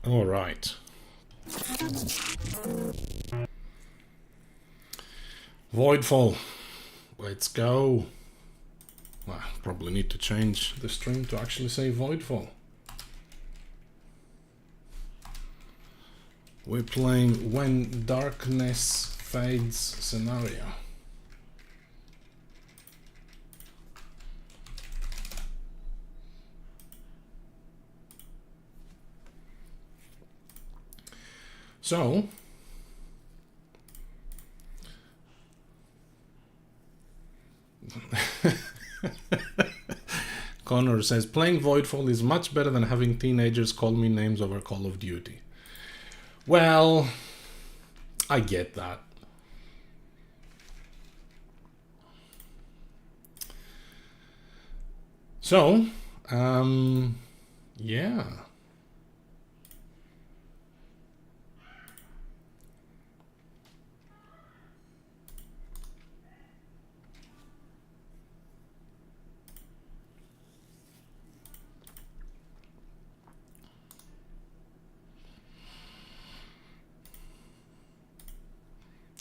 All right. Voidfall. Let's go. Well, probably need to change the stream to actually say Voidfall. We're playing When Darkness Fades scenario. So, Connor says, playing Voidfall is much better than having teenagers call me names over Call of Duty. Well, I get that. So, yeah.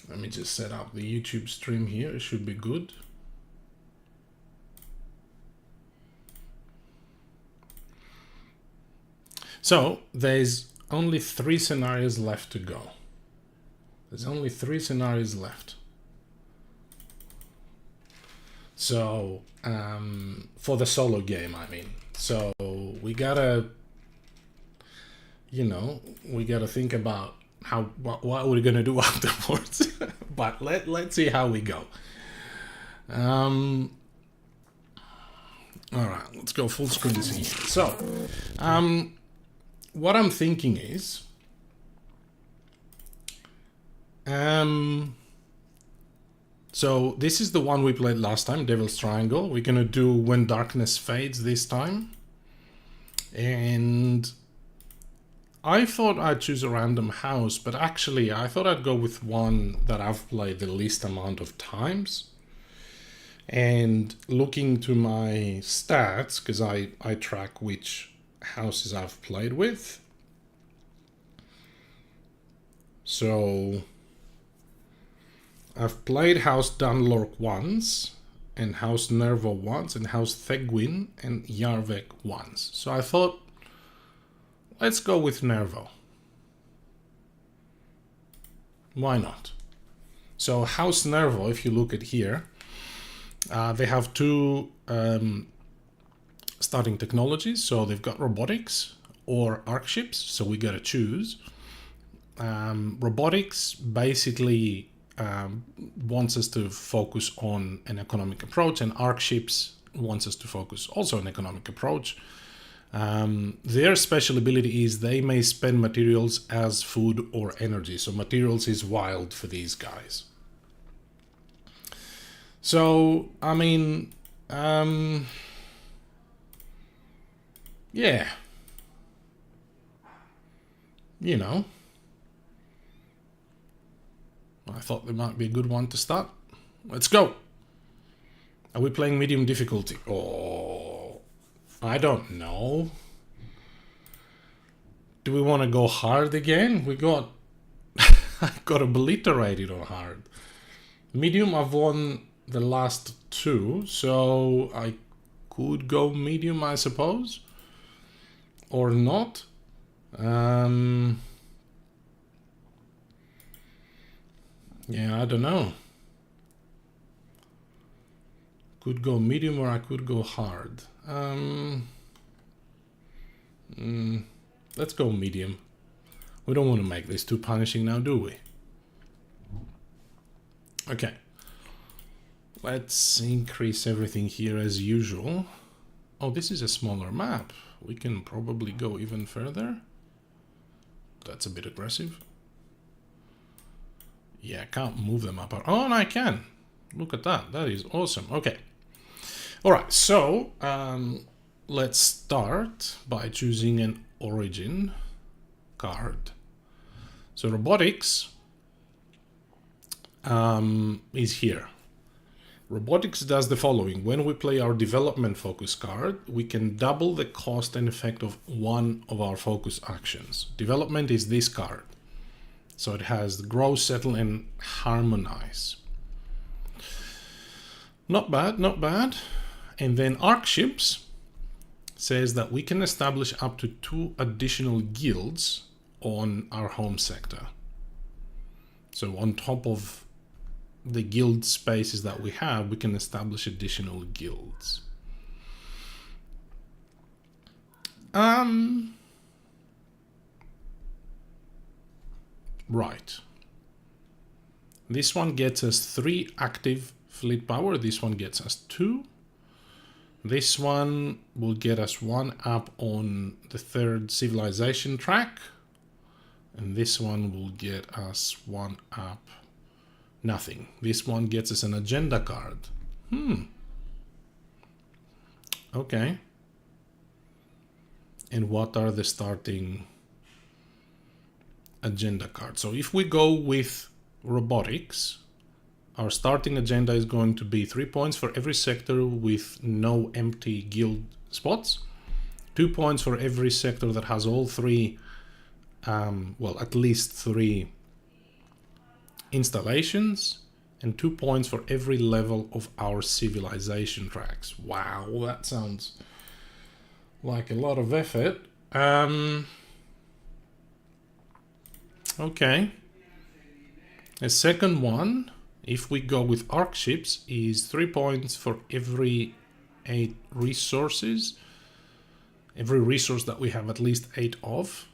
Let me just set up the YouTube stream here. It should be good. So there's only 3 scenarios left to go. There's only 3 scenarios left. So for the solo game, I mean. So we gotta, you know, we gotta think about what we're gonna do afterwards. But let's see how we go. All right, let's go full screen scene. So, what I'm thinking is, so this is the one we played last time, Devil's Triangle. We're gonna do When Darkness Fades this time, and I thought I'd choose a random house, but actually I thought I'd go with one that I've played the least amount of times. And looking to my stats, because I track which houses I've played with. So I've played House Dunlork once, and House Nervo once, and House Thegwin and Yarvek once. So I thought, let's go with Nervo. Why not? So House Nervo, if you look at here, they have 2 starting technologies. So they've got robotics or arc ships. So we gotta choose. Robotics basically wants us to focus on an economic approach, and arc ships wants us to focus also on economic approach. Their special ability is they may spend materials as food or energy. So materials is wild for these guys. So, I mean, yeah, you know, I thought there might be a good one to start. Let's go. Are we playing medium difficulty? Oh, I don't know. Do we want to go hard again? We got, I got obliterated on hard. Medium, I've won the last 2, so I could go medium, I suppose, or not. Yeah, I don't know. Could go medium or I could go hard. Let's go medium. We don't want to make this too punishing now, do we? Okay. Let's increase everything here as usual. Oh, this is a smaller map. We can probably go even further. That's a bit aggressive. Yeah, I can't move them up. Oh, and I can. Look at that. That is awesome. Okay. All right. So let's start by choosing an origin card. So robotics is here. Robotics does the following. When we play our development focus card, we can double the cost and effect of one of our focus actions. Development is this card. So it has grow, settle, and harmonize. Not bad, not bad. And then Arc Ships says that we can establish up to 2 additional guilds on our home sector. So on top of the guild spaces that we have, we can establish additional guilds. Right. This one gets us 3 active fleet power. This one gets us 2. This one will get us 1 up on the 3rd civilization track. And this one will get us 1 up. Nothing. This one gets us an agenda card. Okay. And what are the starting agenda cards? So if we go with robotics, our starting agenda is going to be 3 points for every sector with no empty guild spots, 2 points for every sector that has all 3, well, at least 3 installations, and 2 points for every level of our civilization tracks. Wow, that sounds like a lot of effort. Okay. The second one, if we go with arc ships, is 3 points for every 8 resources. Every resource that we have at least 8 of.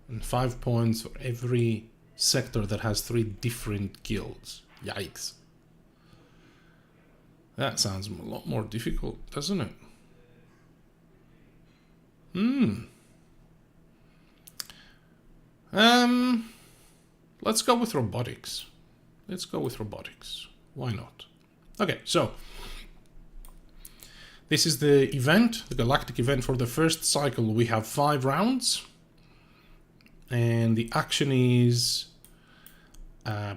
And 5 points for every sector that has 3 different guilds. Yikes. That sounds a lot more difficult, doesn't it? Let's go with robotics. Let's go with robotics. Why not? Okay, so this is the event, the galactic event for the first cycle. We have 5 rounds. And the action is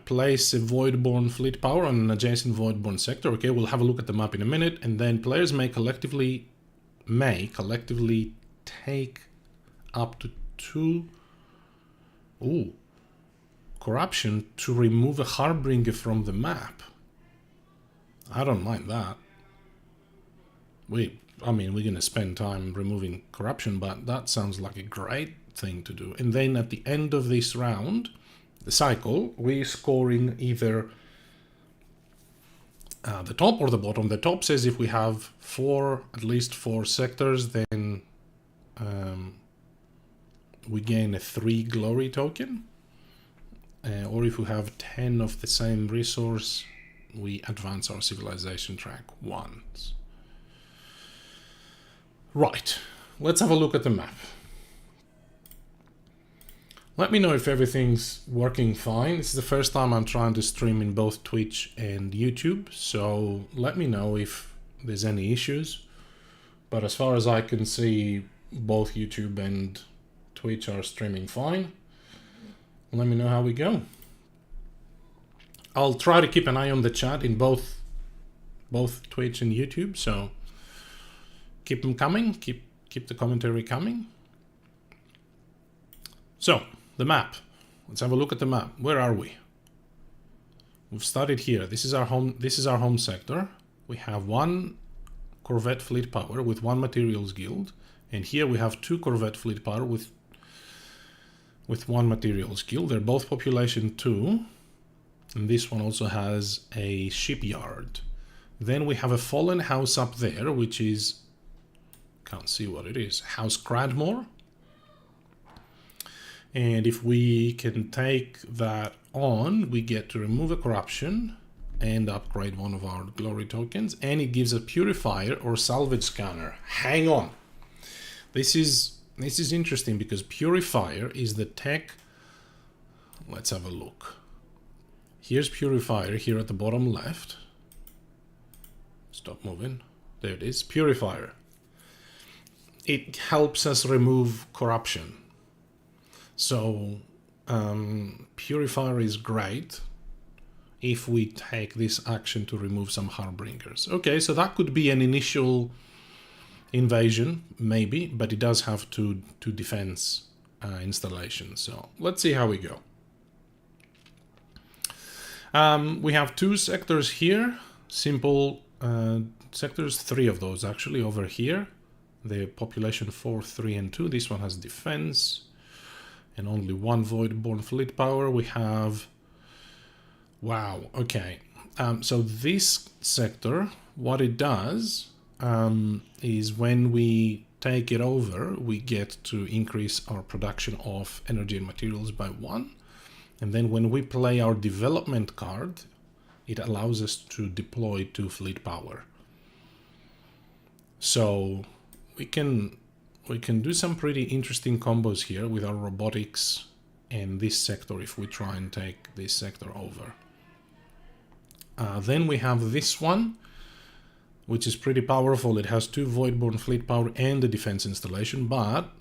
place a Voidborn fleet power on an adjacent Voidborn sector. Okay, we'll have a look at the map in a minute. And then players may collectively take up to 2 corruption to remove a Harbinger from the map. I don't mind that. I mean, we're going to spend time removing corruption, but that sounds like a great thing to do. And then at the end of this round, the cycle, we're scoring either the top or the bottom. The top says if we have at least 4 sectors, then we gain a 3 glory token. Or if we have 10 of the same resource, we advance our civilization track once. Right, let's have a look at the map. Let me know if everything's working fine. This is the first time I'm trying to stream in both Twitch and YouTube, so let me know if there's any issues. But as far as I can see, both YouTube and Twitch are streaming fine. Let me know how we go. I'll try to keep an eye on the chat in both Twitch and YouTube, so keep them coming, keep the commentary coming. So, the map. Let's have a look at the map. Where are we? We've started here. This is our home sector. We have 1 Corvette fleet power with 1 materials guild, and here we have 2 Corvette fleet power with 1 materials guild. They're both population 2, and this one also has a shipyard. Then we have a fallen house up there, which is, can't see what it is, House Cradmore. And if we can take that on, we get to remove a corruption and upgrade one of our glory tokens, and it gives a purifier or salvage scanner. Hang on. This is interesting because purifier is the tech. Let's have a look. Here's purifier here at the bottom left. Stop moving. There it is. Purifier. It helps us remove corruption. So purifier is great. if we take this action to remove some Harbingers. Okay, so that could be an initial invasion, maybe, but it does have two defense installations. So let's see how we go. We have 2 sectors here, simple sectors, 3 of those actually over here. The population 4, 3, and 2. This one has defense and only 1 Voidborn fleet power. We have... Wow, okay. So this sector, what it does is when we take it over, we get to increase our production of energy and materials by 1. And then when we play our development card, it allows us to deploy 2 fleet power. So we can do some pretty interesting combos here with our robotics and this sector if we try and take this sector over. Then we have this one, which is pretty powerful. It has 2 Voidborn fleet power and a defense installation, but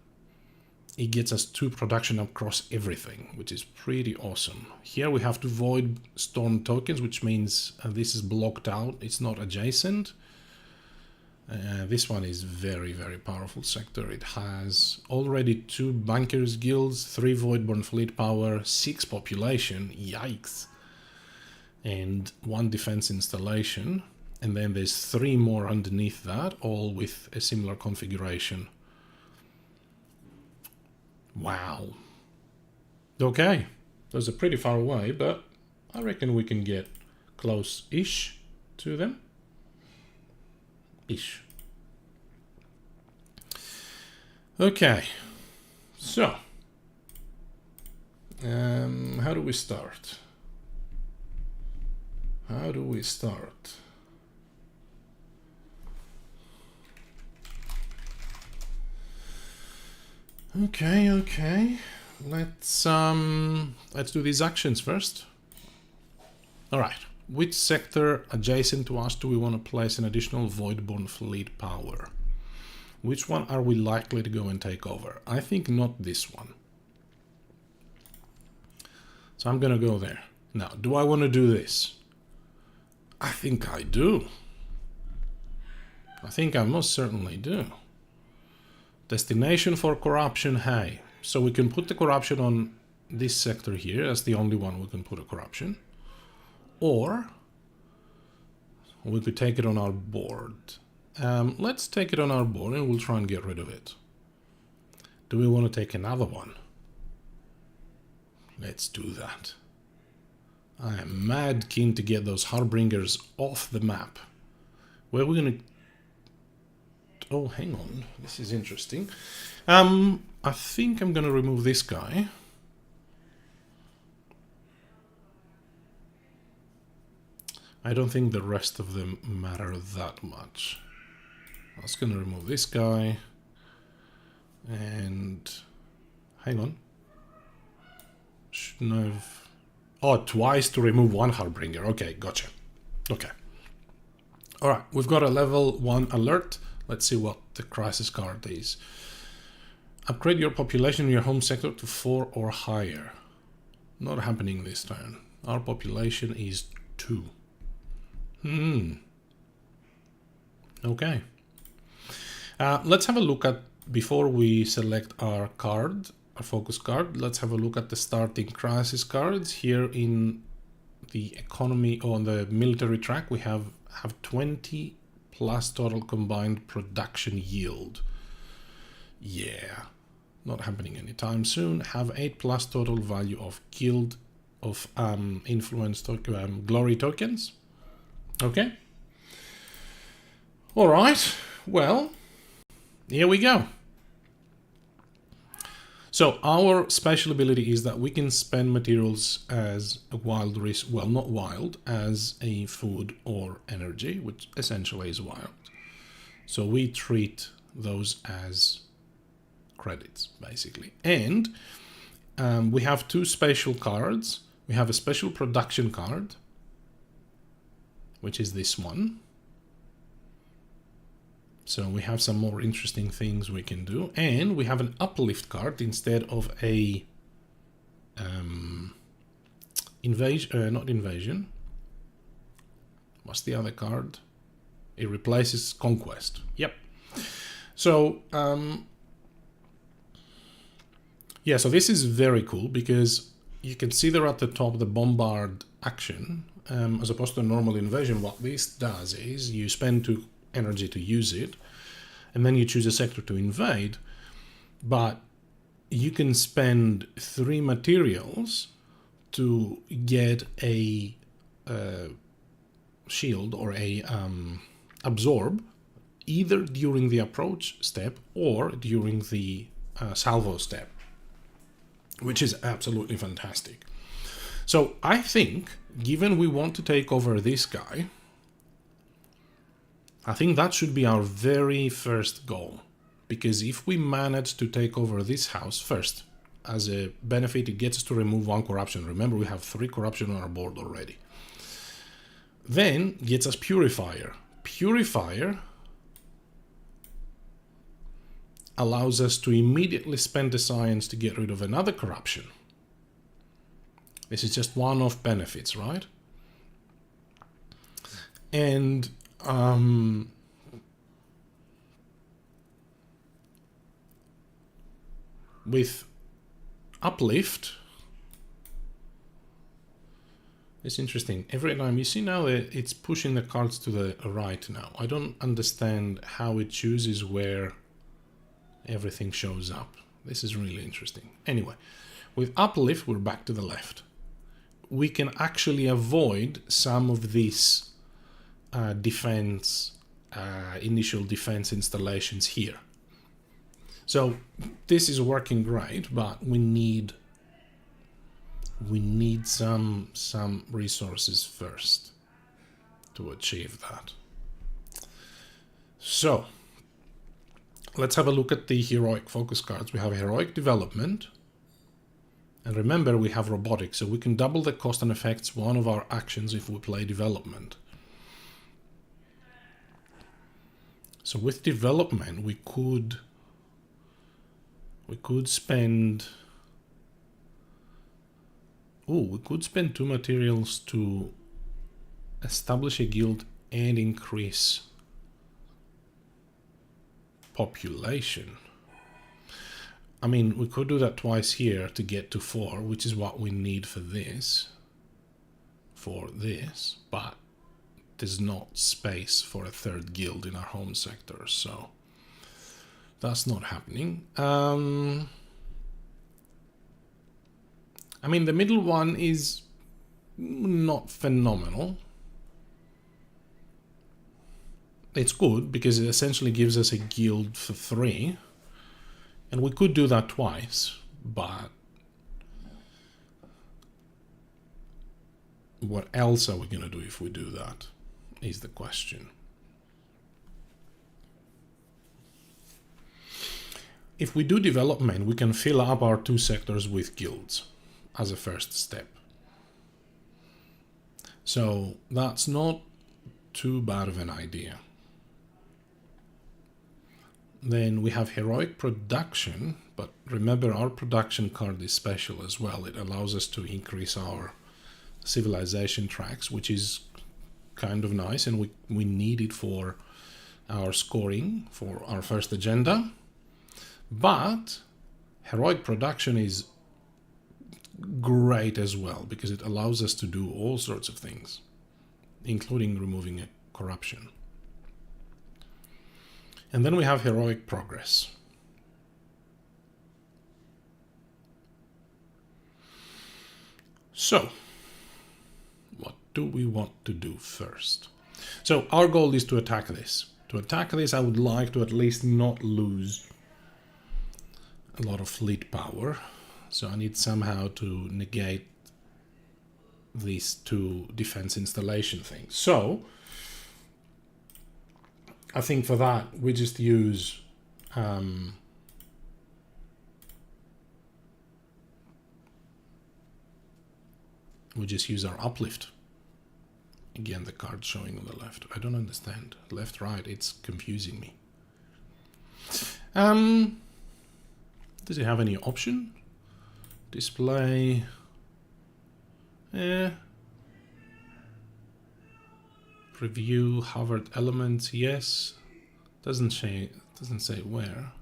it gets us 2 production across everything, which is pretty awesome. Here we have 2 Void Storm tokens, which means this is blocked out. It's not adjacent. This one is very, very powerful sector. It has already 2 Bankers Guilds, 3 Voidborn fleet power, 6 population, yikes, and 1 defense installation. And then there's 3 more underneath that, all with a similar configuration. Wow. Okay, those are pretty far away, but I reckon we can get close-ish to them. Ish. Okay, so how do we start? How do we start? Okay. Let's do these actions first. All right. Which sector adjacent to us do we want to place an additional Voidborn fleet power? Which one are we likely to go and take over? I think not this one. So I'm gonna go there. Now, do I want to do this? I think I do. I think I most certainly do. Destination for corruption, hey. So we can put the corruption on this sector here as the only one we can put a corruption. Or we could take it on our board. Let's take it on our board and we'll try and get rid of it. Do we want to take another one? Let's do that. I am mad keen to get those Harbingers off the map. Where are we going to... Oh, hang on. This is interesting. I think I'm going to remove this guy. I don't think the rest of them matter that much. I was going to remove this guy. And... Hang on. Shouldn't have... Oh, twice to remove 1 Harbinger. Okay, gotcha. Okay. Alright, we've got a level 1 alert. Let's see what the crisis card is. Upgrade your population in your home sector to 4 or higher. Not happening this turn. Our population is 2. Okay. Let's have a look at, before we select our card, our focus card, let's have a look at the starting crisis cards. Here in the economy, or on the military track, we have 20 plus total combined production yield. Yeah, not happening anytime soon. Have 8 plus total value of guild of influence glory tokens. Okay. All right. Well, here we go. So our special ability is that we can spend materials as a wild resource, well, not wild, as a food or energy, which essentially is wild. So we treat those as credits, basically. And we have 2 special cards. We have a special production card, which is this one. So we have some more interesting things we can do. And we have an uplift card instead of a not invasion, What's the other card? It replaces Conquest. Yep. So, yeah, so this is very cool because you can see there at the top the bombard action, as opposed to a normal invasion. What this does is you spend 2 energy to use it, and then you choose a sector to invade, but you can spend 3 materials to get a shield or a absorb, either during the approach step or during the salvo step, which is absolutely fantastic. So I think, given we want to take over this guy, I think that should be our very first goal. Because if we manage to take over this house first, as a benefit, it gets us to remove 1 corruption. Remember, we have 3 corruption on our board already. Then gets us Purifier. Purifier allows us to immediately spend the science to get rid of another corruption. This is just one-off benefits, right? And with Uplift, it's interesting. Every time you see now that it's pushing the cards to the right now. I don't understand how it chooses where everything shows up. This is really interesting. Anyway, with Uplift, we're back to the left. We can actually avoid some of these initial defense installations here. So this is working great, but we need some resources first to achieve that. So let's have a look at the heroic focus cards. We have heroic development, and remember we have robotics, so we can double the cost and effects one of our actions if we play development. So with development we could spend we could spend 2 materials to establish a guild and increase population. I mean, we could do that twice here to get to 4, which is what we need for this, but there's not space for a 3rd guild in our home sector, so that's not happening. I mean, the middle one is not phenomenal. It's good because it essentially gives us a guild for 3. And we could do that twice, but what else are we going to do if we do that, is the question. If we do development, we can fill up our 2 sectors with guilds as a first step. So that's not too bad of an idea. Then we have heroic production, but remember our production card is special as well. It allows us to increase our civilization tracks, which is kind of nice, and we need it for our scoring for our first agenda. But heroic production is great as well because it allows us to do all sorts of things, including removing a corruption. And then we have heroic progress. So, what do we want to do first? So our goal is to attack this. To attack this, I would like to at least not lose a lot of fleet power. So I need somehow to negate these 2 defense installation things. So I think for that we just use our uplift. Again, the card showing on the left. I don't understand. Left, right, it's confusing me. Does it have any option? Display. Review hovered elements, yes. Doesn't say where.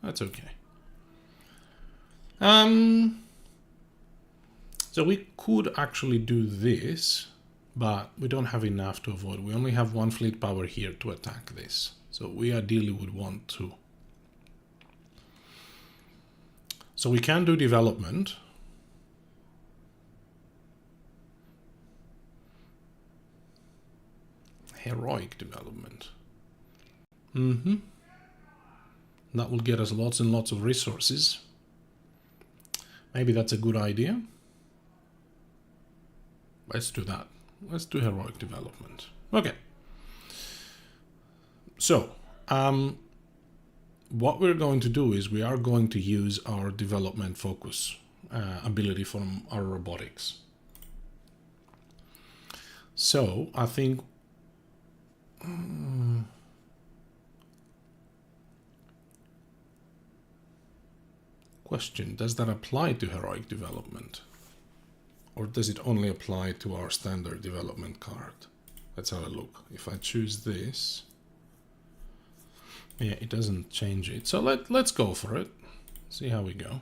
That's okay. So we could actually do this, but we don't have enough to avoid. We only have 1 fleet power here to attack this. So we ideally would want to. So we can do development. Heroic development. That will get us lots and lots of resources. Maybe that's a good idea. Let's do that. Let's do heroic development. Okay. So, what we're going to do is we are going to use our development focus ability from our robotics. So, I think question, does that apply to heroic development? Or does it only apply to our standard development card? Let's have a look. If I choose this, yeah, it doesn't change it. So let's go for it. See how we go.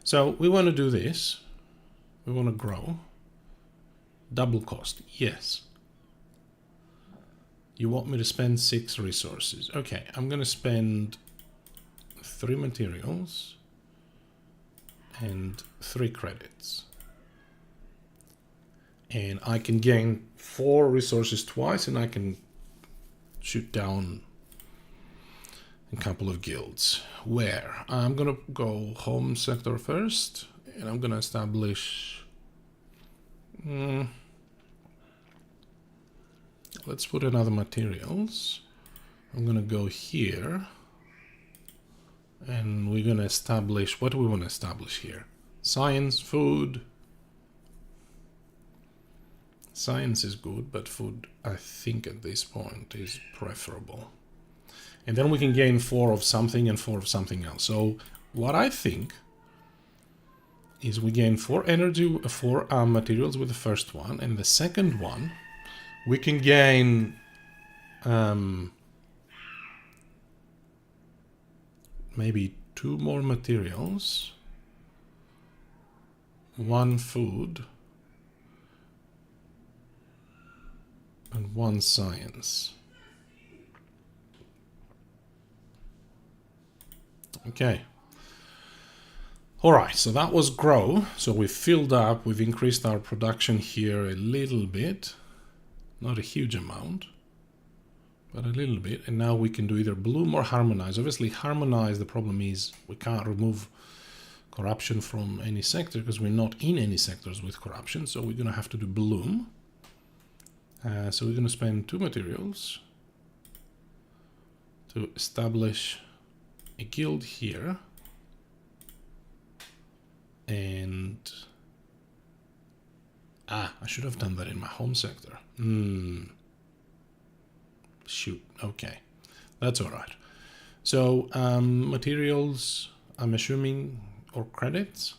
So we want to do this. We want to grow. Double cost, yes. You want me to spend 6 resources. Okay, I'm going to spend 3 materials and 3 credits. And I can gain 4 resources twice, and I can shoot down a couple of guilds. Where? I'm gonna go home sector first, and I'm gonna establish... let's put another materials. I'm gonna go here. And we're gonna establish, what do we want to establish here? Science, food. Science is good, but food, I think at this point, is preferable. And then we can gain 4 of something and 4 of something else. So what I think is we gain 4 energy, 4 materials with the first one, and the second one we can gain maybe 2 more materials, 1 food, and 1 science. Okay. Alright, so that was grow. So we've filled up, we've increased our production here a little bit. Not a huge amount, but a little bit. And now we can do either bloom or harmonize. Obviously, harmonize, the problem is we can't remove corruption from any sector because we're not in any sectors with corruption. So we're going to have to do bloom. So we're going to spend 2 materials to establish a guild here. And I should have done that in my home sector. Shoot. Okay, that's all right. So materials, I'm assuming, or credits.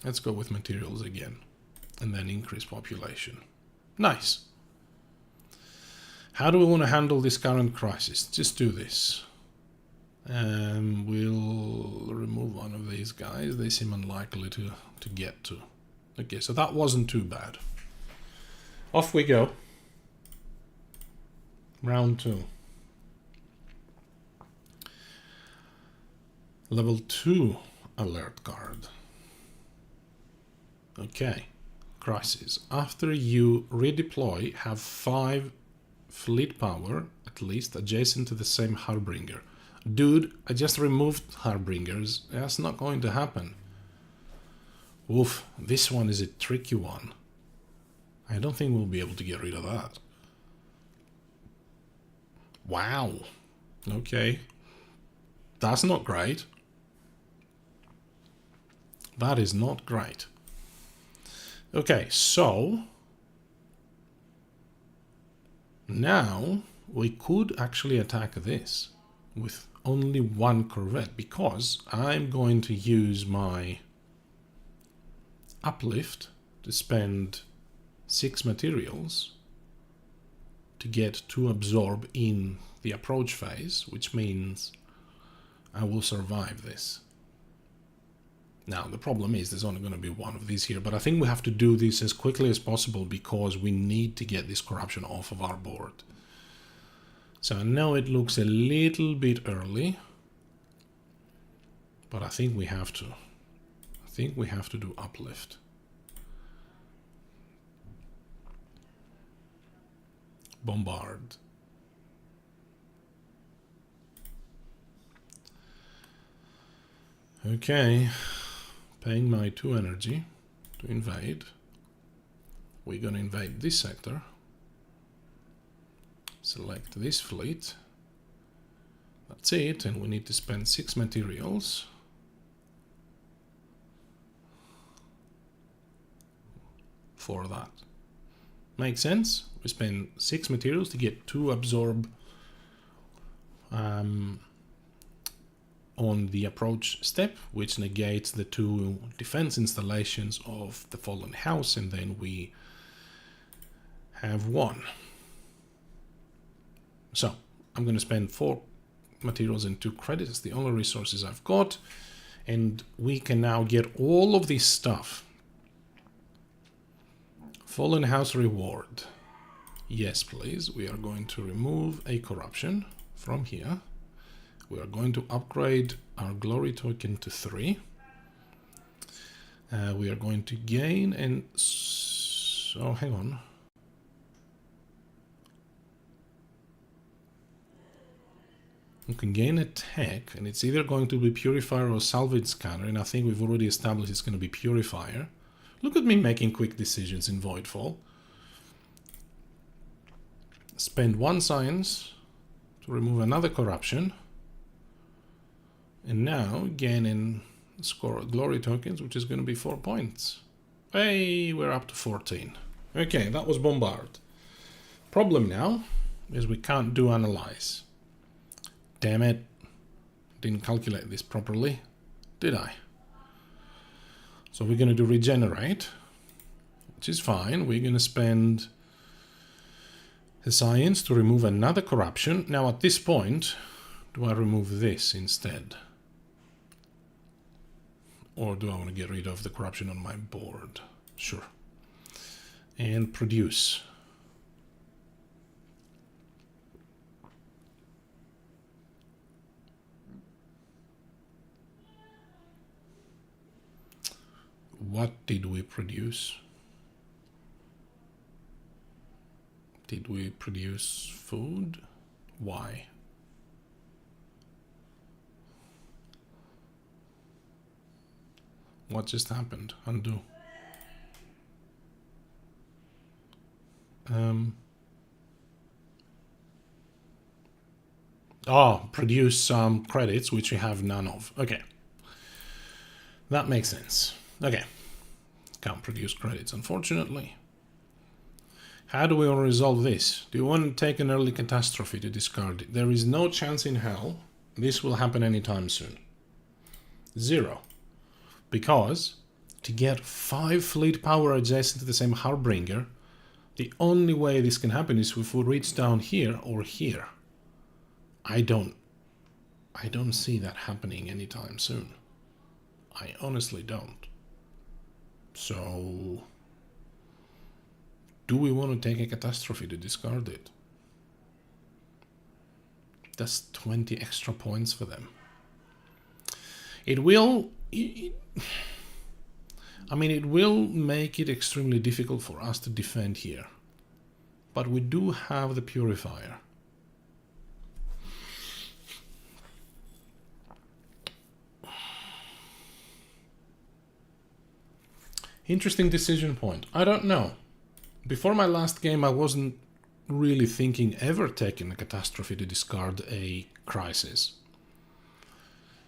Let's go with materials again, and then increase population. Nice. How do we want to handle this current crisis? Just do this. We'll remove one of these guys. They seem unlikely to get to. Okay, so that wasn't too bad. Off we go. Round 2. Level 2 alert card. Okay. Crisis. After you redeploy, have 5 fleet power, at least, adjacent to the same Harbinger. Dude, I just removed Harbingers. That's not going to happen. Oof, this one is a tricky one. I don't think we'll be able to get rid of that. Wow. Okay. That's not great. That is not great. Okay, so now we could actually attack this with only 1 corvette, because I'm going to use my uplift to spend 6 materials to get 2 absorb in the approach phase, which means I will survive this. Now, the problem is there's only going to be one of these here, but I think we have to do this as quickly as possible because we need to get this corruption off of our board. So I know it looks a little bit early, but I think we have to. I think we have to do uplift. Bombard. Okay, paying my 2 energy to invade. We're gonna invade this sector. Select this fleet. That's it, and we need to spend 6 materials. For that. Makes sense? We spend 6 materials to get 2 absorb on the approach step, which negates the 2 defense installations of the fallen house, and then we have 1. So I'm going to spend 4 materials and 2 credits. It's the only resources I've got, and we can now get all of this stuff. Fallen house reward. Yes, please. We are going to remove a corruption from here. We are going to upgrade our glory token to 3. We are going to gain and... So, hang on. We can gain attack, and it's either going to be Purifier or Salvage Scanner, and I think we've already established it's going to be Purifier. Look at me making quick decisions in Voidfall. Spend 1 science to remove another corruption. And now gain and score glory tokens, which is going to be 4 points. Hey, we're up to 14. Okay, that was Bombard. Problem now is we can't do Analyze. Damn it. Didn't calculate this properly, did I? So we're going to do Regenerate, which is fine. We're going to spend the science to remove another corruption. Now at this point, do I remove this instead? Or do I want to get rid of the corruption on my board? Sure. And produce. What did we produce? Did we produce food? Why? What just happened? Undo. Produce some credits, which we have none of. Okay. That makes sense. Okay. Can't produce credits, unfortunately. How do we want to resolve this? Do you want to take an early catastrophe to discard it? There is no chance in hell this will happen anytime soon. 0. Because to get 5 fleet power adjacent to the same Harbinger, the only way this can happen is if we reach down here or here. I don't see that happening anytime soon. I honestly don't. So, do we want to take a catastrophe to discard it? That's 20 extra points for them. It will... I mean, it will make it extremely difficult for us to defend here. But we do have the Purifier. Interesting decision point. I don't know. Before my last game, I wasn't really thinking ever taking a catastrophe to discard a crisis.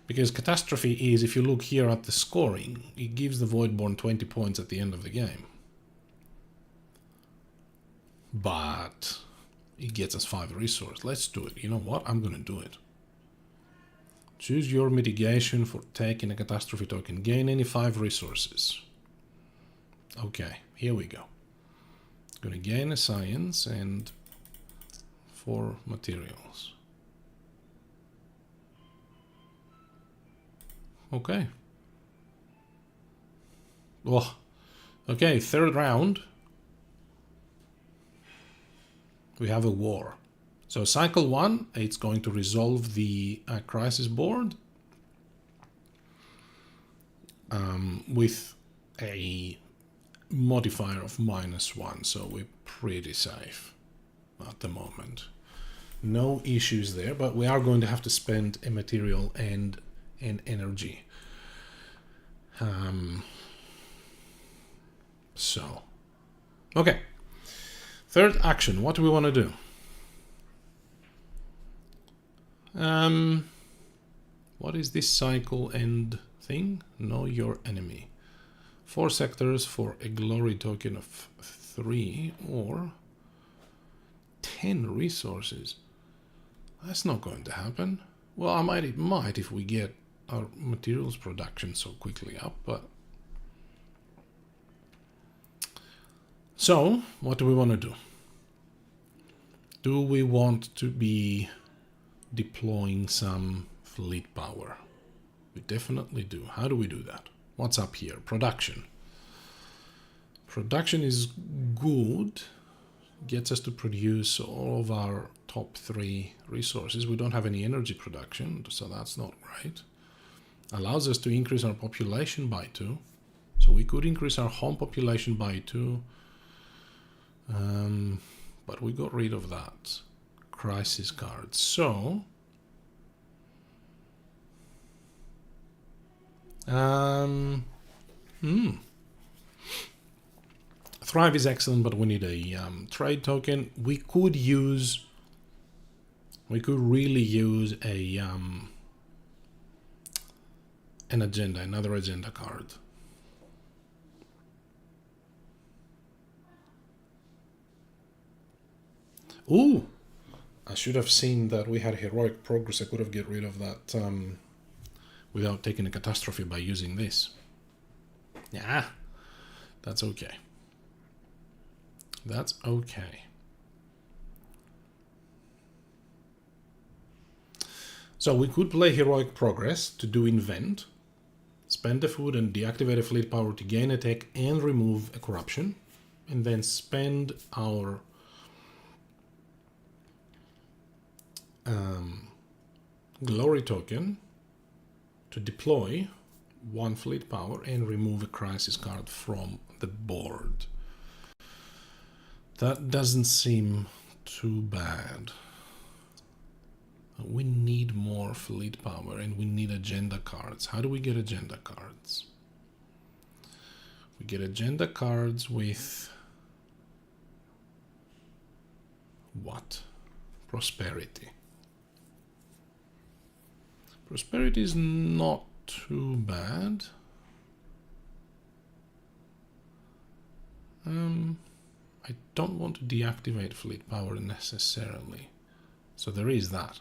Because catastrophe is, if you look here at the scoring, it gives the Voidborn 20 points at the end of the game. But it gets us 5 resources. Let's do it. You know what? I'm going to do it. Choose your mitigation for taking a catastrophe token. Gain any 5 resources. Okay, here we go. Going to gain a science and 4 materials. Okay. Oh, okay, third round. We have a war. So cycle 1, it's going to resolve the crisis board with a modifier of -1, so we're pretty safe at the moment. No issues there, but we are going to have to spend a material and energy. So, okay. Third action, what do we want to do? What is this cycle end thing? Know your enemy. 4 sectors for a glory token of 3 or 10 resources. That's not going to happen. Well, it might if we get our materials production so quickly up, but... So, what do we want to do? Do we want to be deploying some fleet power? We definitely do. How do we do that? What's up here? Production. Production is good. Gets us to produce all of our top 3 resources. We don't have any energy production, so that's not right. Allows us to increase our population by 2. So we could increase our home population by 2. But we got rid of that crisis card. So Thrive is excellent, but we need a trade token. We could really use a another agenda card. Ooh, I should have seen that we had heroic progress. I could have get rid of that without taking a catastrophe by using this. Yeah, that's okay. That's okay. So we could play heroic progress to do invent, spend the food and deactivate a fleet power to gain a tech and remove a corruption, and then spend our glory token to deploy 1 fleet power and remove a crisis card from the board. That doesn't seem too bad. We need more fleet power and we need agenda cards. How do we get agenda cards? We get agenda cards with what? Prosperity. Prosperity is not too bad. I don't want to deactivate fleet power necessarily. So there is that.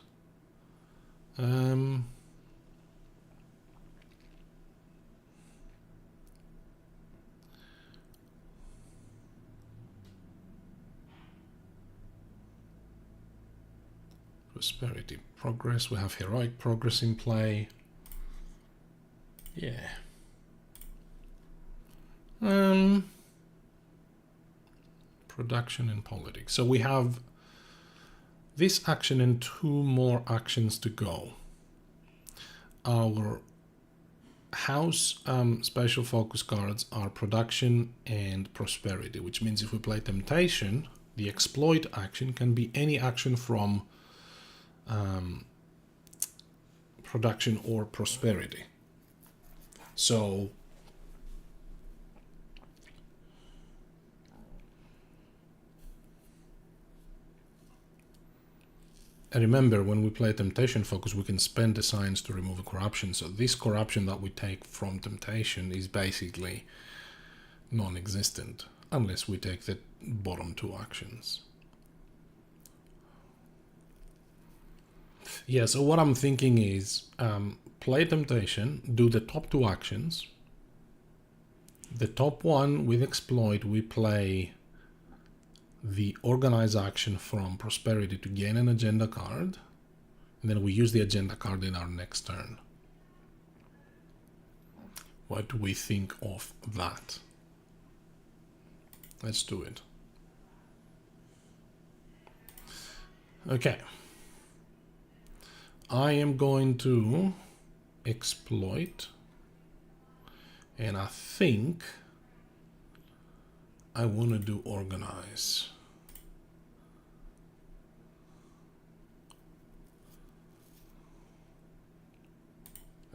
Prosperity, progress, we have heroic progress in play. Yeah. Production and politics. So we have this action and 2 more actions to go. Our house special focus cards are production and prosperity, which means if we play temptation, the exploit action can be any action from production or prosperity. So and remember, when we play temptation focus, we can spend the science to remove a corruption. So this corruption that we take from temptation is basically non-existent unless we take the bottom 2 actions. Yeah, so what I'm thinking is play temptation, do the top 2 actions, The top one with exploit, we play the organize action from prosperity to gain an agenda card, and then we use the agenda card in our next turn. What do we think of that? Let's do it. Okay. I am going to exploit, and I think I want to do organize.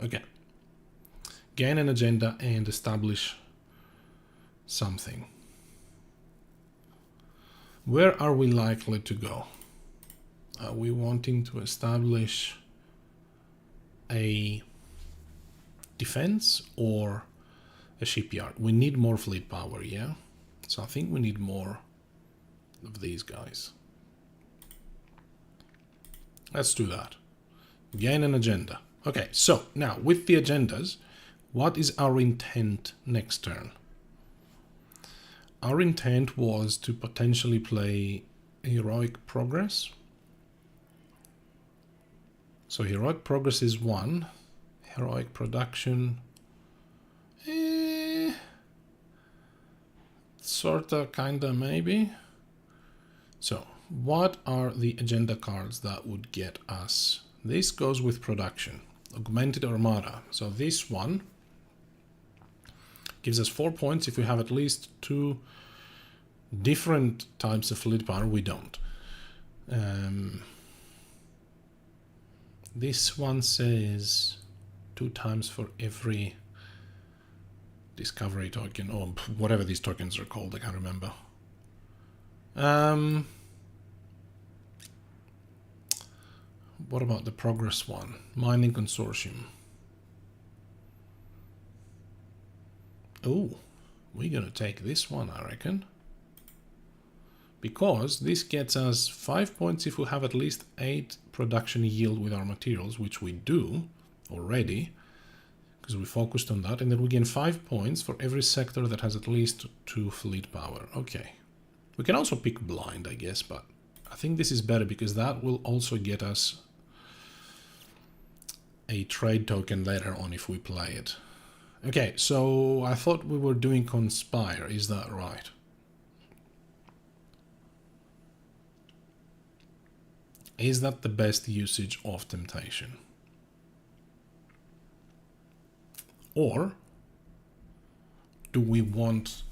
Okay. Gain an agenda and establish something. Where are we likely to go? Are we wanting to establish a defense or a shipyard? We need more fleet power, yeah? So I think we need more of these guys. Let's do that. Gain an agenda. Okay, so now with the agendas, what is our intent next turn? Our intent was to potentially play Heroic Progress. So Heroic Progress is 1. Heroic Production... sorta, kinda, maybe. So, what are the agenda cards that would get us? This goes with production. Augmented Armada. So this one gives us 4 points if we have at least 2 different types of fleet power. We don't. This one says 2 times for every discovery token, or whatever these tokens are called, I can't remember. What about the progress one? Mining Consortium. Oh, we're gonna take this one, I reckon. Because this gets us 5 points if we have at least 8 production yield with our materials, which we do already, because we focused on that, and then we gain 5 points for every sector that has at least 2 fleet power. Okay. We can also pick blind, I guess, but I think this is better because that will also get us a trade token later on if we play it. Okay, so I thought we were doing Conspire, is that right? Is that the best usage of Temptation? Or do we want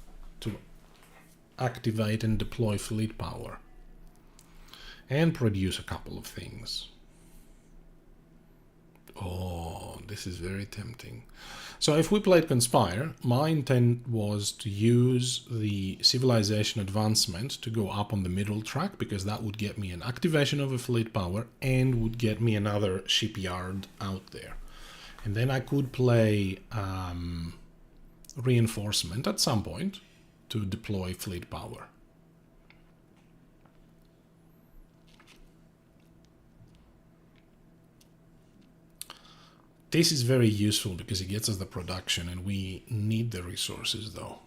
to activate and deploy fleet power and produce a couple of things? Oh, this is very tempting. So if we played Conspire, my intent was to use the civilization advancement to go up on the middle track, because that would get me an activation of a fleet power and would get me another shipyard out there. And then I could play reinforcement at some point to deploy fleet power. This is very useful because it gets us the production, and we need the resources though.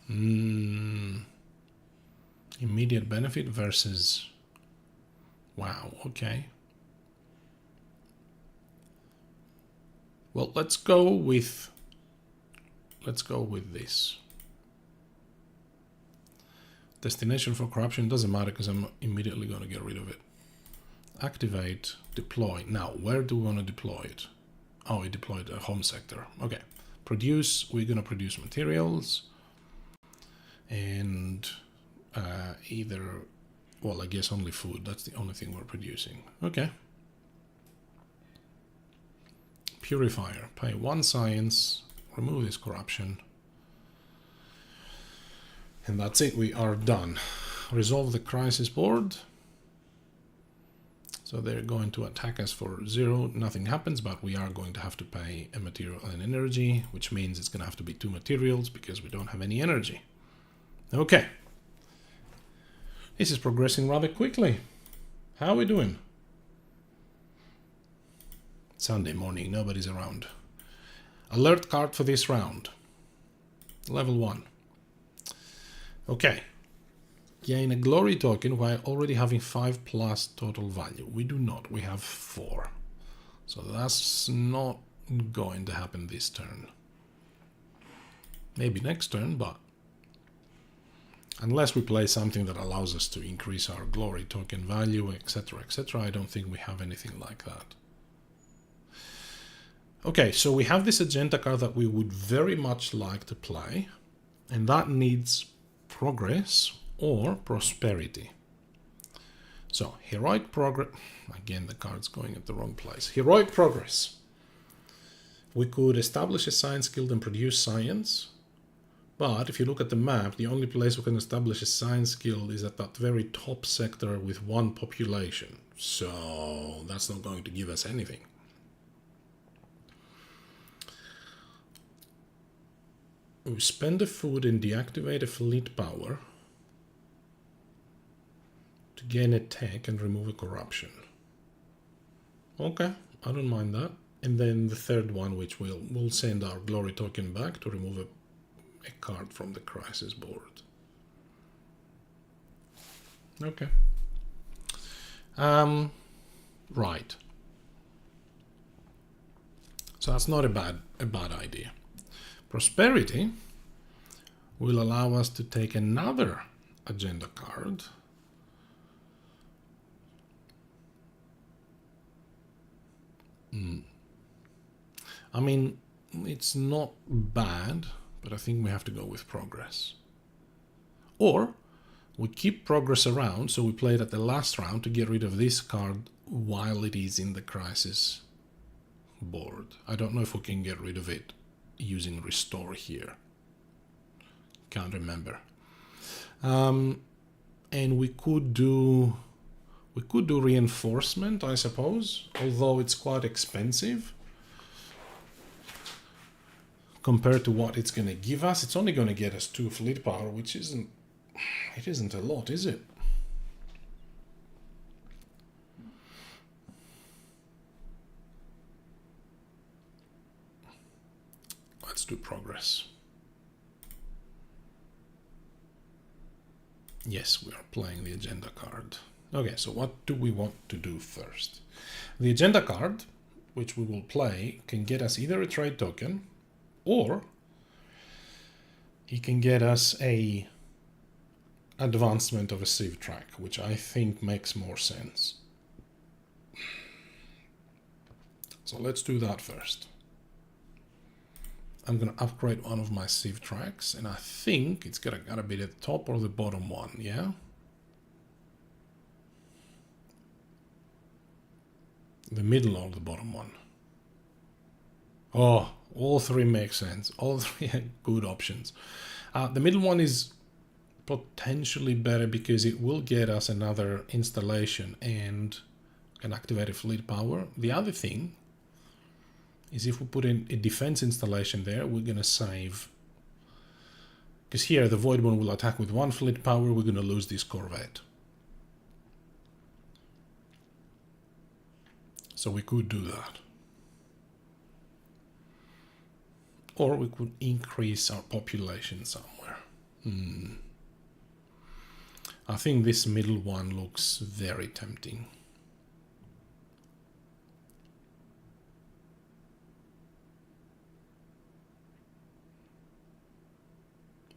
Immediate benefit versus... Wow, okay. Well, let's go with this. Destination for corruption doesn't matter because I'm immediately going to get rid of it. Activate, deploy. Now, where do we want to deploy it? Oh, we deployed a home sector. Okay. Produce, we're going to produce materials. And either, well, I guess only food. That's the only thing we're producing. Okay. Purifier. Pay 1 science. Remove this corruption. And that's it. We are done. Resolve the crisis board. So they're going to attack us for 0. Nothing happens, but we are going to have to pay a material and energy, which means it's going to have to be 2 materials because we don't have any energy. Okay. This is progressing rather quickly. How are we doing? Sunday morning, nobody's around. Alert card for this round. Level 1. Okay. Gain a glory token while already having 5 plus total value. We do not. We have 4. So that's not going to happen this turn. Maybe next turn, but unless we play something that allows us to increase our glory token value, etc., etc., I don't think we have anything like that. Okay, so we have this agenda card that we would very much like to play, and that needs progress or prosperity. So, heroic progress. Again, the card's going at the wrong place. Heroic progress. We could establish a science guild and produce science. But if you look at the map, the only place we can establish a science guild is at that very top sector with 1 population. So that's not going to give us anything. We spend the food and deactivate a fleet power to gain a tech and remove a corruption. Okay, I don't mind that. And then the third one, which we'll send our glory token back to remove a card from the crisis board. Okay. Right. So that's not a bad idea. Prosperity will allow us to take another agenda card. I mean, it's not bad, but I think we have to go with progress. Or we keep progress around, so we play it at the last round to get rid of this card while it is in the crisis board. I don't know if we can get rid of it using restore here. Can't remember. And we could do reinforcement, I suppose, although it's quite expensive compared to what it's going to give us. It's only going to get us 2 fleet power, which isn't a lot, is it? Let's do progress. Yes, we are playing the agenda card. Okay, so what do we want to do first? The agenda card, which we will play, can get us either a trade token, or he can get us a advancement of a civ track, which I think makes more sense. So let's do that first. I'm going to upgrade one of my civ tracks, and I think it's gotta be the top or the bottom one, yeah? The middle or the bottom one. Oh, all 3 make sense. All 3 are good options. The middle one is potentially better because it will get us another installation and can activate a fleet power. The other thing is if we put in a defense installation there, we're going to save. Because here the Voidfall will attack with 1 fleet power, we're going to lose this corvette. So we could do that. Or we could increase our population somewhere. I think this middle one looks very tempting.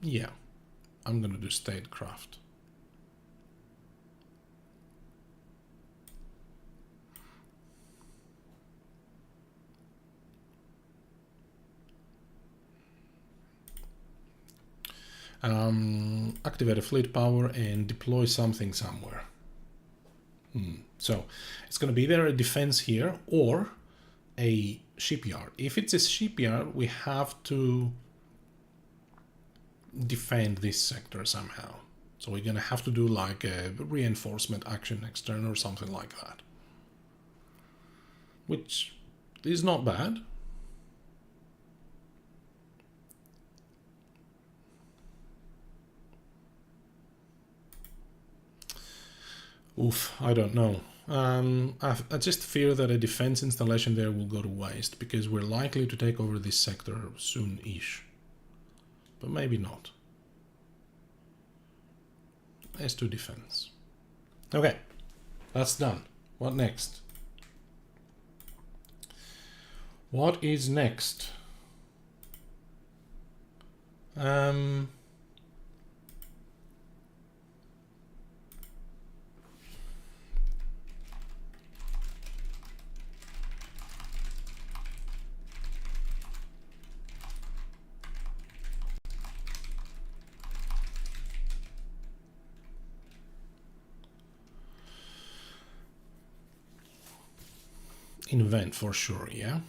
Yeah, I'm gonna do statecraft. Activate a fleet power and deploy something somewhere. So it's going to be either a defense here or a shipyard. If it's a shipyard, we have to defend this sector somehow. So we're going to have to do like a reinforcement action next turn or something like that. Which is not bad. Oof, I don't know. I just fear that a defense installation there will go to waste because we're likely to take over this sector soon-ish. but maybe not. S2 defense. Okay, that's done. What next? What is next? Invent for sure, yeah.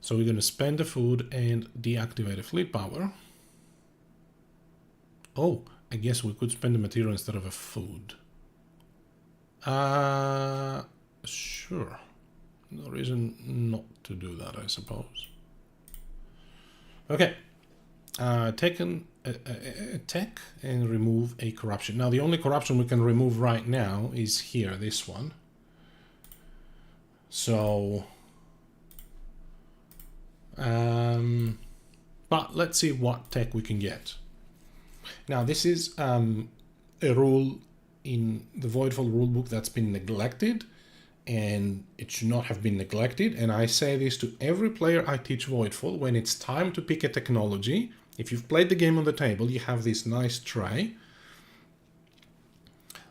So we're going to spend the food and deactivate the fleet power. Oh, I guess we could spend the material instead of a food. Sure. No reason not to do that, I suppose. Okay. Tech and remove a corruption. Now, the only corruption we can remove right now is here, this one. So, but let's see what tech we can get. Now, this is a rule in the Voidfall rulebook that's been neglected, and it should not have been neglected. And I say this to every player I teach Voidfall: when it's time to pick a technology, if you've played the game on the table, you have this nice tray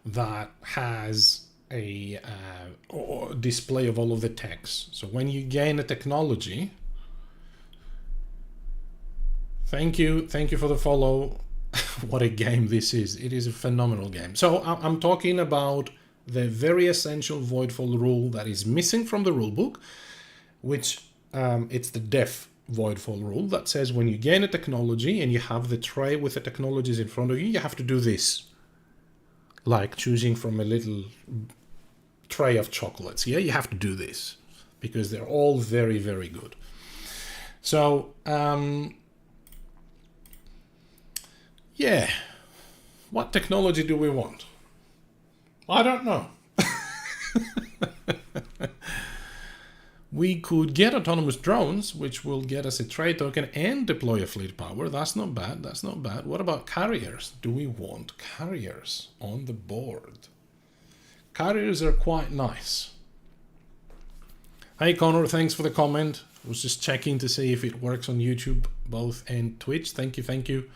that has a display of all of the techs. So when you gain a technology, thank you for the follow. What a game this is. It is a phenomenal game. So I'm talking about the very essential Voidfall rule that is missing from the rulebook, which it's the def Voidfall rule that says when you gain a technology and you have the tray with the technologies in front of you, you have to do this. Like choosing from a little tray of chocolates. Yeah, you have to do this because they're all very, very good. So, yeah, what technology do we want? I don't know. We could get autonomous drones, which will get us a trade token and deploy a fleet power. That's not bad. That's not bad. What about carriers? Do we want carriers on the board? Carriers are quite nice. Hey Connor, thanks for the comment. I was just checking to see if it works on YouTube, both, and Twitch. Thank you, thank you.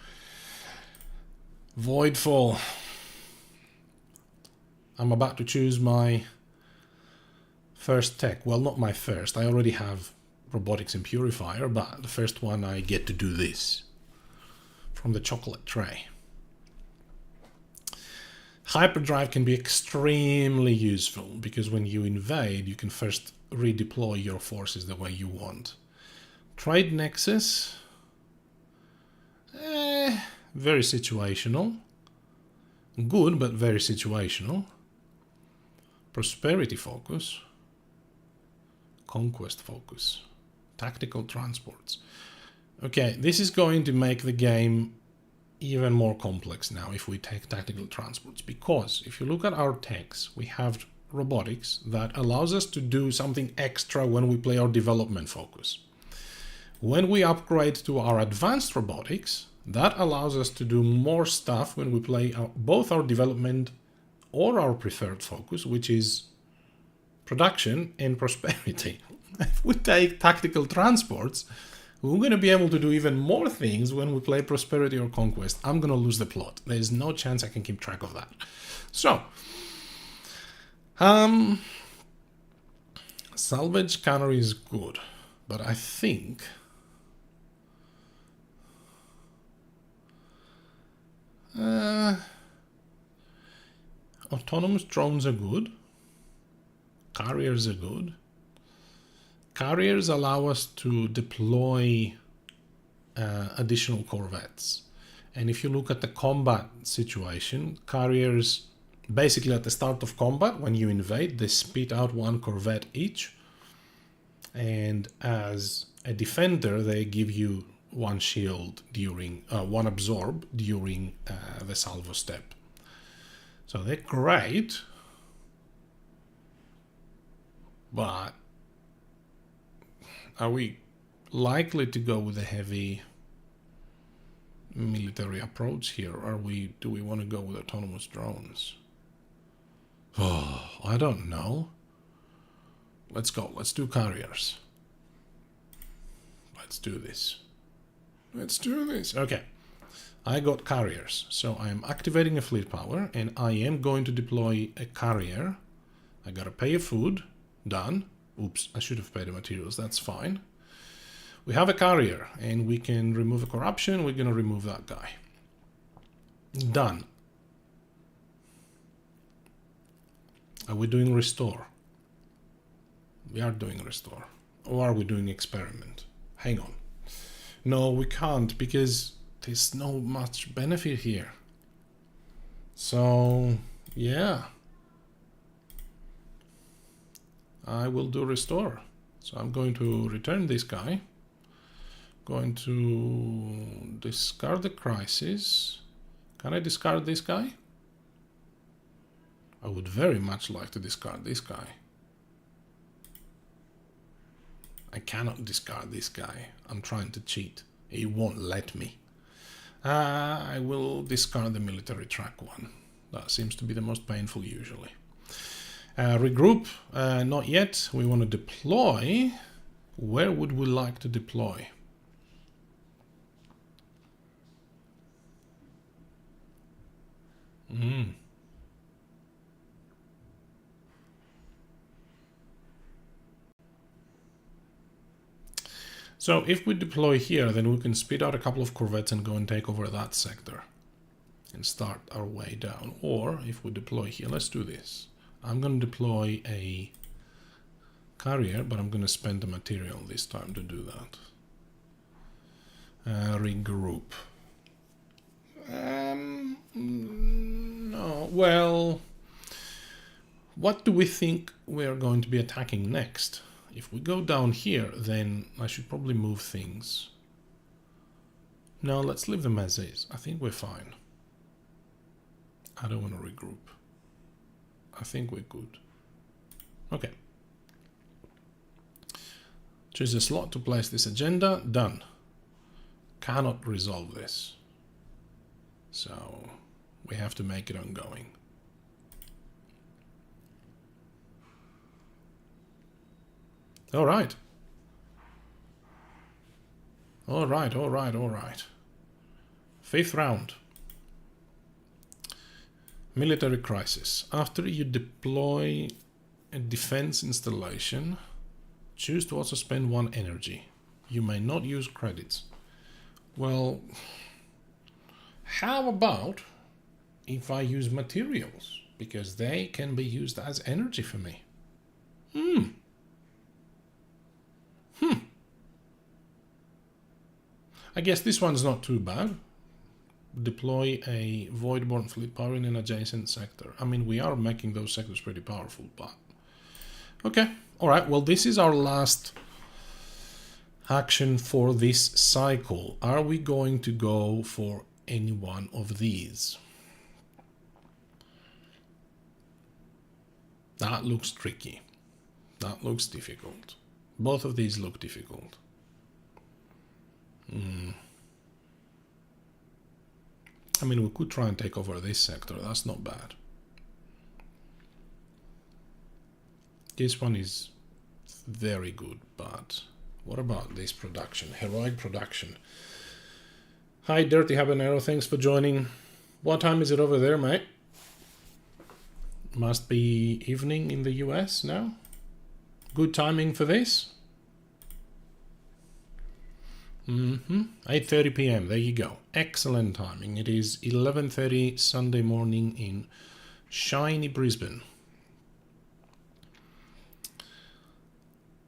Voidfall. I'm about to choose my first tech. Well, not my first. I already have robotics and purifier, but the first one I get to do this from the chocolate tray. Hyperdrive can be extremely useful because when you invade, you can first redeploy your forces the way you want. Trade Nexus, very situational. Good, but very situational. Prosperity focus. Conquest focus. Tactical transports. Okay, this is going to make the game even more complex now if we take tactical transports, because if you look at our techs, we have robotics that allows us to do something extra when we play our development focus. When we upgrade to our advanced robotics, that allows us to do more stuff when we play both our development or our preferred focus, which is production and prosperity. If we take tactical transports, we're going to be able to do even more things when we play prosperity or conquest. I'm going to lose the plot. There's no chance I can keep track of that. So, salvage cannery is good, but I think autonomous drones are good. Carriers are good. Carriers allow us to deploy additional corvettes. And if you look at the combat situation, carriers, basically at the start of combat, when you invade, they spit out one corvette each. And as a defender, they give you one shield during, one absorb during the salvo step. So they're great, but Are we likely to go with a heavy military approach here? Do we want to go with autonomous drones? Oh, I don't know. Let's go. Let's do carriers. Let's do this. Let's do this. Okay. I got carriers. So I am activating a fleet power and I am going to deploy a carrier. I gotta pay a food. Done. Oops, I should have paid the materials. That's fine. We have a carrier and we can remove a corruption. We're gonna remove that guy. Done. Are we doing restore? We are doing restore. Or are we doing experiment? Hang on. No, we can't because there's no much benefit here. So, yeah. I will do restore. So I'm going to return this guy. Going to discard the crisis. Can I discard this guy? I would very much like to discard this guy. I cannot discard this guy. I'm trying to cheat. He won't let me. I will discard the military track one. That seems to be the most painful usually. Regroup. Not yet. We want to deploy. Where would we like to deploy? So if we deploy here, then we can speed out a couple of corvettes and go and take over that sector and start our way down. Or if we deploy here, let's do this. I'm going to deploy a carrier, but I'm going to spend the material this time to do that. Regroup. No, well, what do we think we're going to be attacking next? If we go down here, then I should probably move things. No, let's leave them as is. I think we're fine. I don't want to regroup. I think we're good. Okay. Choose a slot to place this agenda. Done. Cannot resolve this. So we have to make it ongoing. All right. All right, all right, all right. 5th round. Military crisis. After you deploy a defense installation, choose to also spend 1 energy. You may not use credits. Well, how about if I use materials? Because they can be used as energy for me. I guess this one's not too bad. Deploy a Voidborn fleet power in an adjacent sector. I mean, we are making those sectors pretty powerful, but... Okay, alright, well this is our last action for this cycle. Are we going to go for any one of these? That looks tricky. That looks difficult. Both of these look difficult. I mean, we could try and take over this sector. That's not bad. This one is very good, but what about this production? Heroic production. Hi, Dirty Habanero. Thanks for joining. What time is it over there, mate? Must be evening in the US now. Good timing for this. 8:30 p.m. There you go. Excellent timing. It is 11:30 Sunday morning in shiny Brisbane.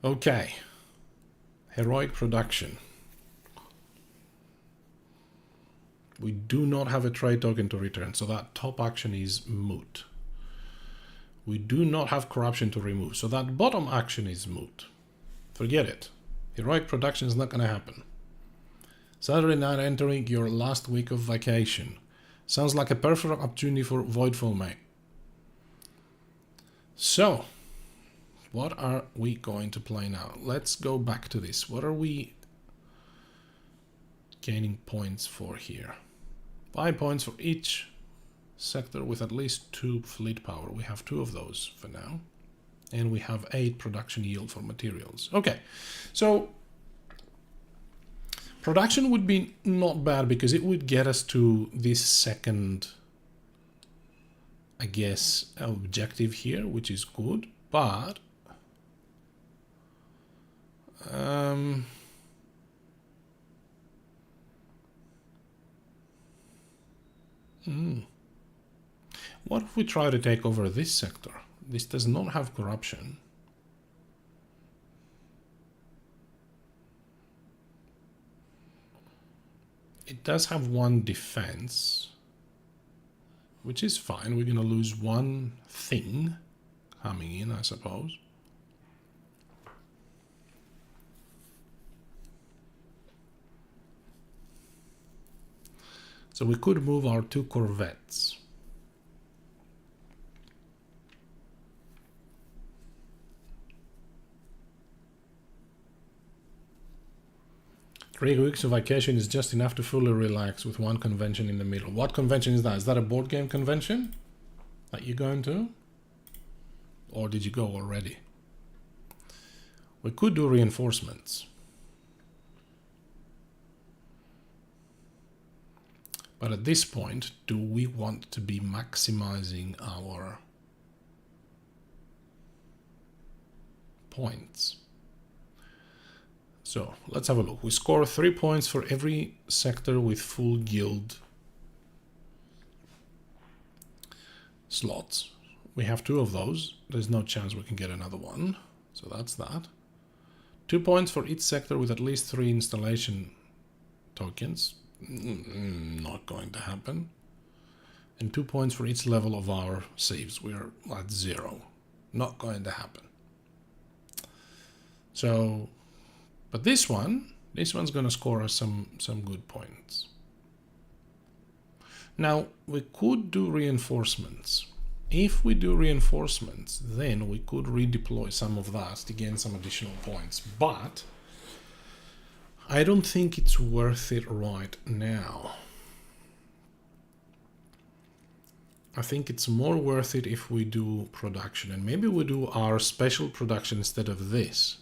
Okay. Heroic production. We do not have a trade token to return, so that top action is moot. We do not have corruption to remove, so that bottom action is moot. Forget it. Heroic production is not going to happen. Saturday night entering your last week of vacation. Sounds like a perfect opportunity for Voidfall, mate. So, What are we going to play now? Let's go back to this. What are we gaining points for here? 5 points for each sector with at least 2 fleet power. We have 2 of those for now. And we have 8 production yield for materials. Okay, so production would be not bad because it would get us to this second, I guess, objective here, which is good, but what if we try to take over this sector? This does not have corruption. It does have 1 defense, which is fine. We're going to lose 1 thing coming in, I suppose. So we could move our 2 corvettes. Three weeks of vacation is just enough to fully relax with 1 convention in the middle. What convention is that? Is that a board game convention that you're going to? Or did you go already? We could do reinforcements. But at this point, do we want to be maximizing our points? So let's have a look. We score 3 points for every sector with full guild slots. We have 2 of those. There's no chance we can get another one. So that's that. 2 points for each sector with at least 3 installation tokens. Not going to happen. And 2 points for each level of our saves. We're at 0. Not going to happen. So, but this one's going to score us some good points. Now, we could do reinforcements. If we do reinforcements, then we could redeploy some of that to gain some additional points. But I don't think it's worth it right now. I think it's more worth it if we do production. And maybe we do our special production instead of this.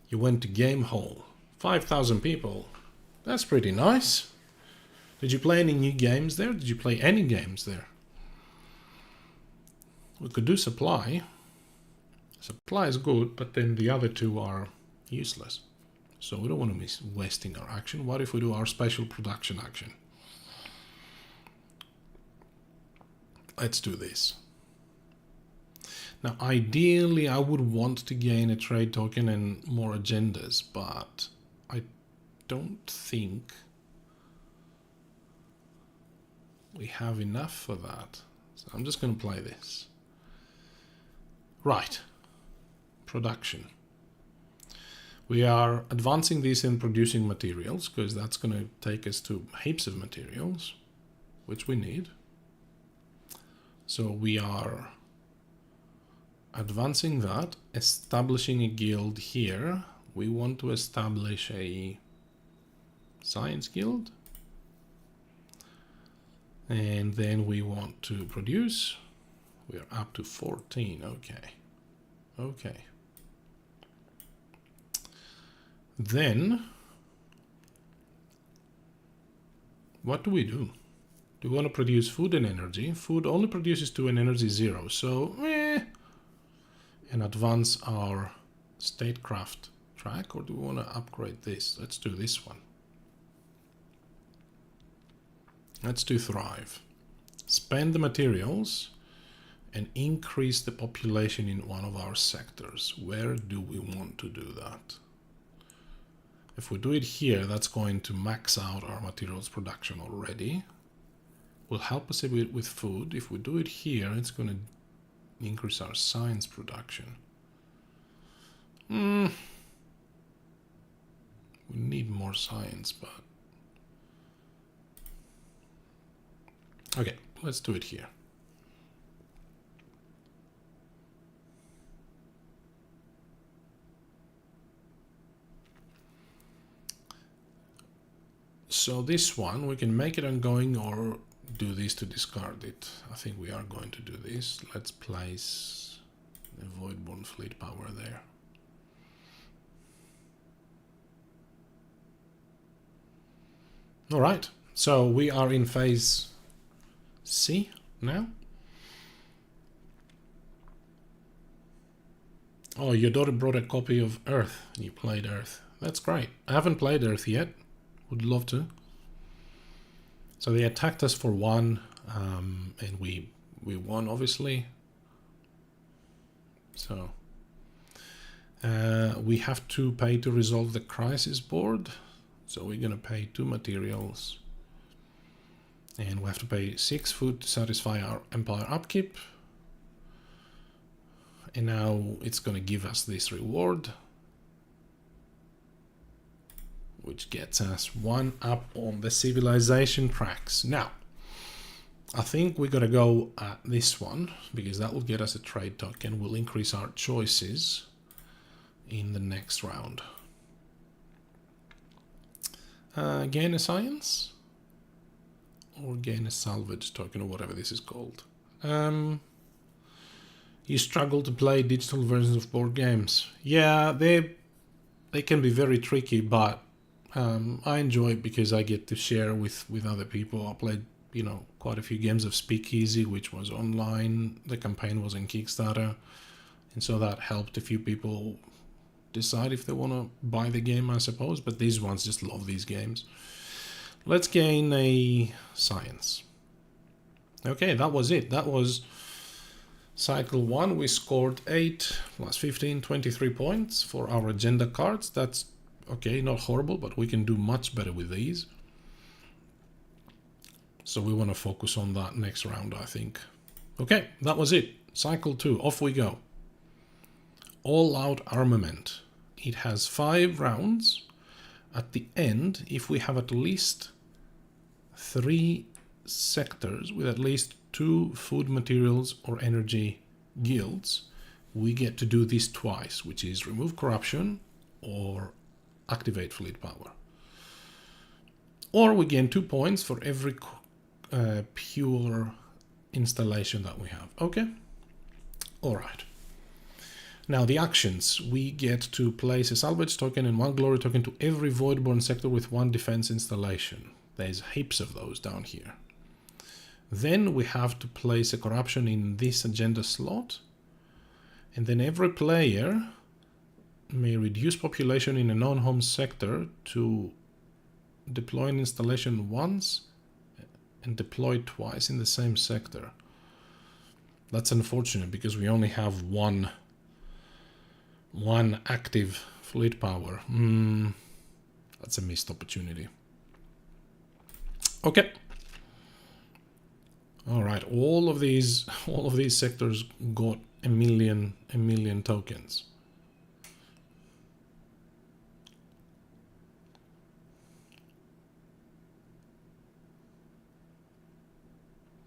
You went to Game Hall. 5,000 people. That's pretty nice. Did you play any new games there? Did you play any games there? We could do supply. Supply is good, but then the other 2 are useless. So we don't want to miss wasting our action. What if we do our special production action? Let's do this. Now, ideally, I would want to gain a trade token and more agendas, but I don't think we have enough for that. So I'm just going to play this. Right. Production. We are advancing this in producing materials, because that's going to take us to heaps of materials, which we need. So we are advancing that, establishing a guild here. We want to establish a science guild. And then we want to produce. We are up to 14. Okay. Okay. Then, what do we do? Do we want to produce food and energy? Food only produces 2 and energy 0. So, and advance our statecraft track, or do we want to upgrade this? Let's do this one. Let's do thrive. Spend the materials and increase the population in one of our sectors. Where do we want to do that? If we do it here, that's going to max out our materials production already. Will help us a bit with food. If we do it here, it's going to increase our science production. We need more science, but... Okay, let's do it here. So this one, we can make it ongoing or do this to discard it. I think we are going to do this. Let's place the Voidborn Fleet Power there. All right, so we are in phase C now. Oh, your daughter brought a copy of Earth and you played Earth. That's great. I haven't played Earth yet. Would love to. So they attacked us for 1, and we won, obviously. So we have to pay to resolve the crisis board. So we're gonna pay 2 materials, and we have to pay 6 food to satisfy our empire upkeep. And now it's gonna give us this reward, which gets us 1 up on the civilization tracks. Now, I think we're gonna go at this one, because that will get us a trade token. We'll increase our choices in the next round. Gain a science? Or gain a salvage token, or whatever this is called. You struggle to play digital versions of board games. Yeah, they can be very tricky, but I enjoy it because I get to share with other people. I played, you know, quite a few games of Speakeasy, which was online. The campaign was in Kickstarter, and so that helped a few people decide if they want to buy the game, I suppose. But these ones just love these games. Let's gain a science. Okay, that was it. That was cycle 1. We scored 8 plus 15, 23 points for our agenda cards. That's okay, not horrible, but we can do much better with these. So we want to focus on that next round, I think. Okay, that was it. Cycle 2, off we go. All out armament. It has 5 rounds. At the end, if we have at least 3 sectors with at least 2 food materials or energy guilds, we get to do this twice, which is remove corruption or activate fleet power. Or we gain 2 points for every pure installation that we have. Okay? Alright. Now the actions. We get to place a salvage token and 1 glory token to every Voidborn sector with 1 defense installation. There's heaps of those down here. Then we have to place a corruption in this agenda slot. And then every player may reduce population in a non-home sector to deploy an installation once and deploy twice in the same sector. That's unfortunate because we only have one active fleet power. That's a missed opportunity. Okay. All right. All of these sectors got a million tokens.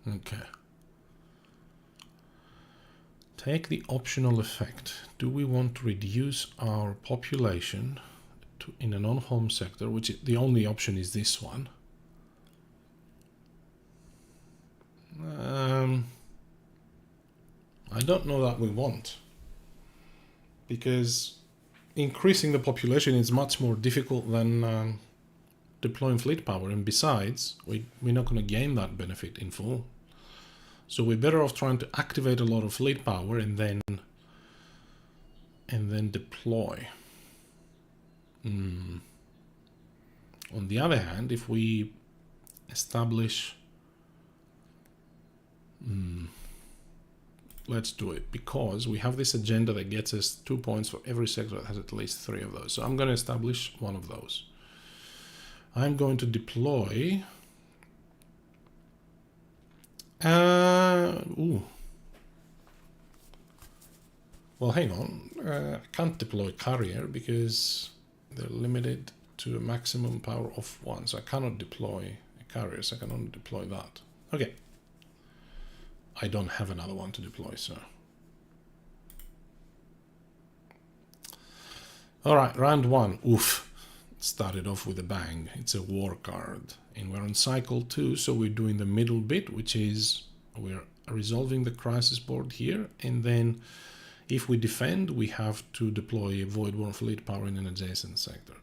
Okay. Take the optional effect. Do we want to reduce our population in a non-home sector, which the only option is this one? I don't know that we want, because increasing the population is much more difficult than deploying fleet power, and besides, we're not going to gain that benefit in full. So we're better off trying to activate a lot of fleet power and then deploy. On the other hand, if we establish, let's do it, because we have this agenda that gets us 2 points for every sector that has at least 3 of those. So I'm going to establish one of those. I'm going to deploy. Well, hang on. I can't deploy carrier because they're limited to a maximum power of 1. So I cannot deploy a carrier, so I can only deploy that. Okay. I don't have another one to deploy, so. Alright, round 1. Oof. started off with a bang. It's a war card. And we're on cycle 2, so we're doing the middle bit, which is we're resolving the crisis board here. And then if we defend, we have to deploy a Voidfall fleet power in an adjacent sector.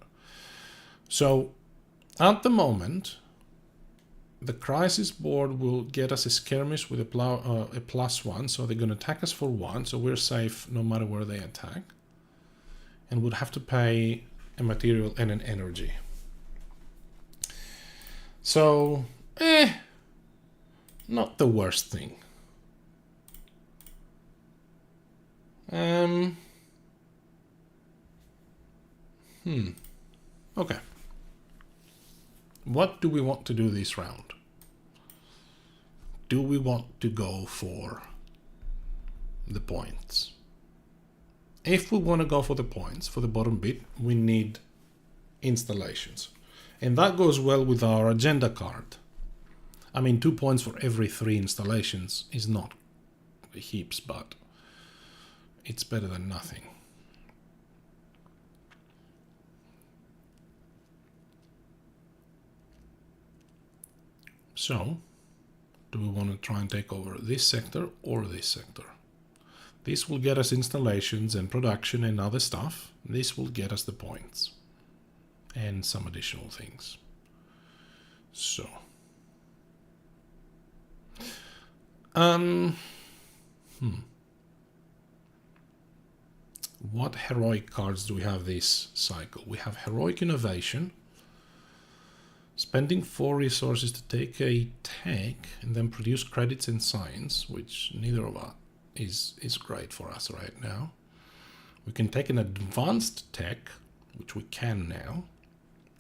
So at the moment, the crisis board will get us a skirmish with a +1, so they're going to attack us for 1, so we're safe no matter where they attack. And we'll have to pay a material and an energy. So, not the worst thing. Okay. What do we want to do this round? Do we want to go for the points? If we want to go for the points, for the bottom bit, we need installations. And that goes well with our agenda card. I mean, 2 points for every 3 installations is not heaps, but it's better than nothing. So, do we want to try and take over this sector or this sector? This will get us installations and production and other stuff. This will get us the points and some additional things. So, what heroic cards do we have this cycle? We have Heroic Innovation, spending 4 resources to take a tech and then produce credits in science, which neither of us is great for us right now. We can take an advanced tech, which we can now,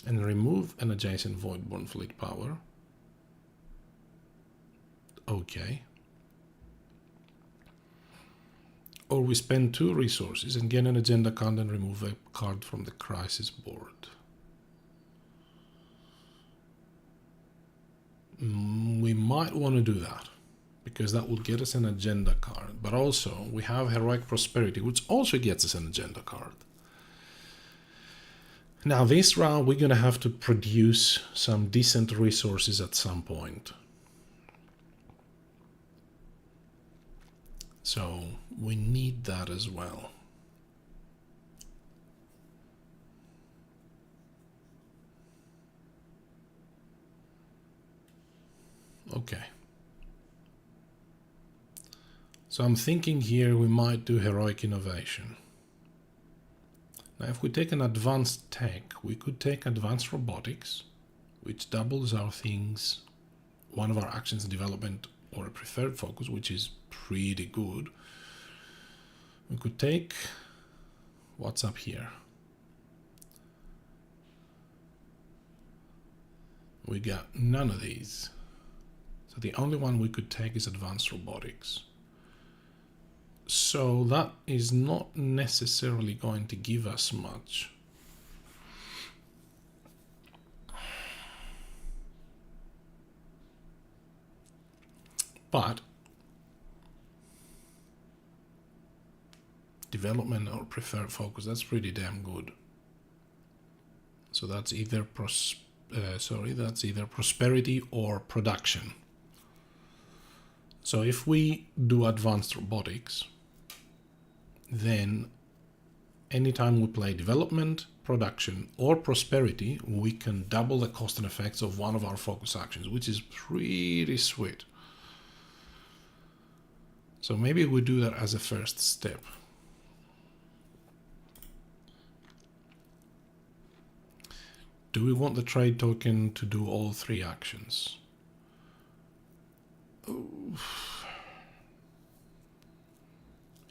and remove an adjacent Voidborn fleet power. Okay. Or we spend 2 resources and get an agenda card and remove a card from the crisis board. We might want to do that, because that will get us an agenda card. But also, we have Heroic Prosperity, which also gets us an agenda card. Now, this round, we're going to have to produce some decent resources at some point. So, we need that as well. Okay. So I'm thinking here we might do Heroic Innovation. Now if we take an advanced tech, we could take advanced robotics, which doubles our things, one of our actions in development, or a preferred focus, which is pretty good. We could take, what's up here? We got none of these. So the only one we could take is advanced robotics. So that is not necessarily going to give us much. But development or preferred focus, that's pretty damn good. So that's either prosperity or production. So if we do advanced robotics, then anytime we play development, production, or prosperity, we can double the cost and effects of one of our focus actions, which is pretty sweet. So maybe we do that as a first step. Do we want the trade token to do all 3 actions?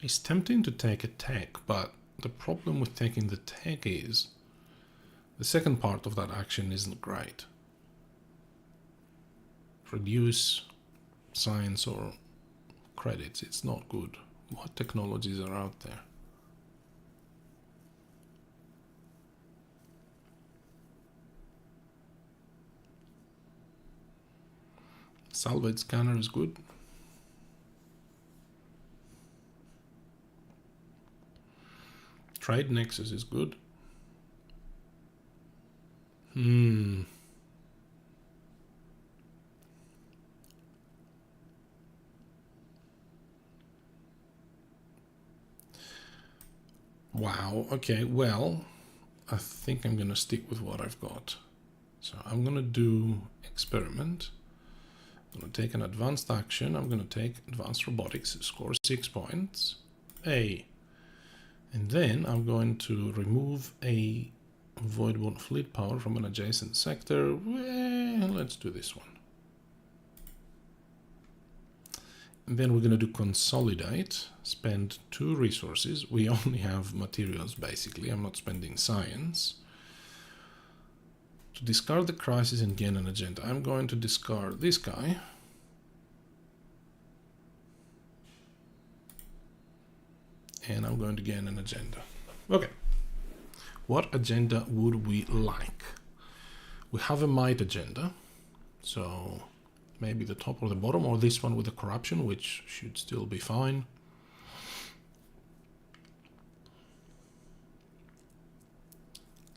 It's tempting to take a tech, but the problem with taking the tech is the second part of that action isn't great. Produce science or credits, it's not good. What technologies are out there? Salvage scanner is good. Trade Nexus is good. Hmm. Wow. Okay. Well, I think I'm gonna stick with what I've got. So I'm gonna do experiment. I'm gonna take an advanced action. I'm gonna take advanced robotics, score 6 points. A. And then I'm going to remove a Voidfall fleet power from an adjacent sector. Well, let's do this one. And then we're going to do consolidate, spend 2 resources. We only have materials basically. I'm not spending science. To discard the crisis and gain an agenda, I'm going to discard this guy. And I'm going to gain an agenda. Okay. What agenda would we like? We have a might agenda. So maybe the top or the bottom, or this one with the corruption, which should still be fine.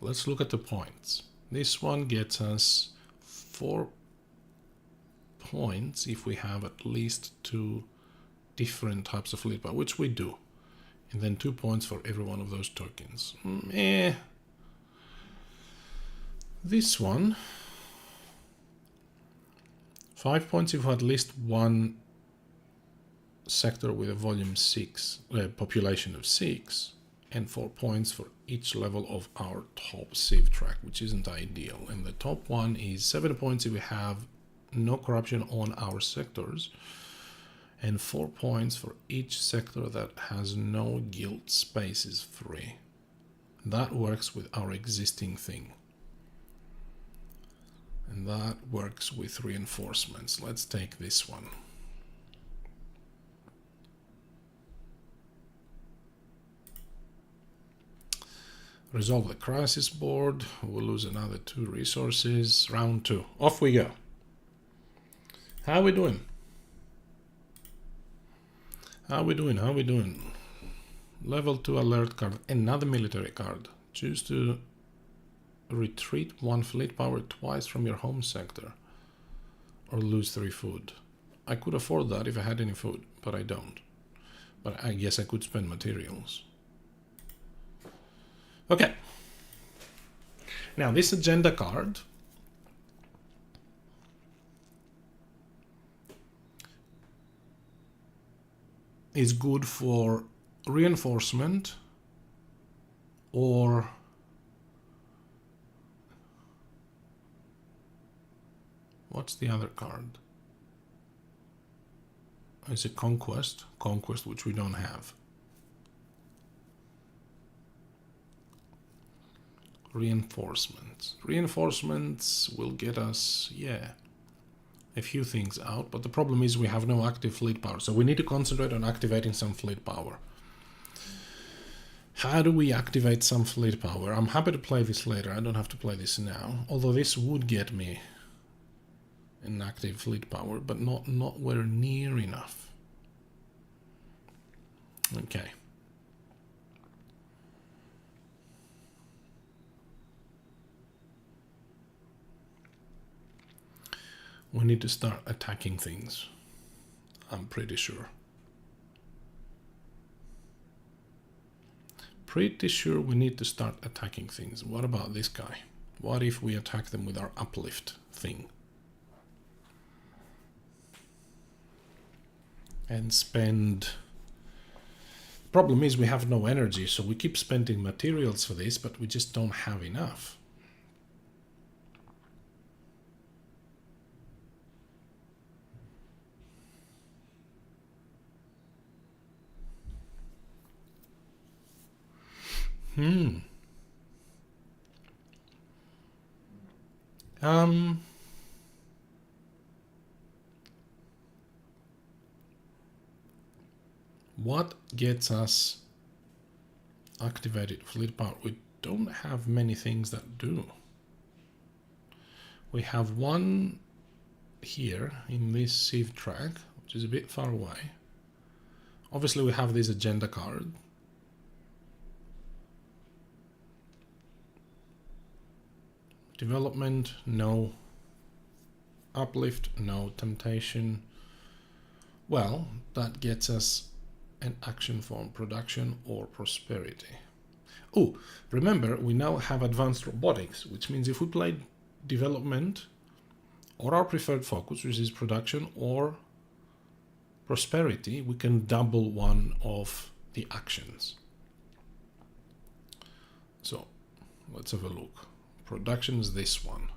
Let's look at the points. This one gets us 4 points if we have at least 2 different types of fleet power, which we do. And then 2 points for every one of those tokens. This one, 5 points if we have at least 1 sector with a volume 6, population of 6, and 4 points for each level of our top civ track, which isn't ideal. And the top one is 7 points if we have no corruption on our sectors, and 4 points for each sector that has no guild spaces free. That works with our existing thing. And that works with reinforcements. Let's take this one. Resolve the crisis board. We'll lose another 2 resources. Round 2. Off we go. How are we doing? How are we doing? How are we doing? Level 2 alert card. Another military card. Choose to retreat 1 fleet power twice from your home sector. Or lose 3 food. I could afford that if I had any food, but I don't. But I guess I could spend materials. Okay. Now this agenda card is good for reinforcement or what's the other card? Is it conquest? Conquest, which we don't have. Reinforcements. Reinforcements will get us, a few things out, but the problem is we have no active fleet power, so we need to concentrate on activating some fleet power. How do we activate some fleet power? I'm happy to play this later, I don't have to play this now, although this would get me an active fleet power, but not nowhere near enough. Okay. We need to start attacking things. I'm pretty sure. Pretty sure we need to start attacking things. What about this guy? What if we attack them with our uplift thing? And spend... Problem is we have no energy, so we keep spending materials for this, but we just don't have enough. What gets us activated fleet power? We don't have many things that do. We have one here in this civ track, which is a bit far away. Obviously we have this agenda card. Development, no. Uplift, no. Temptation. Well, that gets us an action form, production or prosperity. Oh, remember, we now have advanced robotics, which means if we play development or our preferred focus, which is production or prosperity, we can double one of the actions. So let's have a look. Production is this one.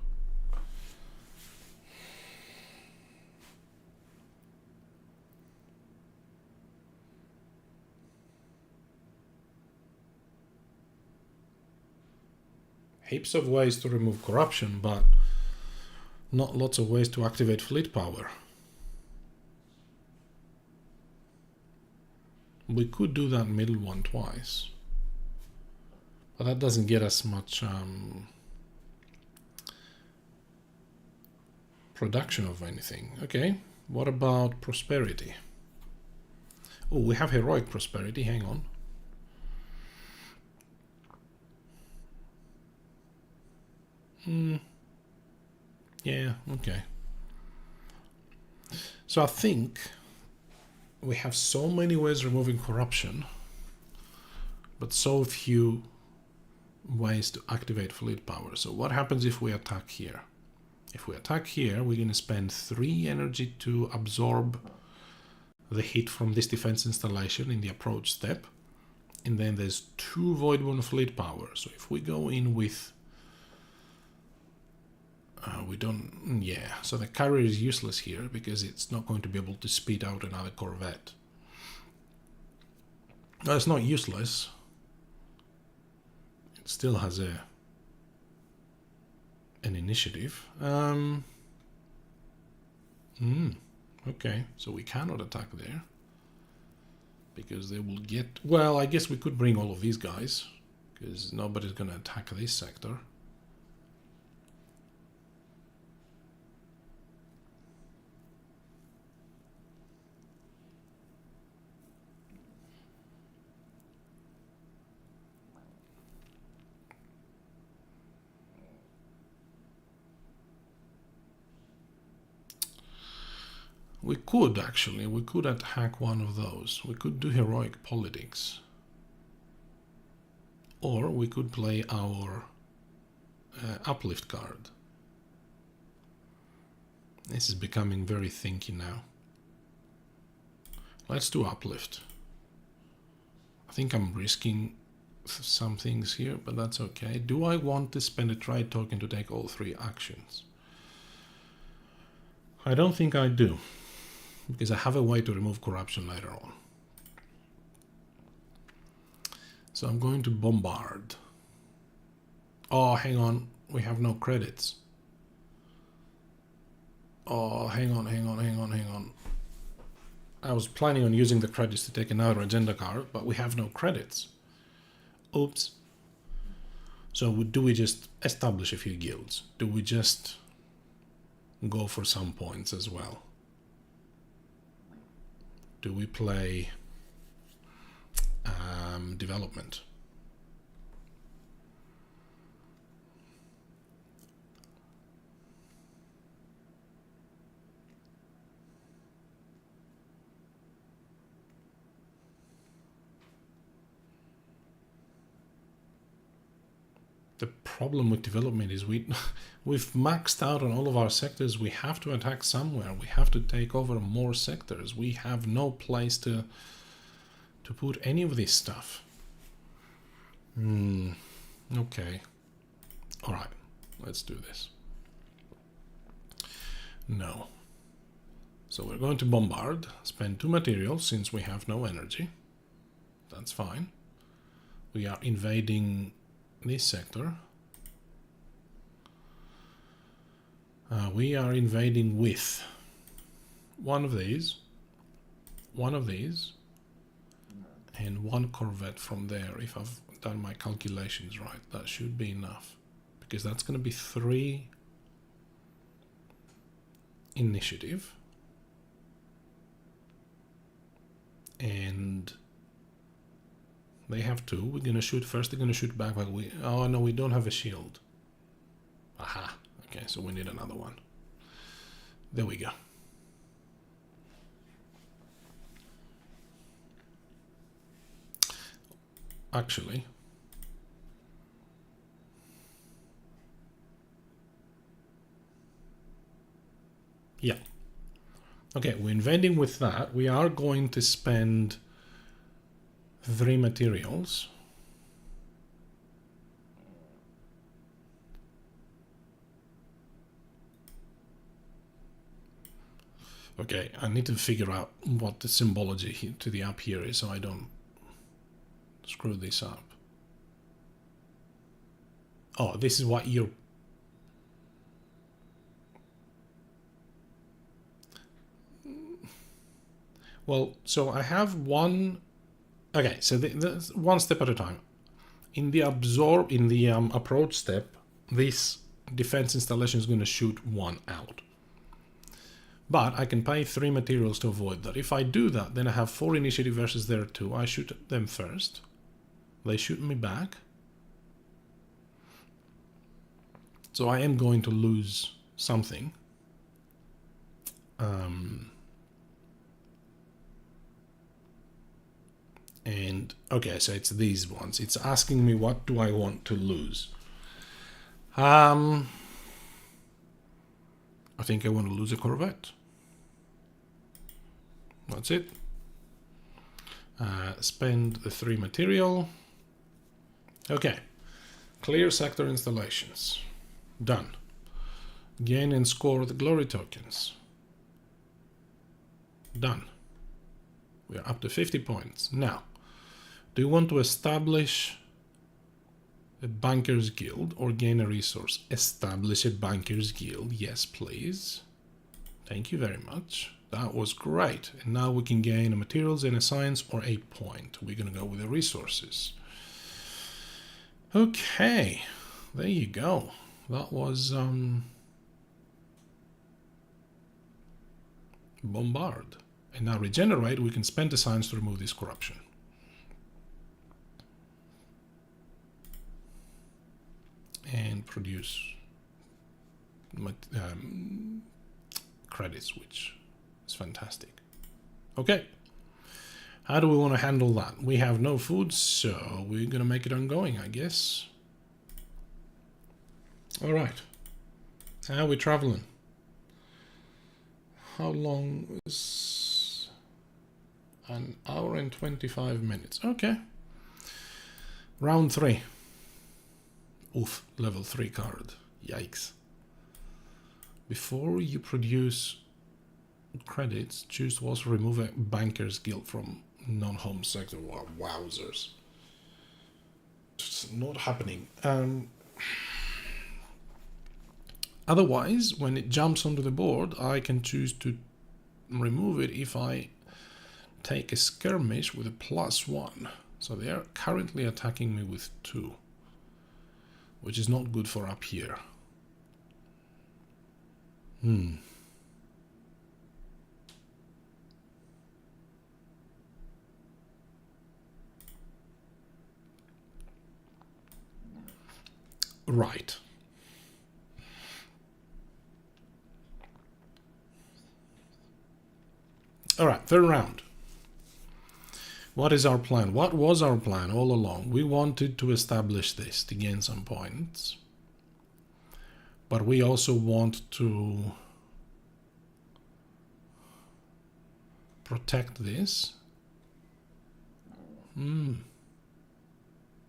Heaps of ways to remove corruption, but not lots of ways to activate fleet power. We could do that middle one twice, but that doesn't get us much production of anything. Okay, what about prosperity? Oh, we have heroic prosperity, hang on. Yeah, okay. So I think we have so many ways of removing corruption, but so few ways to activate fleet power. So what happens if we attack here? If we attack here, we're going to spend 3 energy to absorb the hit from this defense installation in the approach step. And then there's 2 Voidfall fleet power. So if we go in with we don't, yeah, so the carrier is useless here because it's not going to be able to speed out another corvette. No, it's not useless. It still has an initiative. Okay, so we cannot attack there because they will get, well, I guess we could bring all of these guys because nobody's going to attack this sector. We could attack one of those. We could do heroic politics. Or we could play our uplift card. This is becoming very thinky now. Let's do uplift. I think I'm risking some things here, but that's okay. Do I want to spend a trade token to take all 3 actions? I don't think I do, because I have a way to remove corruption later on. So I'm going to bombard. Oh, hang on. We have no credits. Oh, hang on. I was planning on using the credits to take another agenda card, but we have no credits. Oops. So do we just establish a few guilds? Do we just go for some points as well? Do we play development? The problem with development is we've maxed out on all of our sectors. We have to attack somewhere. We have to take over more sectors. We have no place to put any of this stuff. Okay. All right. Let's do this. No. So we're going to bombard, spend 2 materials since we have no energy. That's fine. We are invading this sector. We are invading with one of these, and 1 corvette from there. If I've done my calculations right, that should be enough, because that's going to be 3 initiative, and they have 2. We're going to shoot first. They're going to shoot back, but oh no, we don't have a shield. Aha. Okay, so we need another one. There we go. Actually, yeah. Okay, we're invading with that. We are going to spend 3 materials. Okay, I need to figure out what the symbology to the up here is so I don't screw this up. Oh, this is what you're... Well, so I have one... Okay, so the one step at a time. In the approach step, this defense installation is going to shoot 1 out. But I can pay 3 materials to avoid that. If I do that, then I have 4 initiative versus their 2. I shoot them first. They shoot me back. So I am going to lose something. And okay, so it's these ones. It's asking me what do I want to lose. I think I want to lose a Corvette. That's it. Spend the 3 material. Okay. Clear sector installations. Done. Gain and score the glory tokens. Done. We are up to 50 points. Now, do you want to establish a bankers guild or gain a resource? Establish a bankers guild. Yes, please. Thank you very much. That was great. And now we can gain a materials and a science or a point. We're going to go with the resources. Okay. There you go. That was bombard. And now regenerate, we can spend the science to remove this corruption. And produce credits, which is fantastic. Okay. How do we want to handle that? We have no food, so we're going to make it ongoing, I guess. All right. How are we traveling? How long is... An hour and 25 minutes. Okay. Round 3. Oof, level 3 card. Yikes. Before you produce credits, choose to also remove a banker's guild from non-home sector. Wow, wowzers. It's not happening. Otherwise, when it jumps onto the board, I can choose to remove it if I take a skirmish with a +1. So they are currently attacking me with 2, which is not good for up here. Right. All right, third round. What is our plan? What was our plan all along? We wanted to establish this to gain some points. But we also want to protect this.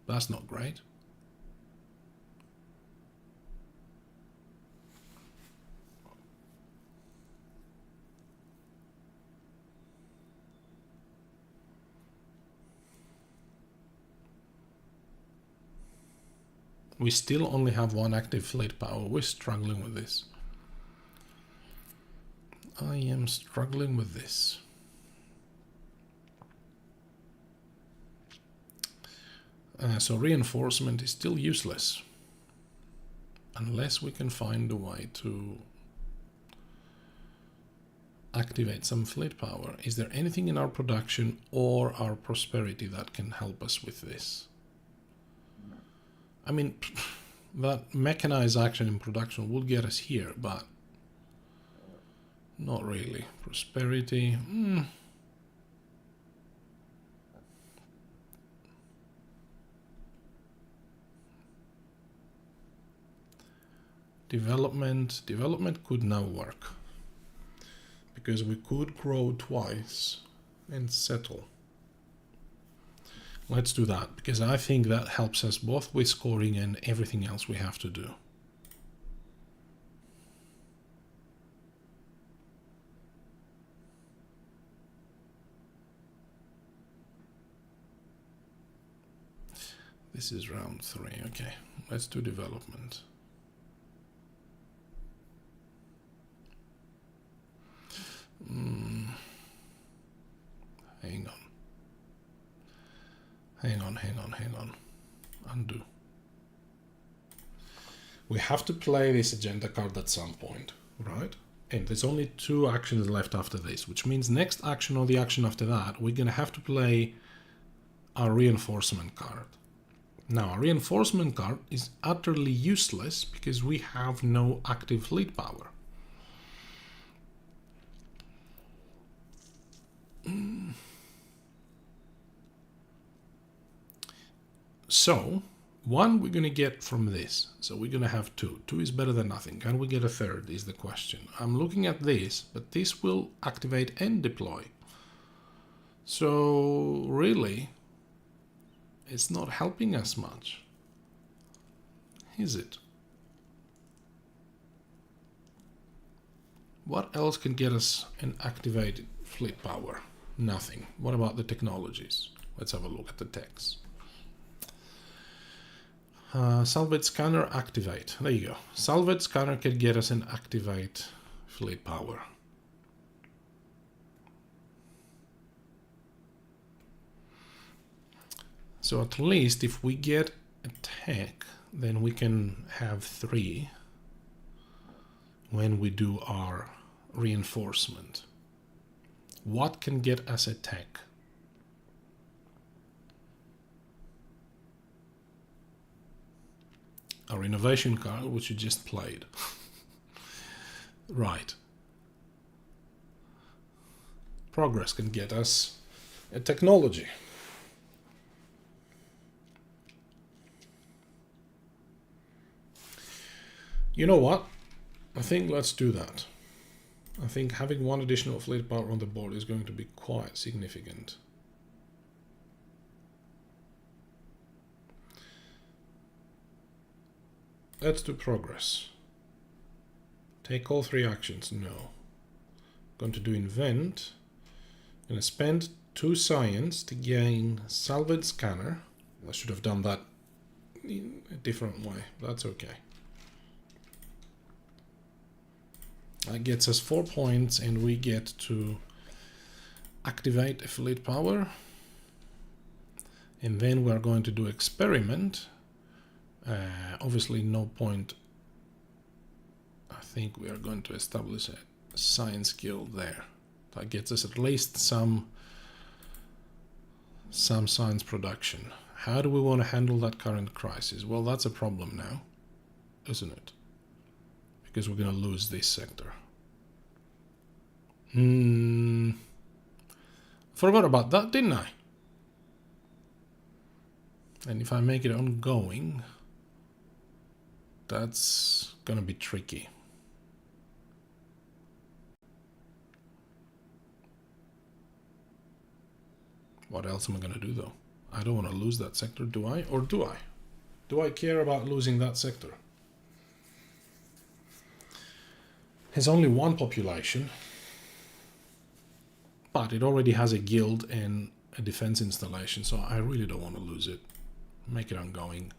That's not great. We still only have 1 active fleet power. We're struggling with this. I am struggling with this. So reinforcement is still useless. Unless we can find a way to activate some fleet power. Is there anything in our production or our prosperity that can help us with this? I mean, That mechanized action in production would get us here, but not really. Prosperity. Development could now work, because we could grow twice and settle. Let's do that, because I think that helps us both with scoring and everything else we have to do. This is round 3. Okay, let's do development. Hang on. Undo. We have to play this agenda card at some point, right? And there's only 2 actions left after this, which means next action or the action after that, we're gonna have to play our reinforcement card. Now, our reinforcement card is utterly useless because we have no active fleet power. So, 1 we're going to get from this. So we're going to have 2. 2 is better than nothing. Can we get a third is the question. I'm looking at this, but this will activate and deploy. So, really, it's not helping us much, is it? What else can get us an activated fleet power? Nothing. What about the technologies? Let's have a look at the techs. Salvage scanner activate. There you go. Salvage scanner can get us an activate fleet power. So at least if we get a tech, then we can have 3 when we do our reinforcement. What can get us a tech? Our innovation card, which you just played. Right. Progress can get us a technology. You know what? I think let's do that. I think having 1 additional fleet power on the board is going to be quite significant. Let's do progress. Take all 3 actions. No. Going to do invent. Going to spend 2 science to gain salvage scanner. I should have done that in a different way. That's okay. That gets us 4 points, and we get to activate a fleet power. And then we're going to do experiment. Obviously no point. I think we are going to establish a science guild there. That gets us at least some science production. How do we want to handle that current crisis? Well, that's a problem now, isn't it? Because we're going to lose this sector. Forgot about that, didn't I? And if I make it ongoing, that's gonna be tricky. What else am I gonna do though? I don't want to lose that sector, do I? Or do I? Do I care about losing that sector? Has only 1 population, but it already has a guild and a defense installation, so I really don't want to lose it. Make it ongoing.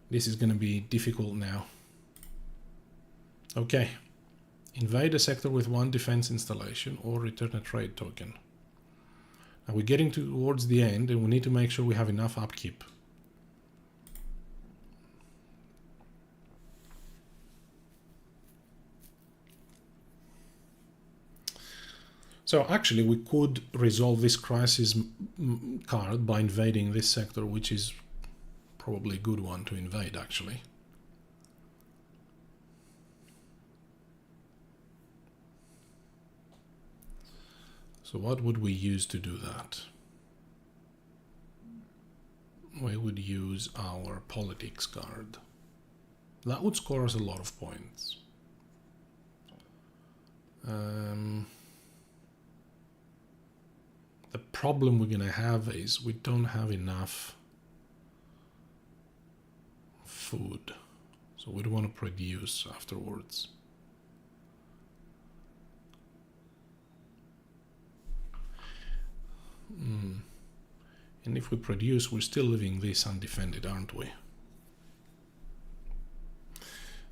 This is going to be difficult now. Okay. Invade a sector with 1 defense installation or return a trade token. Now we're getting towards the end, and we need to make sure we have enough upkeep. So actually we could resolve this crisis card by invading this sector, which is probably a good one to invade, actually. So what would we use to do that? We would use our politics card. That would score us a lot of points. The problem we're going to have is we don't have enough food, so we don't want to produce afterwards. And if we produce, we're still leaving this undefended, aren't we?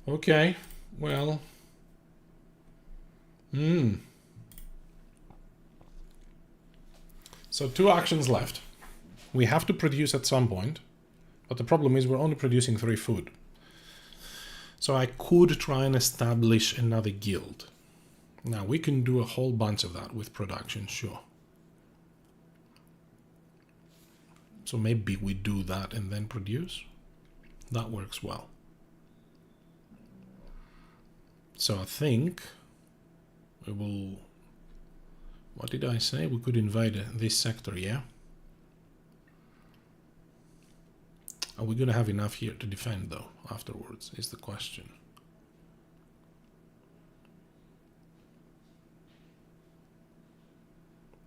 Okay, well... So 2 actions left. We have to produce at some point, but the problem is we're only producing 3 food. So I could try and establish another guild. Now we can do a whole bunch of that with production, sure. So maybe we do that and then produce. That works well. So I think we will... What did I say? We could invade this sector, yeah? Are we going to have enough here to defend, though, afterwards, is the question.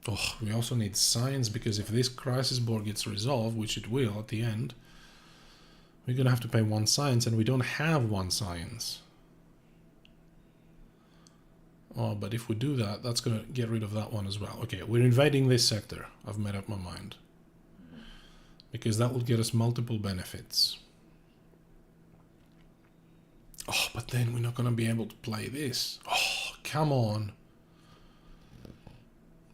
Oh, we also need science, because if this crisis board gets resolved, which it will at the end, we're going to have to pay 1 science, and we don't have 1 science. Oh, but if we do that, that's going to get rid of that one as well. Okay, we're invading this sector. I've made up my mind. Because that will get us multiple benefits. Oh, but then we're not going to be able to play this. Oh, come on.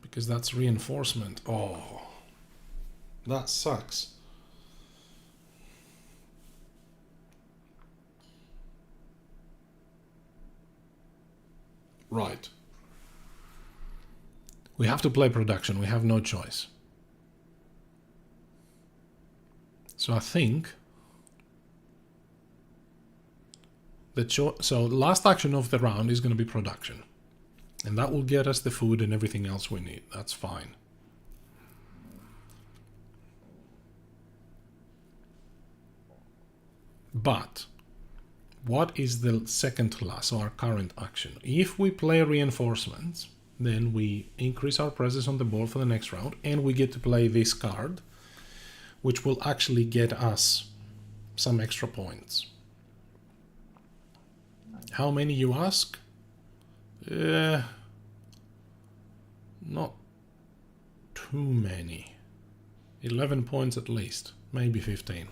Because that's reinforcement. Oh, that sucks. Right. We have to play production. We have no choice. So I think so last action of the round is going to be production. And that will get us the food and everything else we need. That's fine. But what is the second to last, so our current action? If we play reinforcements, then we increase our presence on the board for the next round, and we get to play this card, which will actually get us some extra points. How many, you ask? Not too many. 11 points at least, maybe 15.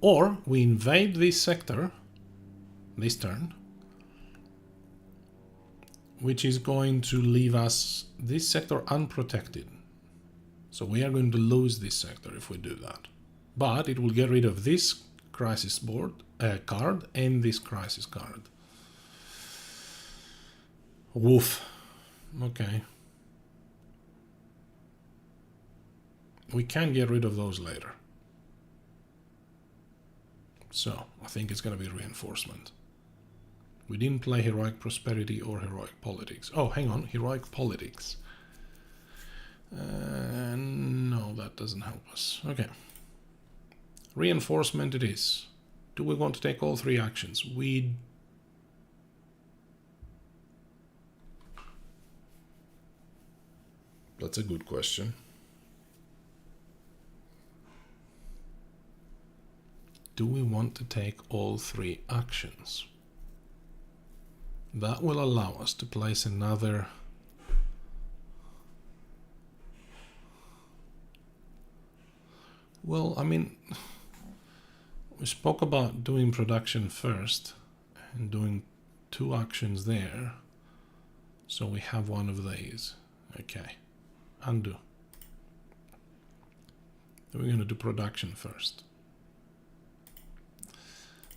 Or we invade this sector this turn, which is going to leave us this sector unprotected. So we are going to lose this sector if we do that. But it will get rid of this crisis board card and this crisis card. Woof. Okay. We can get rid of those later. So I think it's going to be reinforcement. We didn't play Heroic Prosperity or Heroic Politics. Oh, hang on, Heroic Politics. No, that doesn't help us. Okay. Reinforcement it is. Do we want to take all 3 actions? That's a good question. Do we want to take all 3 actions? That will allow us to place another... Well, I mean, we spoke about doing production first and doing 2 actions there. So we have one of these. Okay, undo. We're going to do production first.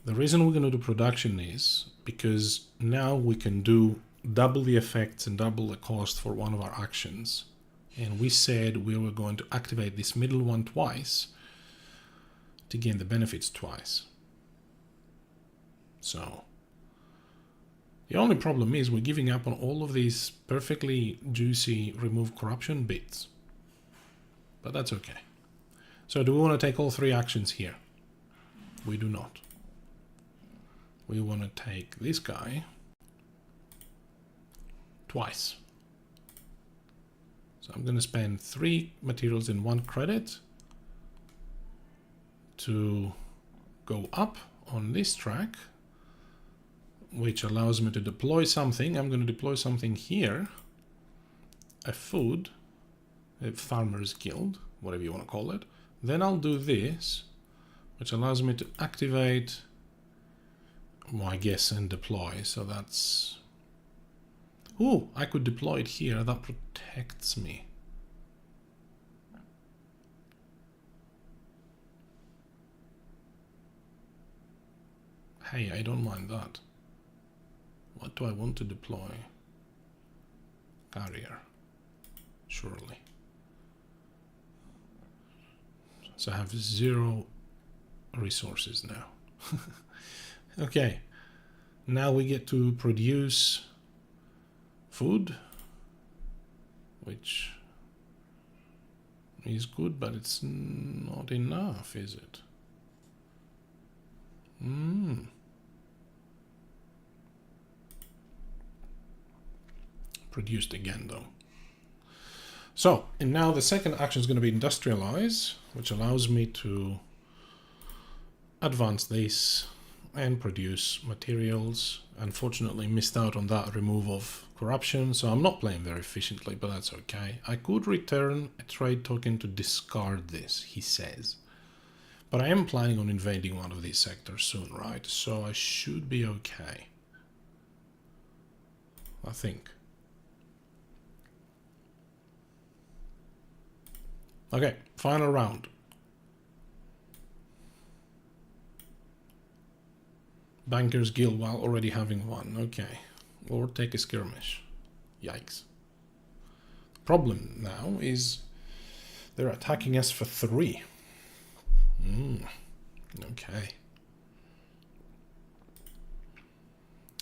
The reason we're going to do production is because now we can do double the effects and double the cost for one of our actions. And we said we were going to activate this middle one twice to gain the benefits twice. So the only problem is we're giving up on all of these perfectly juicy remove corruption bits. But that's okay. So do we want to take all 3 actions here? We do not. We want to take this guy twice. So I'm going to spend 3 materials in 1 credit to go up on this track, which allows me to deploy something. I'm going to deploy something here, a food, a farmer's guild, whatever you want to call it. Then I'll do this, which allows me to activate, well, I guess, and deploy. So that's... Ooh, I could deploy it here. That protects me. Hey, I don't mind that. What do I want to deploy? Carrier. Surely. So I have 0 resources now. Okay. Now we get to produce food, which is good, but it's not enough, is it? Produced again, though. So, and now the second action is going to be industrialize, which allows me to advance this and produce materials. Unfortunately, missed out on that remove of corruption, so I'm not playing very efficiently, but that's okay. I could return a trade token to discard this, he says. But I am planning on invading one of these sectors soon, right? So I should be okay. I think. Okay, final round. Bankers Guild while already having one. Okay. Or take a skirmish. Yikes. The problem now is they're attacking us for 3. Okay.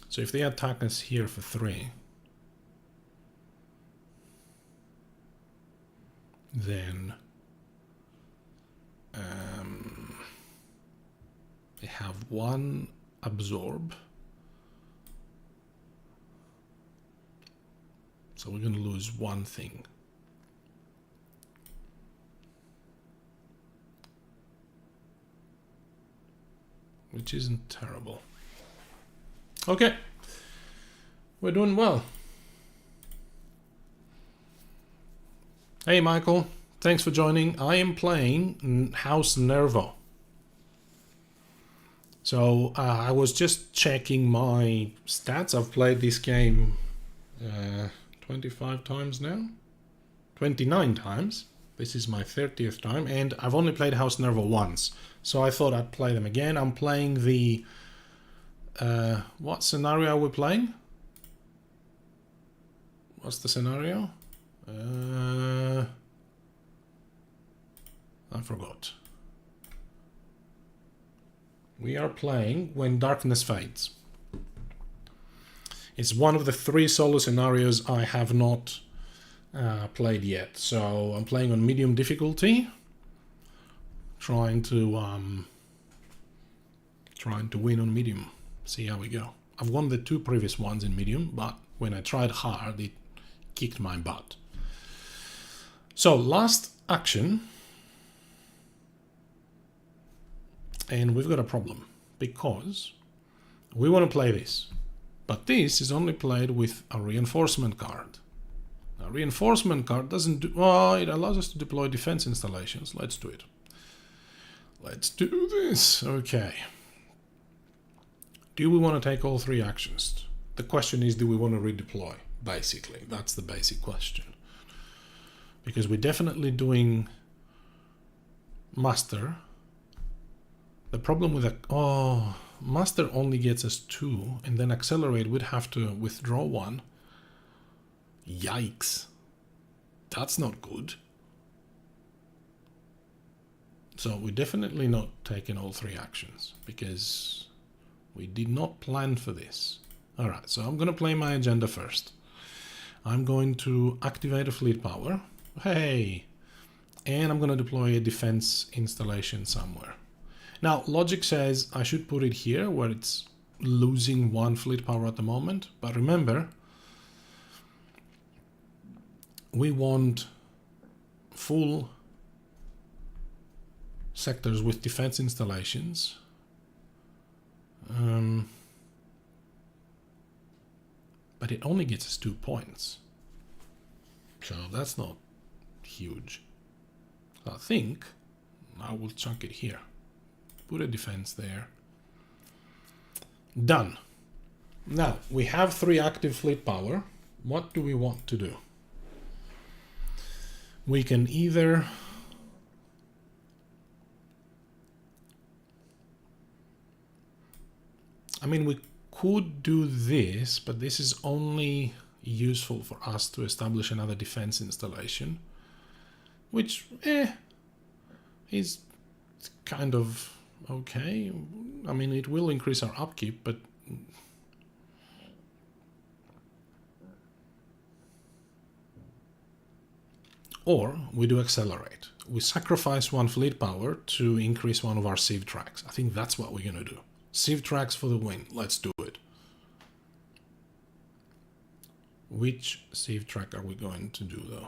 So if they attack us here for 3, then they have 1 absorb. So we're going to lose 1 thing. Which isn't terrible. Okay. We're doing well. Hey Michael, thanks for joining. I am playing House Nervo. So I was just checking my stats. I've played this game 25 times now. 29 times. This is my 30th time, and I've only played House Nervo once. So I thought I'd play them again. I'm playing the... what scenario are we playing? What's the scenario? I forgot. We are playing When Darkness Fades. It's one of the 3 solo scenarios I have not played yet. So I'm playing on medium difficulty, trying to win on medium. See how we go. I've won the 2 previous ones in medium, but when I tried hard, it kicked my butt. So last action, and we've got a problem because we want to play this, but this is only played with a reinforcement card. A reinforcement card doesn't do... Well, it allows us to deploy defense installations. Let's do it. Let's do this. Okay. Do we want to take all 3 actions? The question is, do we want to redeploy? Basically, that's the basic question. Because we're definitely doing Master. The problem with Master only gets us 2, and then Accelerate would have to withdraw 1. Yikes. That's not good. So we're definitely not taking all 3 actions because we did not plan for this. Alright, so I'm going to play my agenda first. I'm going to activate a fleet power. Hey! And I'm going to deploy a defense installation somewhere. Now, logic says I should put it here where it's losing 1 fleet power at the moment. But remember, we want full sectors with defense installations. But it only gets us 2 points. So that's not huge. I think I will chunk it here. Put a defense there. Done. Now, we have 3 active fleet power. What do we want to do? We can either we could do this, but this is only useful for us to establish another defense installation, which is kind of okay. It will increase our upkeep, but or we do accelerate. We sacrifice 1 fleet power to increase one of our sieve tracks. I think that's what we're going to do. Sieve tracks for the win. Let's do it. Which sieve track are we going to do, though?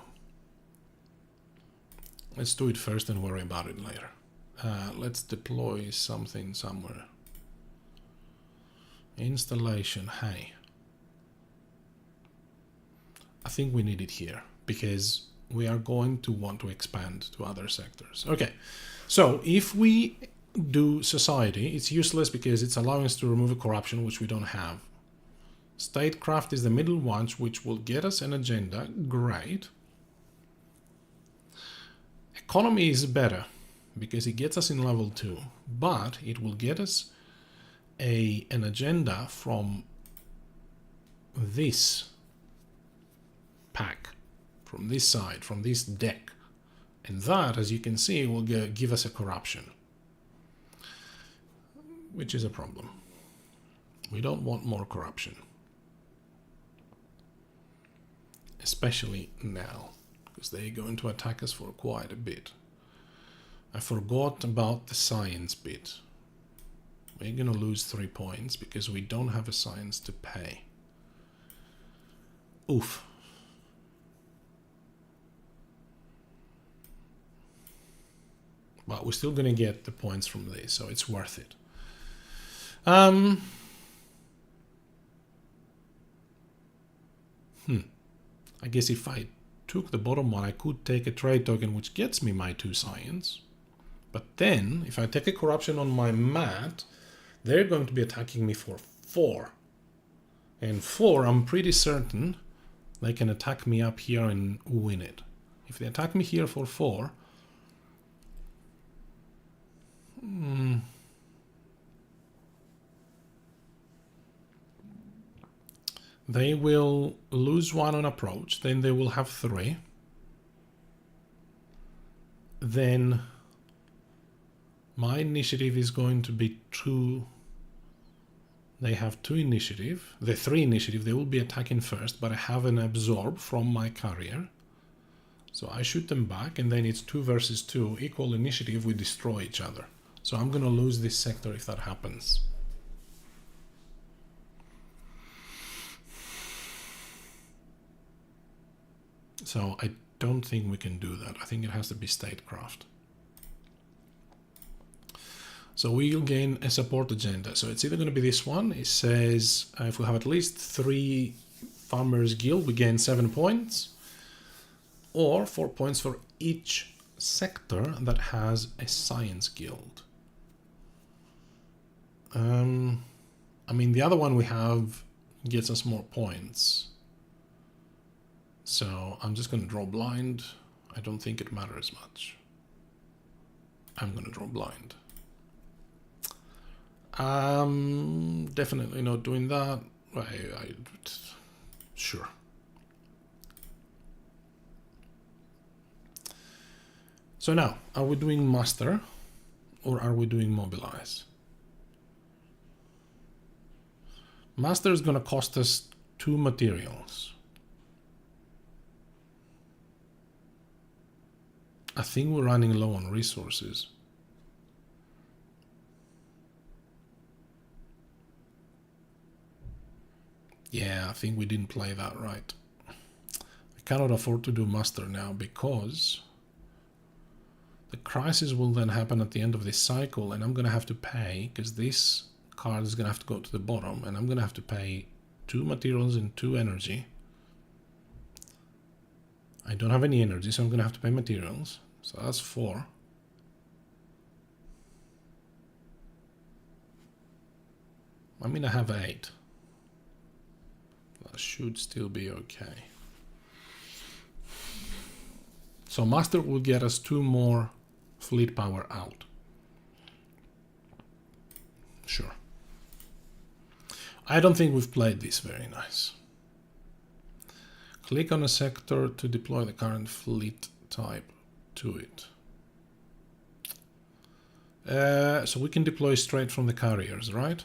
Let's do it first and worry about it later. Let's deploy something somewhere. Installation, hey. I think we need it here because we are going to want to expand to other sectors. Okay, so if we do society, it's useless because it's allowing us to remove a corruption which we don't have. Statecraft is the middle one, which will get us an agenda. Great. Economy is better because it gets us in level 2, but it will get us an agenda from this pack, from this side, from this deck, and that, as you can see, will give us a corruption, which is a problem. We don't want more corruption, especially now, because they're going to attack us for quite a bit. I forgot about the science bit. We're going to lose 3 points because we don't have a science to pay. Oof. But we're still going to get the points from this, so it's worth it. I guess if I took the bottom one, I could take a trade token which gets me my 2 science. But then, if I take a corruption on my mat, they're going to be attacking me for 4. And 4, I'm pretty certain they can attack me up here and win it. If they attack me here for 4... they will lose 1 on approach, then they will have 3. Then my initiative is going to be 2. They have 2 initiative. The 3 initiative, they will be attacking first, but I have an absorb from my carrier. So I shoot them back, and then it's 2 versus 2. Equal initiative, we destroy each other. So I'm going to lose this sector if that happens. So I don't think we can do that. I think it has to be statecraft. So we'll gain a support agenda. So it's either going to be this one. It says if we have at least 3 farmers guild, we gain 7 points. Or 4 points for each sector that has a science guild. The other one we have gets us more points. So I'm just going to draw blind. I don't think it matters much. I'm going to draw blind. Definitely not doing that. Sure. So now, are we doing master? or are we doing mobilize? Master is going to cost us 2 materials. I think we're running low on resources. Yeah, I think we didn't play that right. I cannot afford to do master now because the crisis will then happen at the end of this cycle, and I'm going to have to pay, because this card is going to have to go to the bottom, and I'm going to have to pay 2 materials and 2 energy. I don't have any energy, so I'm going to have to pay materials. So that's 4. I mean, I have 8. That should still be okay. So master will get us 2 more fleet power out. Sure. I don't think we've played this very nice. Click on a sector to deploy the current fleet type to it. So we can deploy straight from the carriers, right?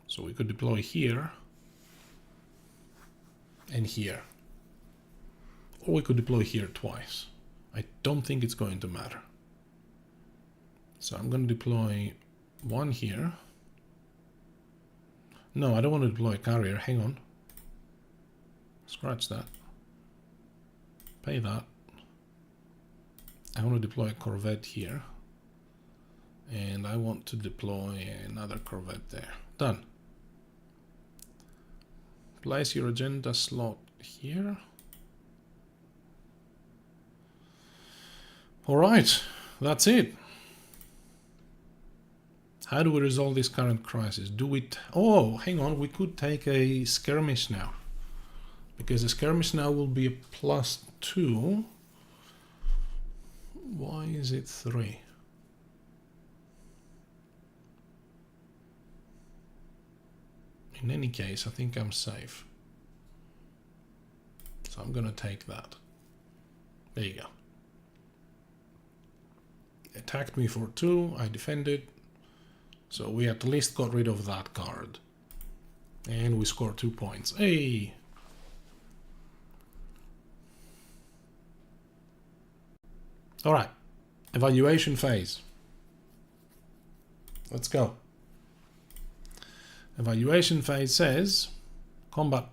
So we could deploy here and here. Or we could deploy here twice. I don't think it's going to matter. So I'm going to deploy 1 here. No, I don't want to deploy a carrier. Hang on. Scratch that. Pay that. I want to deploy a corvette here. And I want to deploy another corvette there. Done. Place your agenda slot here. All right, that's it. How do we resolve this current crisis? Do we... Oh, hang on, we could take a skirmish now. Because the skirmish now will be a +2. Why is it 3? In any case, I think I'm safe. So I'm gonna take that. There you go. Attacked me for 2, I defended. So we at least got rid of that card. And we scored 2 points. Hey! Alright. Evaluation phase. Let's go. Evaluation phase says combat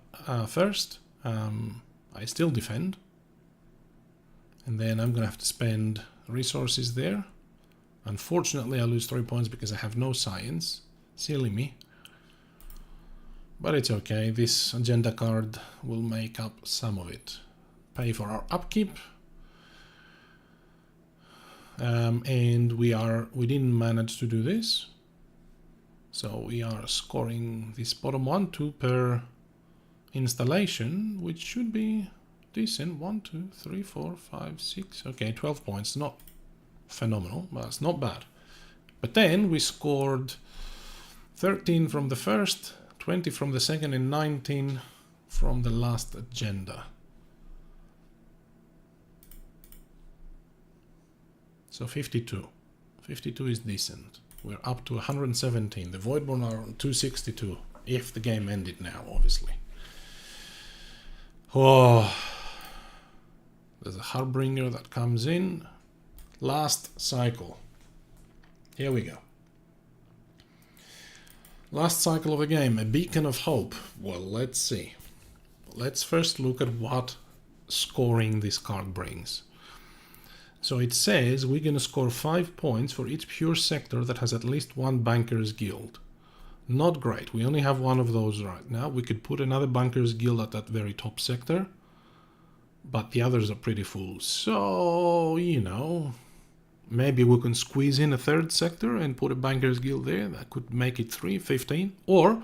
first. I still defend. And then I'm going to have to spend resources there. Unfortunately, I lose 3 points because I have no science. Silly me. But it's okay. This agenda card will make up some of it. Pay for our upkeep. And we didn't manage to do this. So we are scoring this bottom 1, 2 per installation, which should be decent. 1, 2, 3, 4, 5, 6. Okay, 12 points. Not phenomenal, but it's not bad. But then we scored 13 from the first, 20 from the second, and 19 from the last agenda. So 52. 52 is decent. We're up to 117. The Voidborn are on 262. If the game ended now, obviously. Oh, there's a Harbinger that comes in. Last cycle. Here we go. Last cycle of the game. A beacon of hope. Well, let's see. Let's first look at what scoring this card brings. So it says we're going to score 5 points for each pure sector that has at least 1 Bankers Guild. Not great. We only have 1 of those right now. We could put another Bankers Guild at that very top sector. But the others are pretty full. So, you know, maybe we can squeeze in a 3rd sector and put a Bankers Guild there. That could make it 3, 15. Or,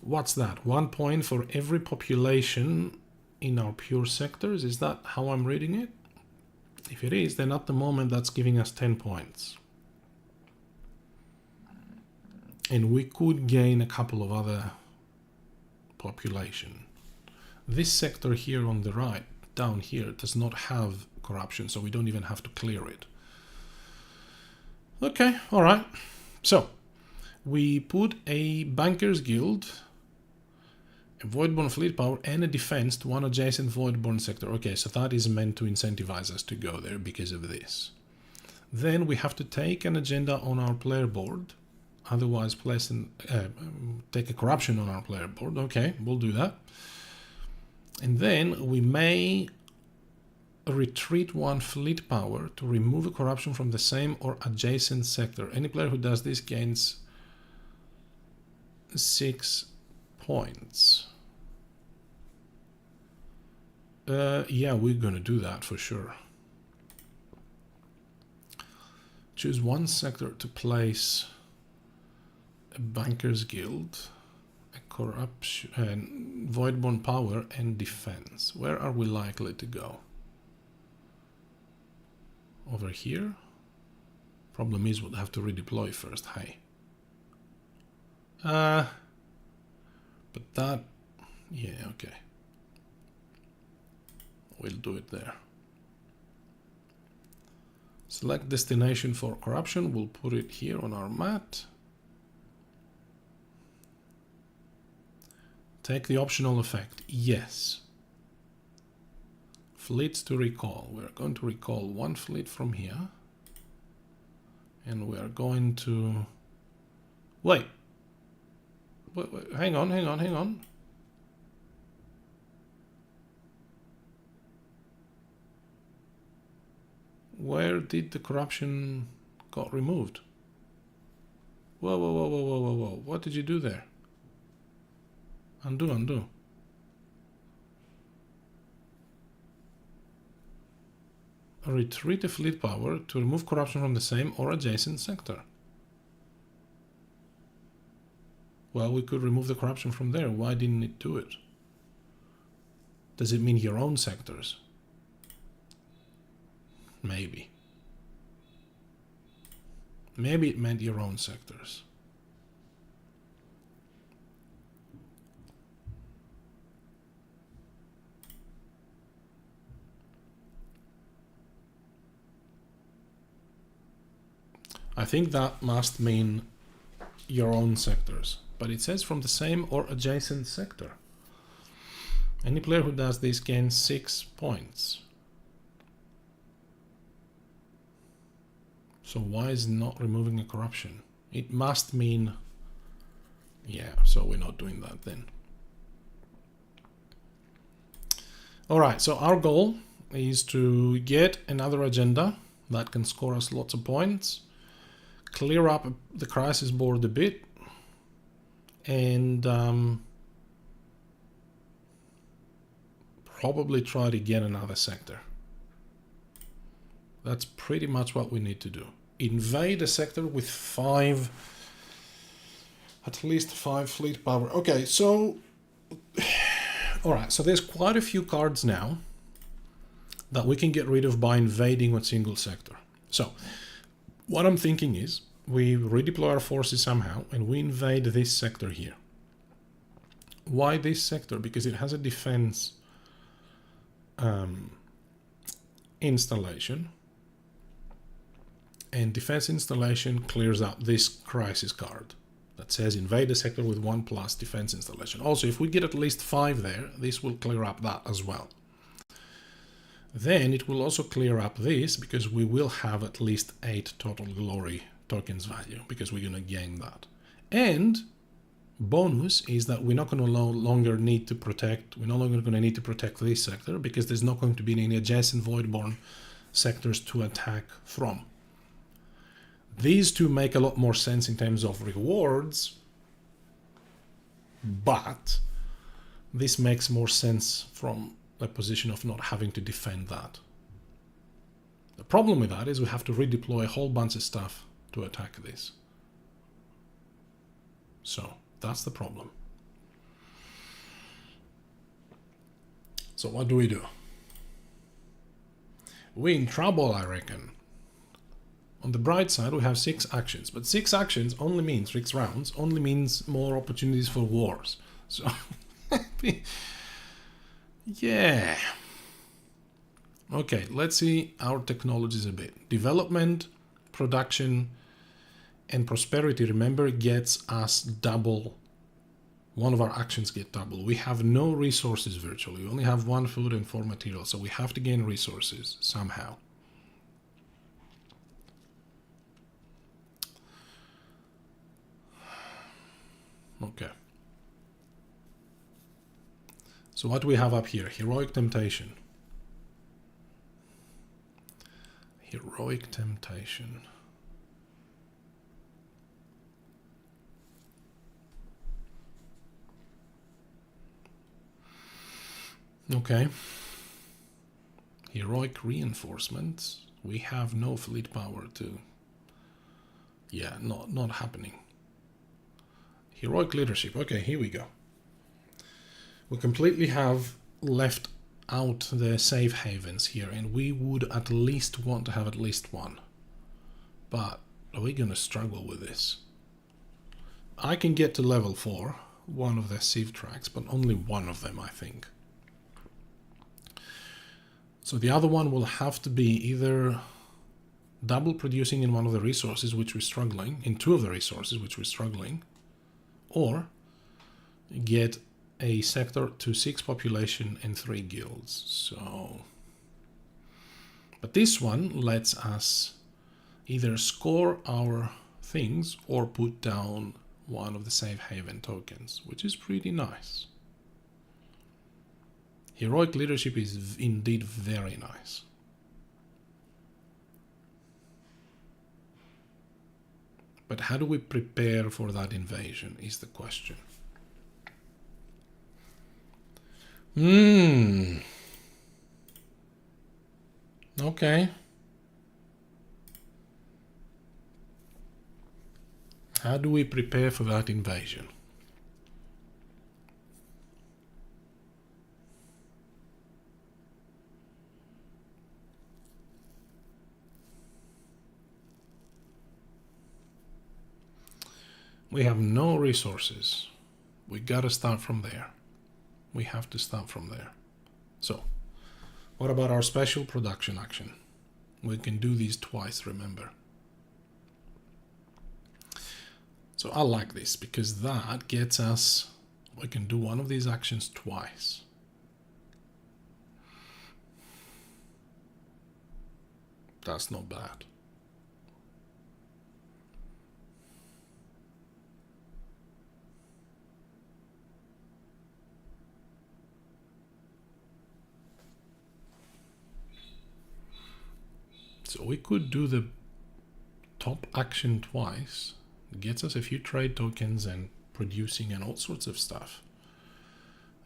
what's that? 1 point for every population in our pure sectors. Is that how I'm reading it? If it is, then at the moment that's giving us 10 points. And we could gain a couple of other population. This sector here on the right, down here, does not have corruption, so we don't even have to clear it. Okay, all right. So we put a Bankers Guild, a Voidborn Fleet Power, and a defense to one adjacent Voidborn sector. Okay, so that is meant to incentivize us to go there because of this. Then we have to take an agenda on our player board, otherwise take a corruption on our player board. Okay, we'll do that. And then we may retreat one fleet power to remove a corruption from the same or adjacent sector. Any player who does this gains 6 points. Yeah, we're gonna do that for sure. Choose one sector to place a Bankers Guild, a corruption, and Voidborn Power, and defense. Where are we likely to go? Over here? Problem is we'll have to redeploy first, hey. But that, yeah, okay. We'll do it there. Select destination for corruption. We'll put it here on our mat. Take the optional effect. Yes. Fleets to recall. We're going to recall one fleet from here. And we are going to... Wait. Hang on. Where did the corruption got removed? Whoa. What did you do there? Undo. Retreat a fleet power to remove corruption from the same or adjacent sector. Well, we could remove the corruption from there. Why didn't it do it? Does it mean your own sectors? Maybe. Maybe it meant your own sectors. I think that must mean your own sectors, but it says from the same or adjacent sector. Any player who does this gains 6 points. So why is not removing a corruption? It must mean, yeah, so we're not doing that then. All right, so our goal is to get another agenda that can score us lots of points, clear up the crisis board a bit, and probably try to get another sector. That's pretty much what we need to do. Invade a sector with at least 5 fleet power. Okay, so, all right, so there's quite a few cards now that we can get rid of by invading a single sector. So, what I'm thinking is we redeploy our forces somehow and we invade this sector here. Why this sector? Because it has a defense installation. And defense installation clears out this crisis card that says invade a sector with 1+ defense installation. Also, if we get at least 5 there, this will clear up that as well. Then it will also clear up this because we will have at least 8 total glory tokens value because we're going to gain that. And bonus is that we're not going to no longer need to protect, we're no longer going to need to protect this sector because there's not going to be any adjacent Voidborn sectors to attack from. These two make a lot more sense in terms of rewards, but this makes more sense from a position of not having to defend that. The problem with that is we have to redeploy a whole bunch of stuff to attack this. So that's the problem. So what do we do? We're in trouble, I reckon. On the bright side, we have 6 actions, but 6 actions only means 6 rounds, only means more opportunities for wars. So Yeah. Okay, let's see our technologies a bit. Development, production, and prosperity, remember, gets us double. One of our actions get double. We have no resources virtually. We only have 1 food and 4 materials, so we have to gain resources somehow. Okay. So what do we have up here? Heroic temptation. Heroic temptation. Okay. Heroic reinforcements. We have no fleet power to... Yeah, not happening. Heroic leadership. Okay, here we go. We completely have left out the safe havens here, and we would at least want to have at least one. But are we going to struggle with this? I can get to level 4, one of the sieve tracks, but only one of them, I think. So the other one will have to be either double producing in one of the resources which we're struggling, in 2 of the resources which we're struggling, or get a sector to 6 population and 3 guilds. So, but this one lets us either score our things or put down one of the safe haven tokens, which is pretty nice. Heroic leadership is indeed very nice. But how do we prepare for that invasion is the question. Okay. How do we prepare for that invasion? We have no resources. We gotta start from there. We have to start from there. So, what about our special production action? We can do these twice, remember. So I like this because that gets us, we can do one of these actions twice. That's not bad. So we could do the top action twice. It gets us a few trade tokens and producing and all sorts of stuff.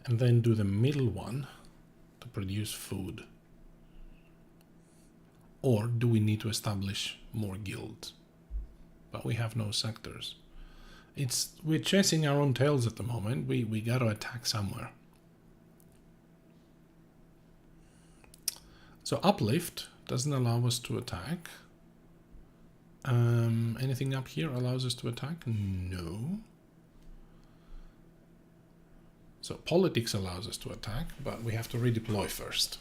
And then do the middle one to produce food. Or do we need to establish more guilds? But we have no sectors. We're chasing our own tails at the moment. We gotta attack somewhere. So uplift doesn't allow us to attack. Anything up here allows us to attack? No. So politics allows us to attack, but we have to redeploy first.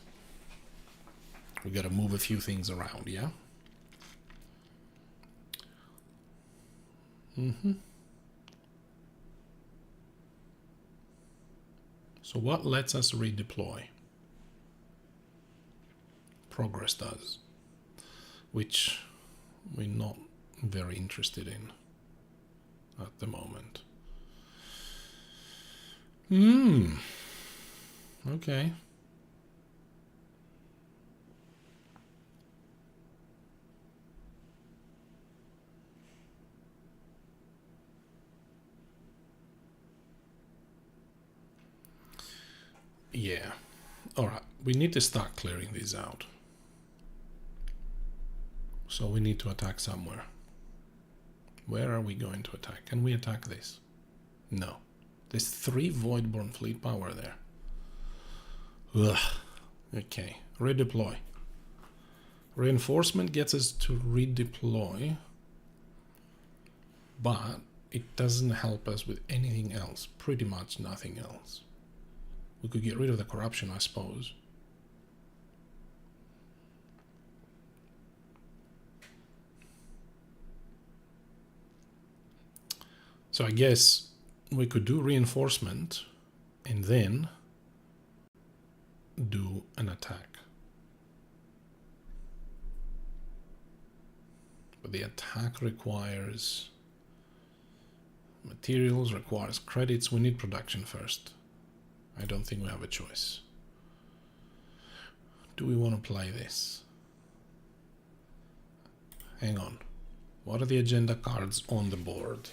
We gotta move a few things around, yeah? So what lets us redeploy? Progress does, which we're not very interested in at the moment. Okay. Yeah. Alright, we need to start clearing these out. So we need to attack somewhere. Where are we going to attack? Can we attack this? No. There's 3 Voidborn fleet power there. Ugh. Okay, redeploy. Reinforcement gets us to redeploy, but it doesn't help us with anything else. Pretty much nothing else. We could get rid of the corruption, I suppose. So I guess we could do reinforcement and then do an attack. But the attack requires materials, requires credits. We need production first. I don't think we have a choice. Do we want to play this? Hang on. What are the agenda cards on the board?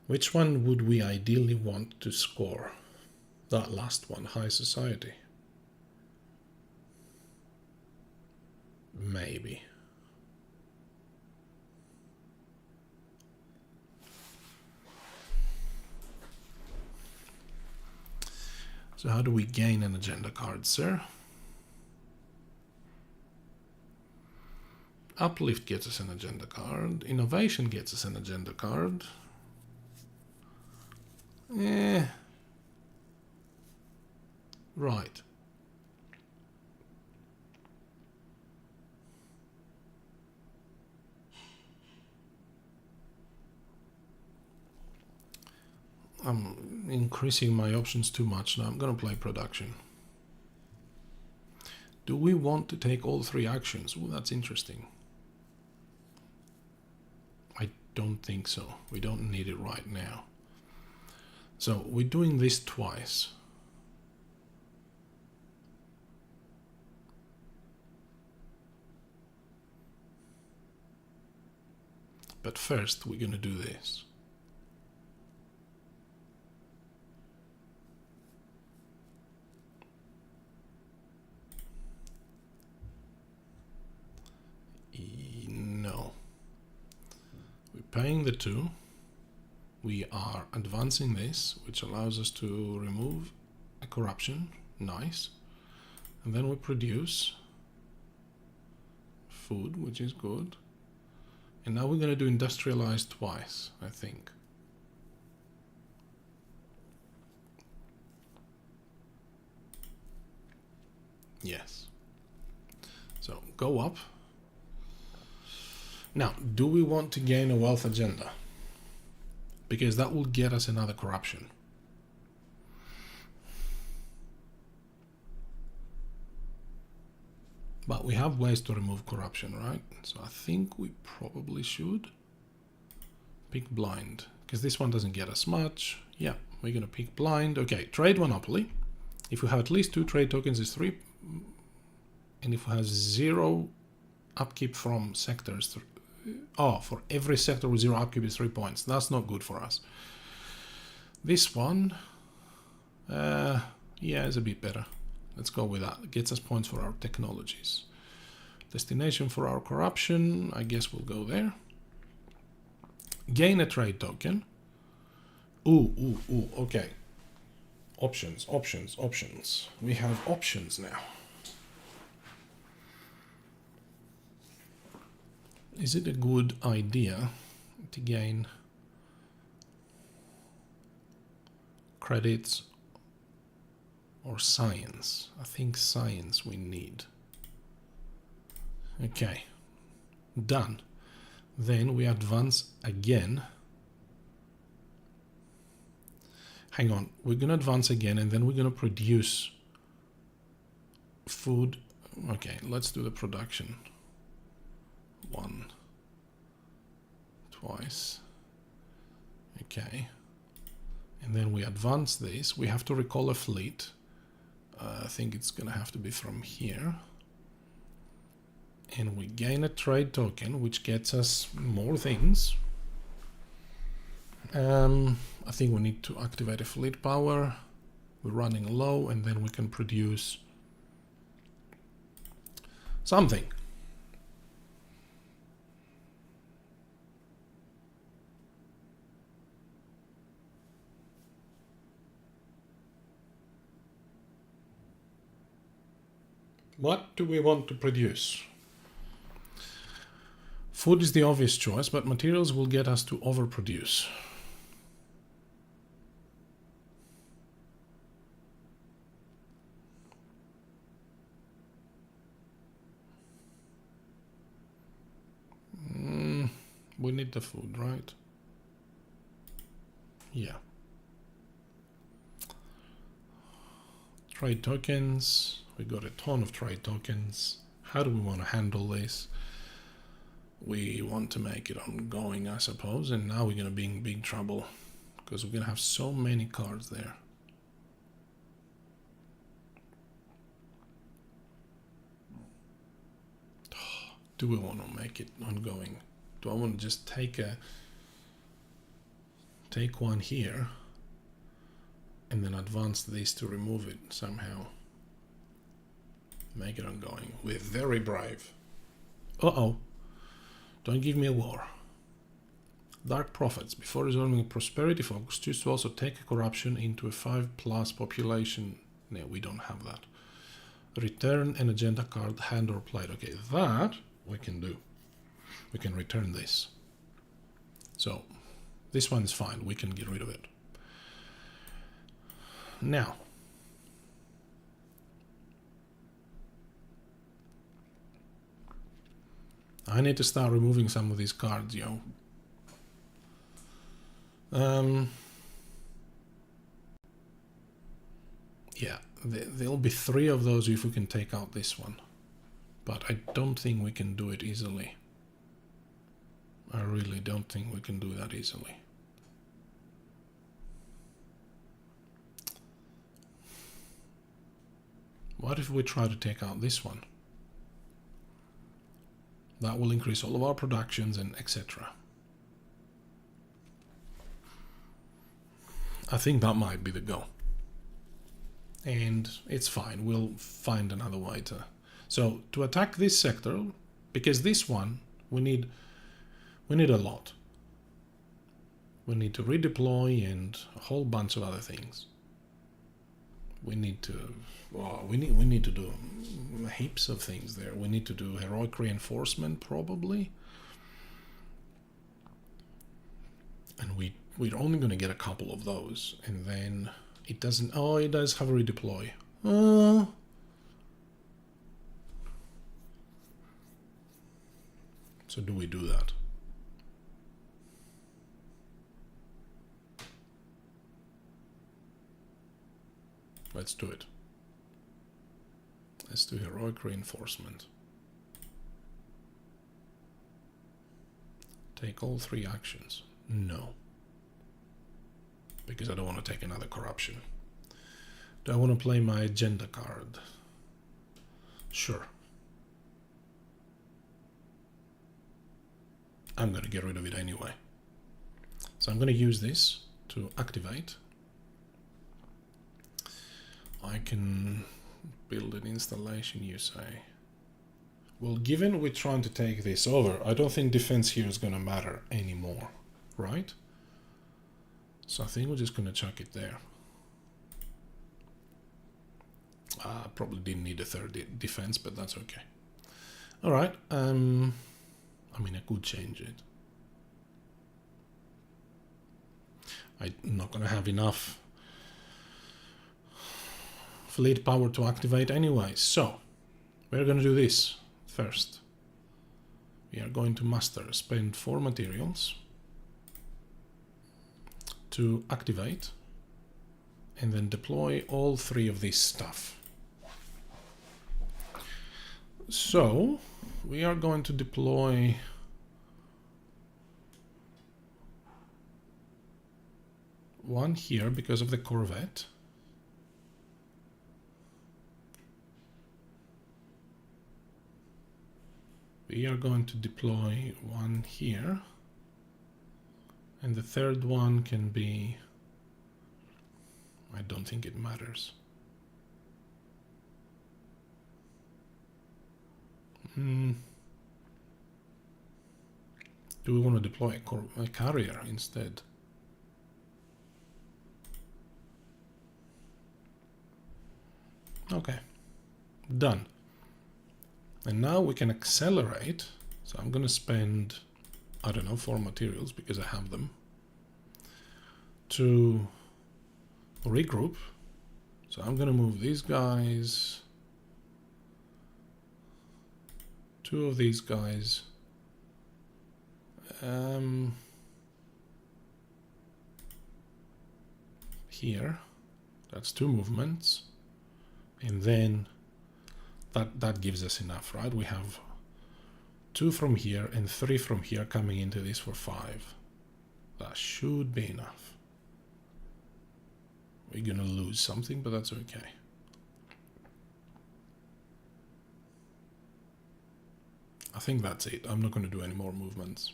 Which one would we ideally want to score? That last one, high society. Maybe. So how do we gain an agenda card, sir? Uplift gets us an agenda card. Innovation gets us an agenda card. Right. I'm increasing my options too much now. I'm going to play production. Do we want to take all three actions? Well, that's interesting. I don't think so. We don't need it right now. So we're doing this twice. But first we're going to do this. No. We're paying the 2. We are advancing this, which allows us to remove a corruption. Nice. And then we produce food, which is good. And now we're going to do industrialize twice, I think. Yes. So go up. Now, do we want to gain a wealth agenda? Because that will get us another corruption. But we have ways to remove corruption, right? So I think we probably should pick blind, because this one doesn't get us much. Yeah, we're going to pick blind. Okay, trade monopoly. If we have at least 2 trade tokens, it's 3. And if we have 0 upkeep from sectors, for every sector with 0 upkeep is 3 points. That's not good for us. This one, yeah, is a bit better. Let's go with that. It gets us points for our technologies. Destination for our corruption, I guess we'll go there. Gain a trade token. Ooh, okay. Options. We have options now. Is it a good idea to gain credits or science? I think science we need. Okay, done. Then we advance again. Hang on, we're going to advance again and then we're going to produce food. Okay, let's do the production. 1, twice. Okay. And then we advance this. We have to recall a fleet. I think it's going to have to be from here. And we gain a trade token, which gets us more things. I think we need to activate a fleet power. We're running low, and then we can produce something. What do we want to produce? Food is the obvious choice, but materials will get us to overproduce. We need the food, right? Yeah. Trade tokens. We got a ton of trade tokens. How do we want to handle this? We want to make it ongoing, I suppose, and now we're going to be in big trouble because we're going to have so many cards there. Do we want to make it ongoing? Do I want to just take one here and then advance this to remove it somehow? Make it ongoing. We're very brave. Uh-oh. Don't give me a war. Dark Prophets. Before resolving a prosperity focus, choose to also take a corruption into a 5+ population. No, we don't have that. Return an agenda card, hand or played. Okay, that we can do. We can return this. So, this one is fine. We can get rid of it. Now, I need to start removing some of these cards, yo. Yeah, there'll be 3 of those if we can take out this one. But I don't think we can do it easily. I really don't think we can do that easily. What if we try to take out this one? That will increase all of our productions and etc. I think that might be the go. And it's fine, we'll find another way to... So, to attack this sector, because this one, we need a lot. We need to redeploy and a whole bunch of other things. We need to... Well, we need to do heaps of things there. We need to do heroic reinforcement, probably. And we're only going to get a couple of those. And then it doesn't... Oh, it does have a redeploy. So do we do that? Let's do it. Let's do heroic reinforcement. Take all 3 actions. No. Because I don't want to take another corruption. Do I want to play my agenda card? Sure. I'm going to get rid of it anyway. So I'm going to use this to activate. I can build an installation, you say. Well, given we're trying to take this over, I don't think defense here is going to matter anymore, right? So I think we're just going to chuck it there. Probably didn't need a 3rd defense, but that's okay. All right. I mean, I could change it. I'm not going to have enough fleet power to activate anyway. So, we're going to do this first. We are going to muster, spend 4 materials to activate, and then deploy all 3 of this stuff. So, we are going to deploy one here because of the Corvette. We are going to deploy one here, and the 3rd one can be... I don't think it matters. Do we want to deploy a carrier instead? Okay, done. And now we can accelerate. So I'm going to spend, I don't know, 4 materials because I have them to regroup. So I'm going to move these guys, 2 of these guys, Here, that's 2 movements, and then that gives us enough, right? We have 2 from here and 3 from here coming into this for 5. That should be enough. We're gonna lose something, but that's okay. I think that's it. I'm not gonna do any more movements.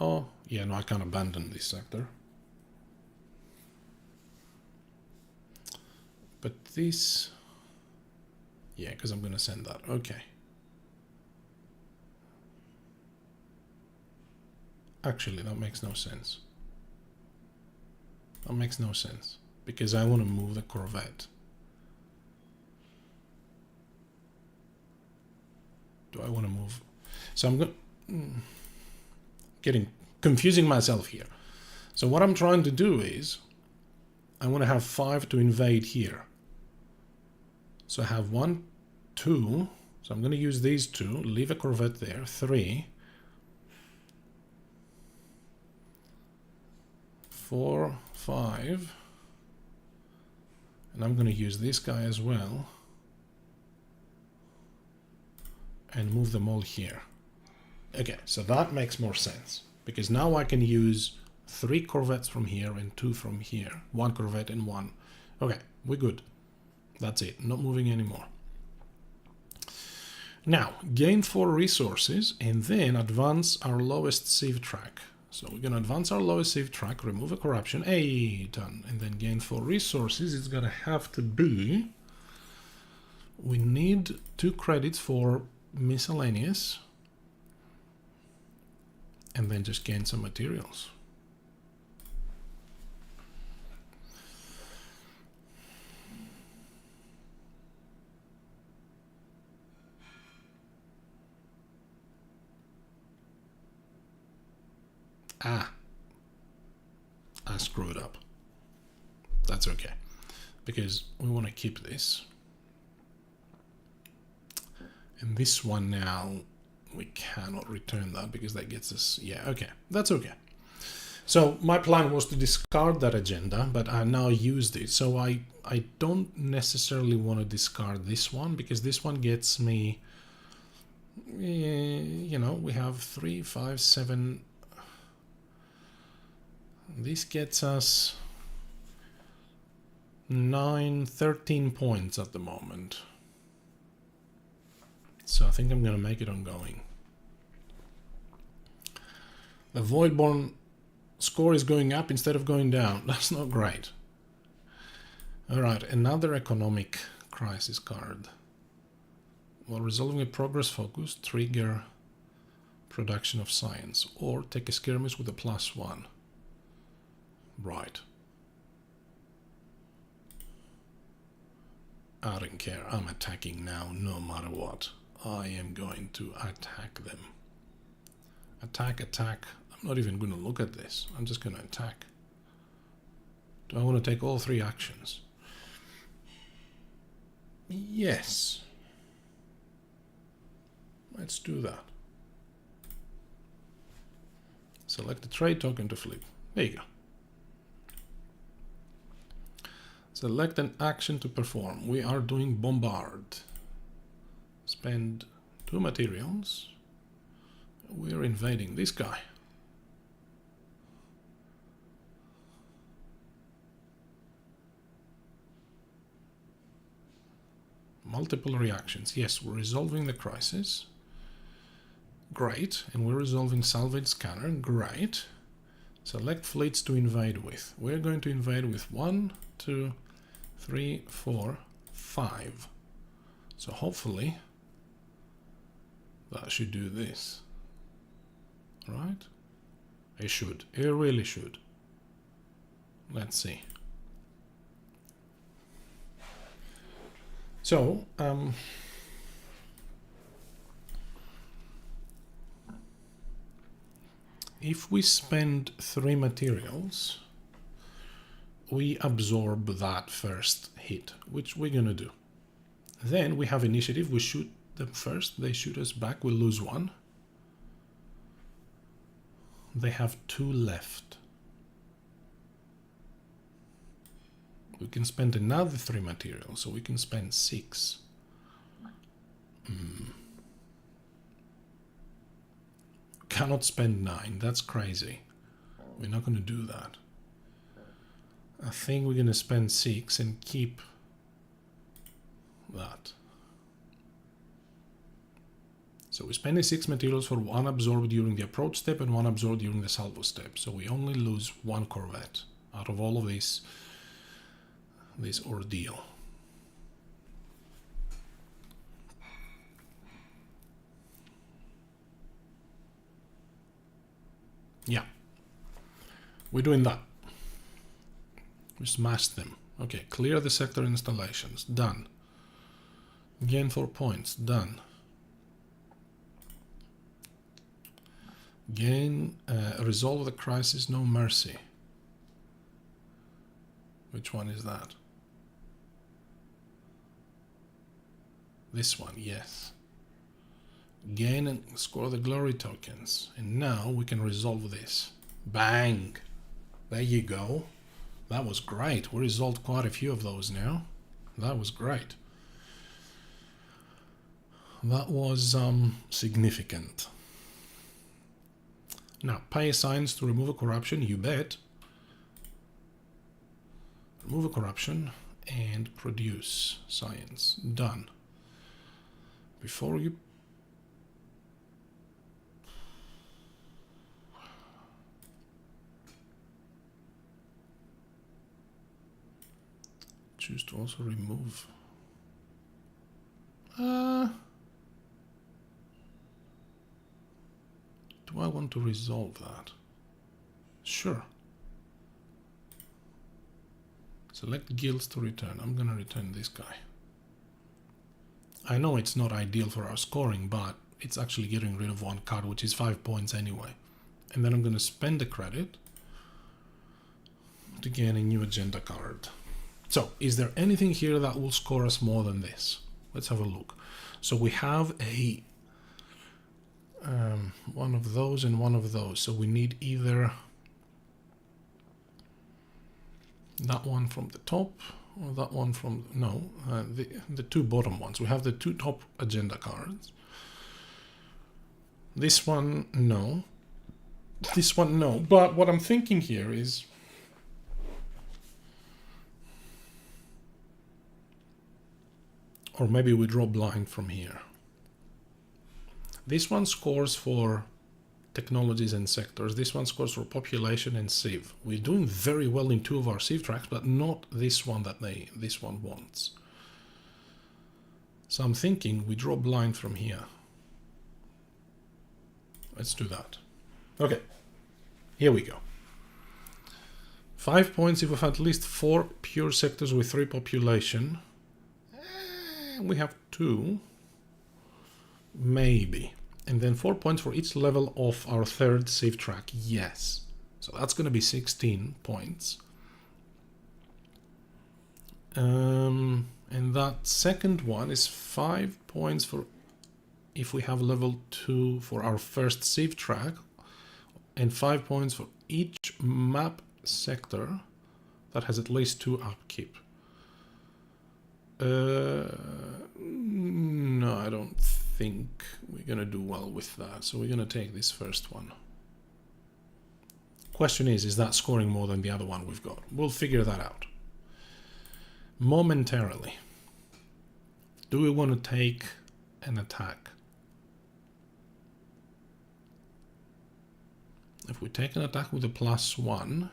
Oh, yeah, no, I can't abandon this sector. But this... yeah, because I'm gonna send that. Okay. Actually, that makes no sense. That makes no sense. Because I want to move the Corvette. Do I want to move? So I'm confusing myself here. So what I'm trying to do is I want to have 5 to invade here. So I have 1, 2. So I'm going to use these 2. Leave a Corvette there. 3. 4, 5. And I'm going to use this guy as well. And move them all here. Okay, so that makes more sense. Because now I can use 3 Corvettes from here and 2 from here. 1 Corvette and 1. Okay, we're good. That's it. Not moving anymore. Now, gain 4 resources and then advance our lowest sieve track. So we're going to advance our lowest sieve track, remove a corruption. Hey, done. And then gain 4 resources. It's going to have to be... we need 2 credits for miscellaneous. And then just gain some materials. Ah, I screwed up. That's okay, because we want to keep this. And this one now, we cannot return that because that gets us, yeah, okay, that's okay. So my plan was to discard that agenda, but I now used it. So I don't necessarily want to discard this one because this one gets me, you know, we have 3, 5, 7... this gets us 13 points at the moment. So I think I'm going to make it ongoing. The Voidborn score is going up instead of going down. That's not great. Alright, another economic crisis card. While resolving a progress focus, trigger production of science, or take a skirmish with a +1. Right. I don't care. I'm attacking now, no matter what. I am going to attack them. Attack, attack. I'm not even going to look at this. I'm just going to attack. Do I want to take all 3 actions? Yes. Let's do that. Select the trade token to flip. There you go. Select an action to perform. We are doing bombard. Spend 2 materials. We're invading this guy. Multiple reactions. Yes, we're resolving the crisis. Great. And we're resolving salvage scanner. Great. Select fleets to invade with. We're going to invade with 1, 2, 3, 4, 5. So hopefully that should do this. Right? It should. It really should. Let's see. So, if we spend 3 materials, we absorb that first hit, which we're gonna do. Then we have initiative, we shoot them first, they shoot us back, we lose 1. They have 2 left. We can spend another 3 materials, so we can spend 6. Cannot spend 9, that's crazy. We're not going to do that. I think we're going to spend 6 and keep that. So we're spending 6 materials for 1 absorbed during the approach step and 1 absorbed during the salvo step. So we only lose 1 corvette out of all of this ordeal. Yeah, we're doing that. We smashed them. Okay, clear the sector installations. Done. Gain 4 points. Done. Gain, resolve the crisis, no mercy. Which one is that? This one, yes. Gain and score the glory tokens. And now we can resolve this. Bang! There you go. That was great. We resolved quite a few of those now. That was great. That was significant. Now, pay science to remove a corruption, you bet. Remove a corruption and produce science. Done. Before you... choose to also remove... do I want to resolve that? Sure. Select guilds to return. I'm gonna return this guy. I know it's not ideal for our scoring, but it's actually getting rid of 1 card, which is 5 points anyway. And then I'm gonna spend the credit to gain a new agenda card. So, is there anything here that will score us more than this? Let's have a look. So we have a one of those and one of those. So we need either that one from the top or that one from... no, the 2 bottom ones. We have the 2 top agenda cards. This one, no. This one, no. But what I'm thinking here is... or maybe we draw blind from here. This one scores for technologies and sectors. This one scores for population and civ. We're doing very well in 2 of our civ tracks, but not this one that this one wants. So I'm thinking we draw blind from here. Let's do that. Okay, here we go. 5 points if we have at least 4 pure sectors with 3 population. We have 2, maybe. And then 4 points for each level of our 3rd civ track, yes. So that's going to be 16 points. And that second one is 5 points for if we have level 2 for our 1st civ track, and 5 points for each map sector that has at least 2 upkeep. No, I don't think we're gonna do well with that, so we're gonna take this first one. Question is that scoring more than the other one we've got? We'll figure that out momentarily. Do we want to take an attack? If we take an attack with a +1,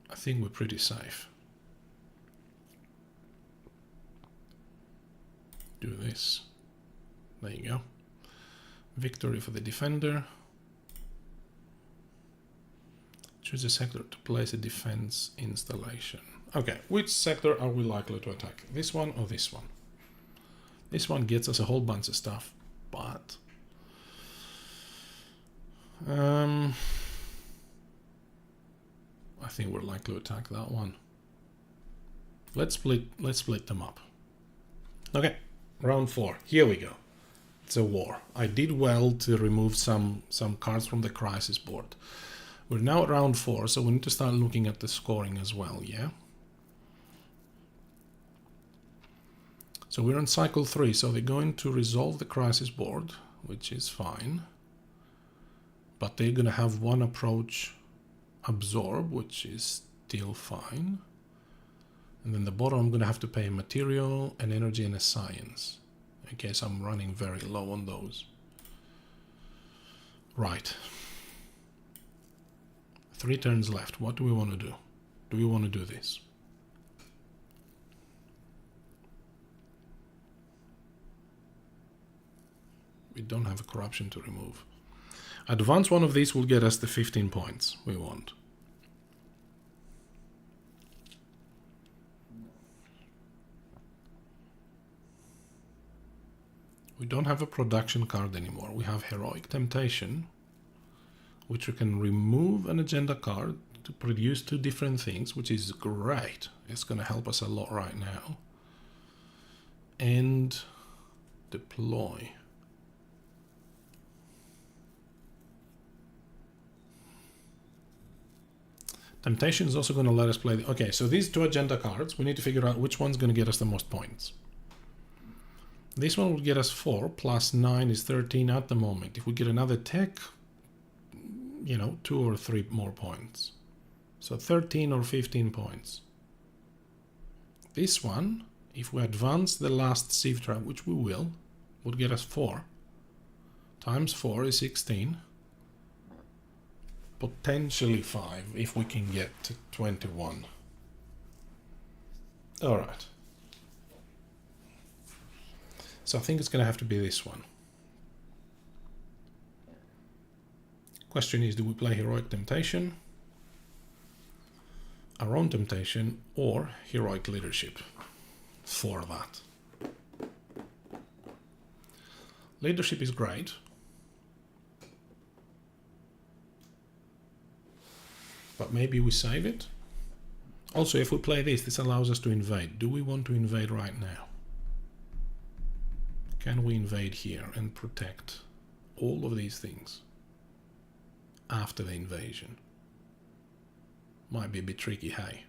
I think we're pretty safe. Do this. There you go. Victory for the defender. Choose a sector to place a defense installation. Okay, which sector are we likely to attack? This one or this one? This one gets us a whole bunch of stuff, but I think we're likely to attack that one. Let's split them up. Okay, round 4. Here we go. It's a war. I did well to remove some cards from the crisis board. We're now at round 4, so we need to start looking at the scoring as well, yeah? So we're on cycle 3, so they're going to resolve the crisis board, which is fine. But they're going to have one approach absorb, which is still fine. And then the bottom, I'm going to have to pay a material, an energy, and a science. Okay, so I'm running very low on those. Right. 3 turns left. What do we want to do? Do we want to do this? We don't have a corruption to remove. Advance one of these will get us the 15 points we want. We don't have a production card anymore. We have Heroic Temptation, which we can remove an agenda card to produce 2 different things, which is great. It's going to help us a lot right now. And deploy. Temptation is also going to let us play. Okay, so these 2 agenda cards, we need to figure out which one's going to get us the most points. This one will get us 4, plus 9 is 13 at the moment. If we get another tech, you know, 2 or 3 more points. So 13 or 15 points. This one, if we advance the last sieve trap, which we will, would get us 4. Times 4 is 16. Potentially 5 if we can get to 21. Alright. So I think it's going to have to be this one. Question is, do we play Heroic Temptation, our own Temptation, or Heroic Leadership for that? Leadership is great. But maybe we save it. Also, if we play this, this allows us to invade. Do we want to invade right now? Can we invade here and protect all of these things after the invasion? Might be a bit tricky, hey?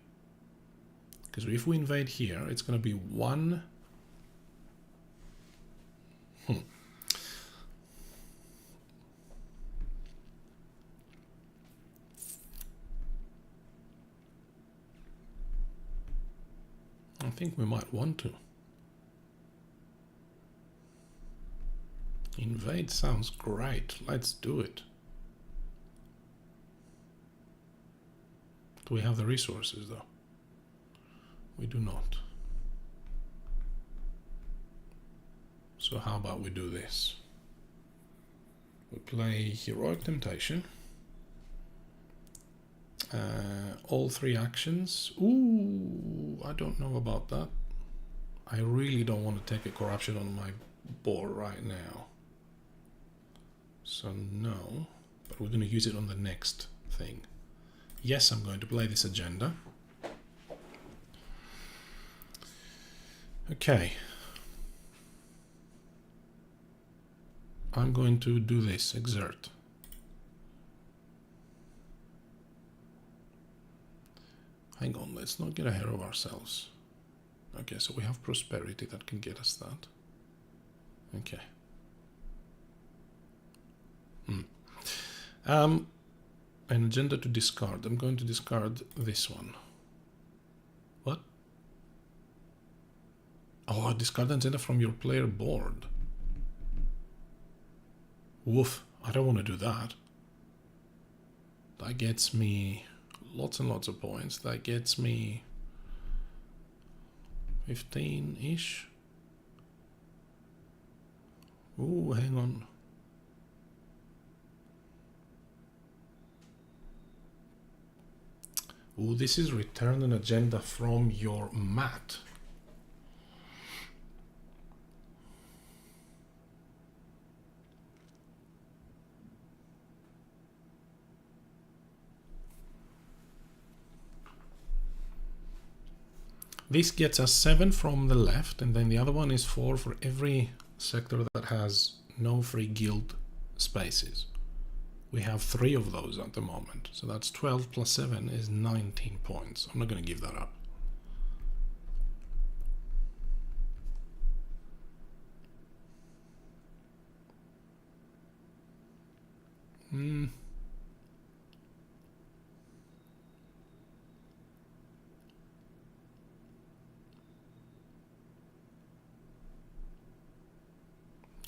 Because if we invade here, it's going to be 1... I think we might want to. Invade sounds great. Let's do it. Do we have the resources though? We do not. So how about we do this? We play Heroic Temptation. All 3 actions. Ooh, I don't know about that. I really don't want to take a corruption on my board right now. So no, but we're going to use it on the next thing. Yes, I'm going to play this agenda. Okay. I'm going to do this, exert. Hang on, let's not get ahead of ourselves. Okay, so we have prosperity that can get us that. Okay. An agenda to discard. I'm going to discard this one. What? Oh, discard an agenda from your player board. Woof, I don't want to do that. That gets me lots and lots of points. That gets me 15-ish. Ooh, hang on. Ooh, this is return an agenda from your mat. This gets us 7 from the left, and then the other one is 4 for every sector that has no free guild spaces. We have 3 of those at the moment, so that's 12 plus 7 is 19 points. I'm not going to give that up.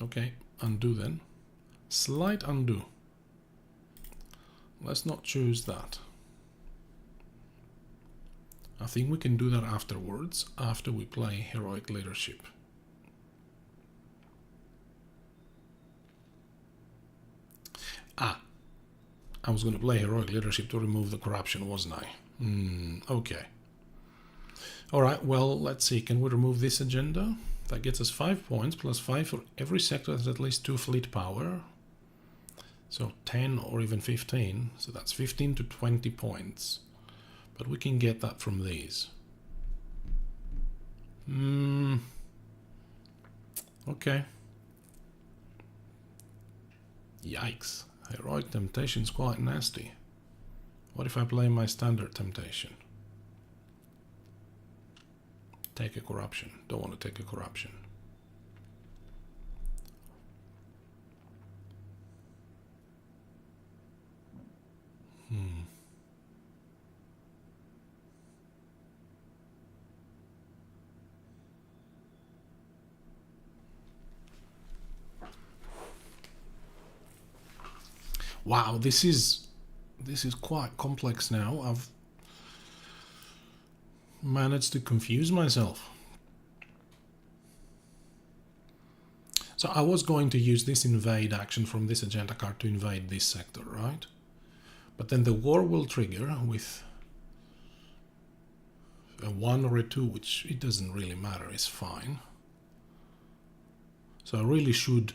Okay, undo then. Slight undo. Let's not choose that. I think we can do that afterwards, after we play Heroic Leadership. I was going to play Heroic Leadership to remove the corruption, wasn't I? Okay. Alright, well, let's see. Can we remove this agenda? That gets us 5 points, plus 5 for every sector that has at least 2 fleet power. So 10 or even 15. So that's 15 to 20 points. But we can get that from these. Okay. Yikes. Heroic Temptation's quite nasty. What if I play my standard Temptation? Take a corruption. Don't want to take a corruption. Wow, this is quite complex now. I've managed to confuse myself. So I was going to use this invade action from this agenda card to invade this sector, right? But then the war will trigger with a 1 or a 2, which it doesn't really matter, it's fine. So I really should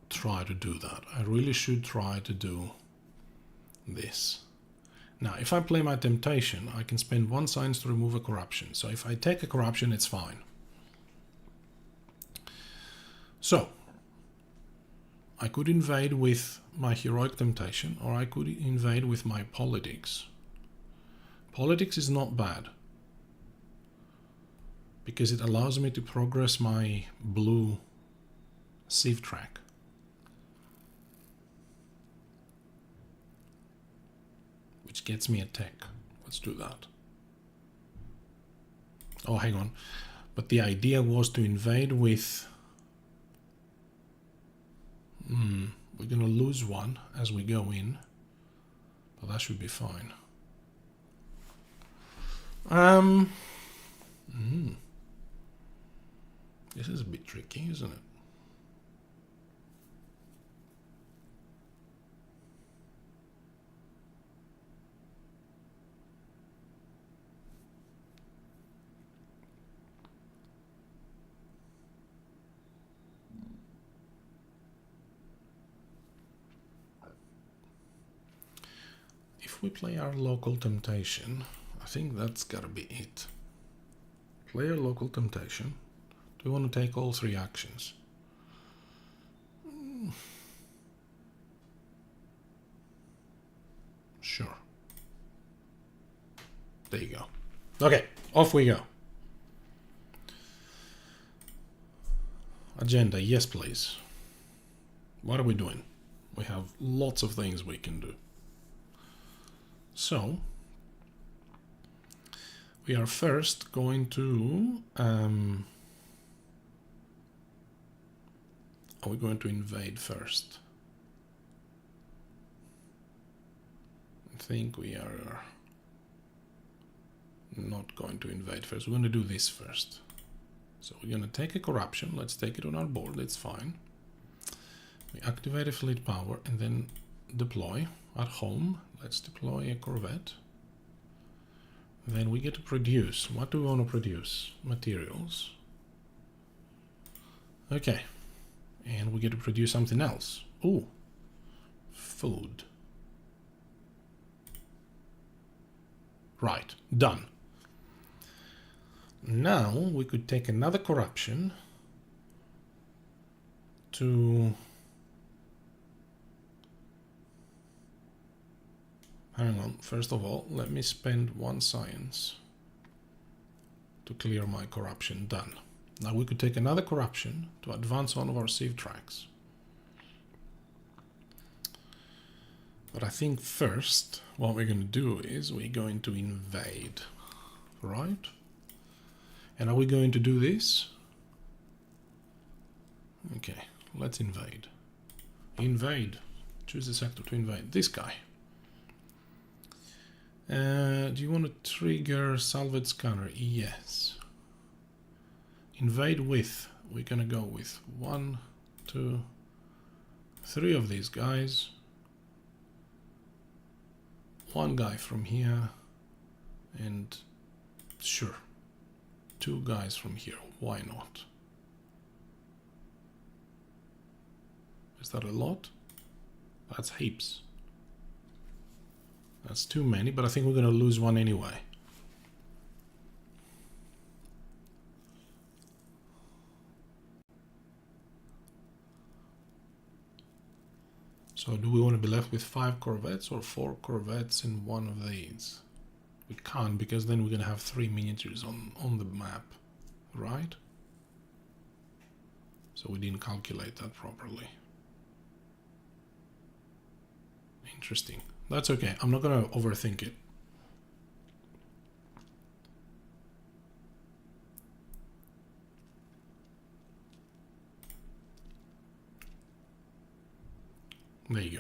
try to do that. I really should try to do this. Now, if I play my Temptation, I can spend 1 science to remove a corruption. So if I take a corruption, it's fine. So, I could invade with my Heroic Temptation, or I could invade with my Politics. Politics is not bad, because it allows me to progress my blue sieve track. Which gets me a tech. Let's do that. Oh, hang on. But the idea was to invade with... we're going to lose 1 as we go in. But that should be fine. This is a bit tricky, isn't it? If we play our local Temptation, I think that's gotta be it. Play our local Temptation. Do we want to take all 3 actions? Sure. There you go. Okay, off we go. Agenda, yes please. What are we doing? We have lots of things we can do. So, we are first going to... are we going to invade first? I think we are not going to invade first. We're going to do this first. So we're going to take a corruption. Let's take it on our board. It's fine. We activate a fleet power and then deploy. At home, let's deploy a corvette. Then we get to produce. What do we want to produce? Materials. Okay. And we get to produce something else. Ooh. Food. Right. Done. Now we could take another corruption to Hang on, first of all, let me spend 1 science to clear my corruption. Done. Now we could take another corruption to advance one of our sieve tracks. But I think first what we're going to do is we're going to invade, right? And are we going to do this? Okay, let's invade. Invade. Choose the sector to invade. This guy. Do you want to trigger salvage scanner? Yes. Invade with. We're going to go with 1, 2, 3 of these guys. 1 guy from here. And sure. 2 guys from here. Why not? Is that a lot? That's heaps. That's too many, but I think we're going to lose 1 anyway. So do we want to be left with 5 corvettes or 4 corvettes in one of these? We can't, because then we're going to have 3 miniatures on the map, right? So we didn't calculate that properly. Interesting. That's okay. I'm not going to overthink it. There you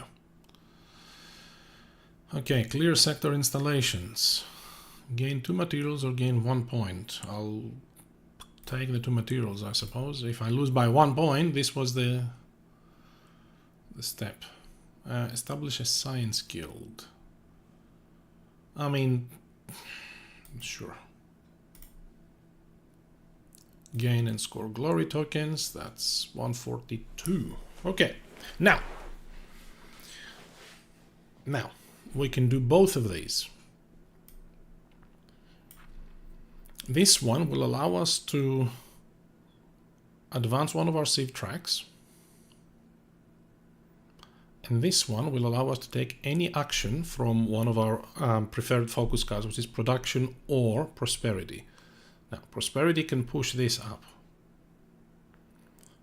go. Okay, clear sector installations. Gain 2 materials or gain 1 point. I'll take the 2 materials, I suppose. If I lose by 1 point, this was the step. Establish a science guild. I mean, sure. Gain and score glory tokens. That's 142. Okay, now we can do both of these. This one will allow us to advance one of our sieve tracks. And this one will allow us to take any action from one of our preferred focus cards, which is production or prosperity. Now, prosperity can push this up.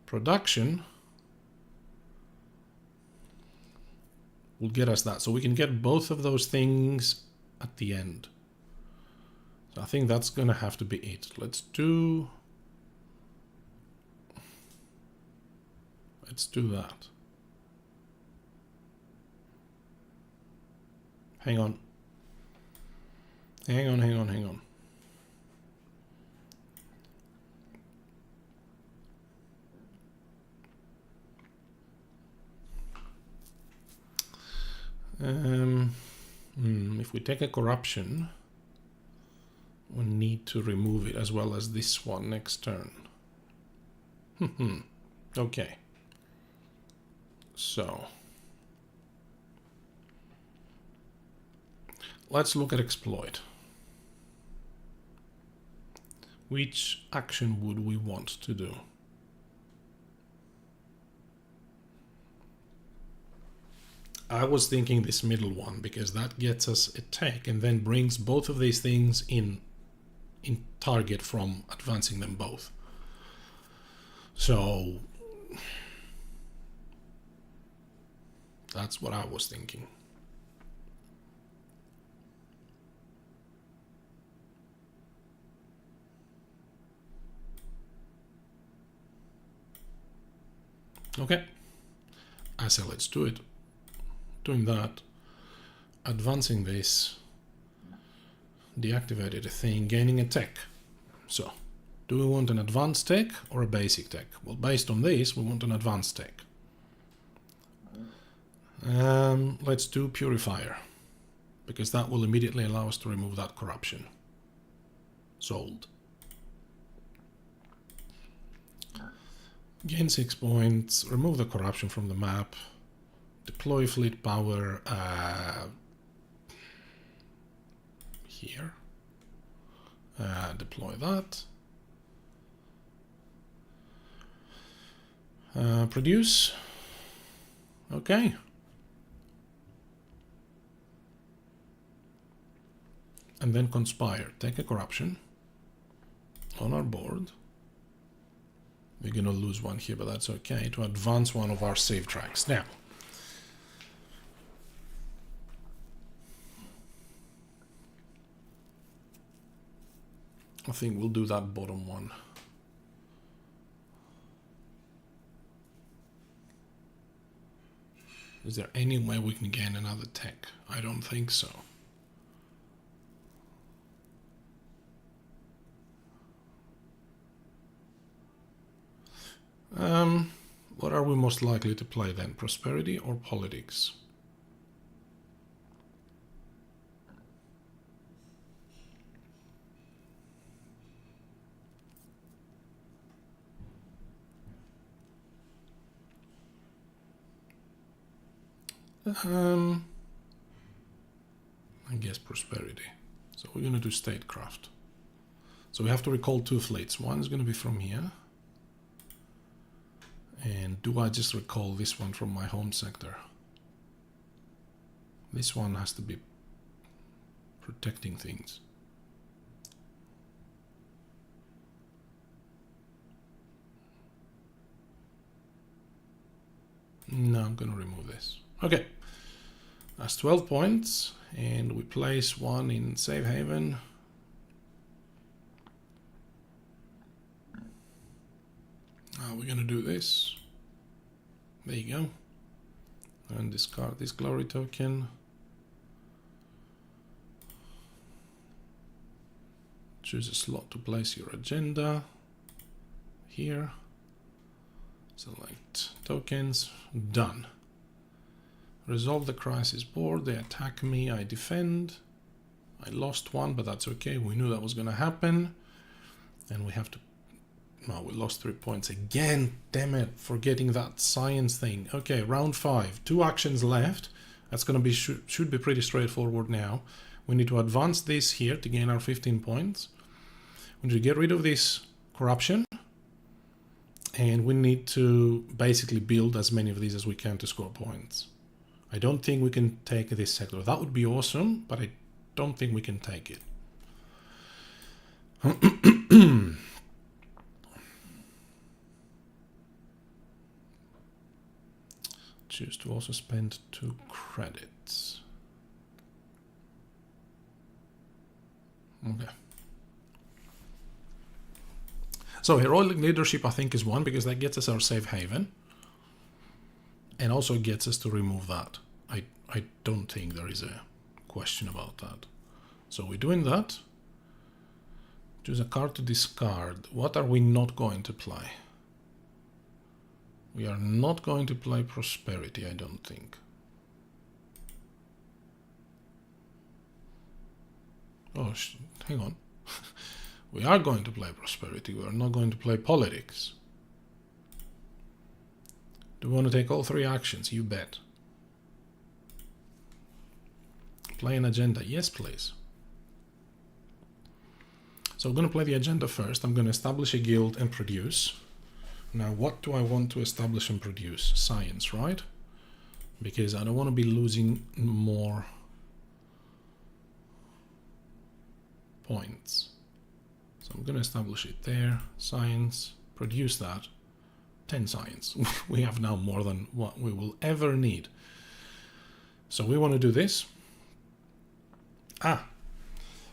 Production will get us that. So we can get both of those things at the end. So I think that's going to have to be it. Let's do that. Hang on. If we take a corruption, we need to remove it as well as this one next turn. Okay. So let's look at exploit. Which action would we want to do? I was thinking this middle one, because that gets us a tech and then brings both of these things in target from advancing them both. So that's what I was thinking. Okay, I say let's do it. Doing that, advancing this, deactivated a thing, gaining a tech. So, do we want an advanced tech or a basic tech? Well, based on this, we want an advanced tech. Let's do purifier, because that will immediately allow us to remove that corruption. Sold. Gain 6 points, remove the corruption from the map, deploy fleet power here, deploy that, produce, okay. and then conspire. Take a corruption on our board. We're going to lose one here, but that's okay, to advance one of our save tracks. Now, I think we'll do that bottom one. Is there any way we can gain another tech? I don't think so. What are we most likely to play then? Prosperity or politics? I guess prosperity. So we're going to do statecraft. So we have to recall 2 fleets. One is going to be from here. And do I just recall this one from my home sector? This one has to be protecting things. No, I'm going to remove this. Okay, that's 12 points, and we place one in Safe Haven. We're going to do this. There you go. And discard this glory token. Choose a slot to place your agenda. Here. Select tokens. Done. Resolve the crisis board. They attack me. I defend. I lost one, but that's okay. We knew that was going to happen. And we have to... No, we lost 3 points again. Damn it. Forgetting that science thing. Okay, round 5. 2 actions left. That's going to be... should be pretty straightforward now. We need to advance this here to gain our 15 points. We need to get rid of this corruption. And we need to basically build as many of these as we can to score points. I don't think we can take this sector. That would be awesome, but I don't think we can take it. Choose to also spend 2 credits. Okay. So heroic leadership I think is 1 because that gets us our safe haven. And also gets us to remove that. I don't think there is a question about that. So we're doing that. Choose a card to discard. What are we not going to play? We are not going to play prosperity, I don't think. Oh, hang on. We are going to play prosperity. We are not going to play politics. Do we want to take all 3 actions? You bet. Play an agenda. Yes, please. So I'm going to play the agenda first. I'm going to establish a guild and produce. Now, what do I want to establish and produce? Science, right? Because I don't want to be losing more points. So I'm going to establish it there. Science. Produce that. 10 science. We have now more than what we will ever need. So we want to do this.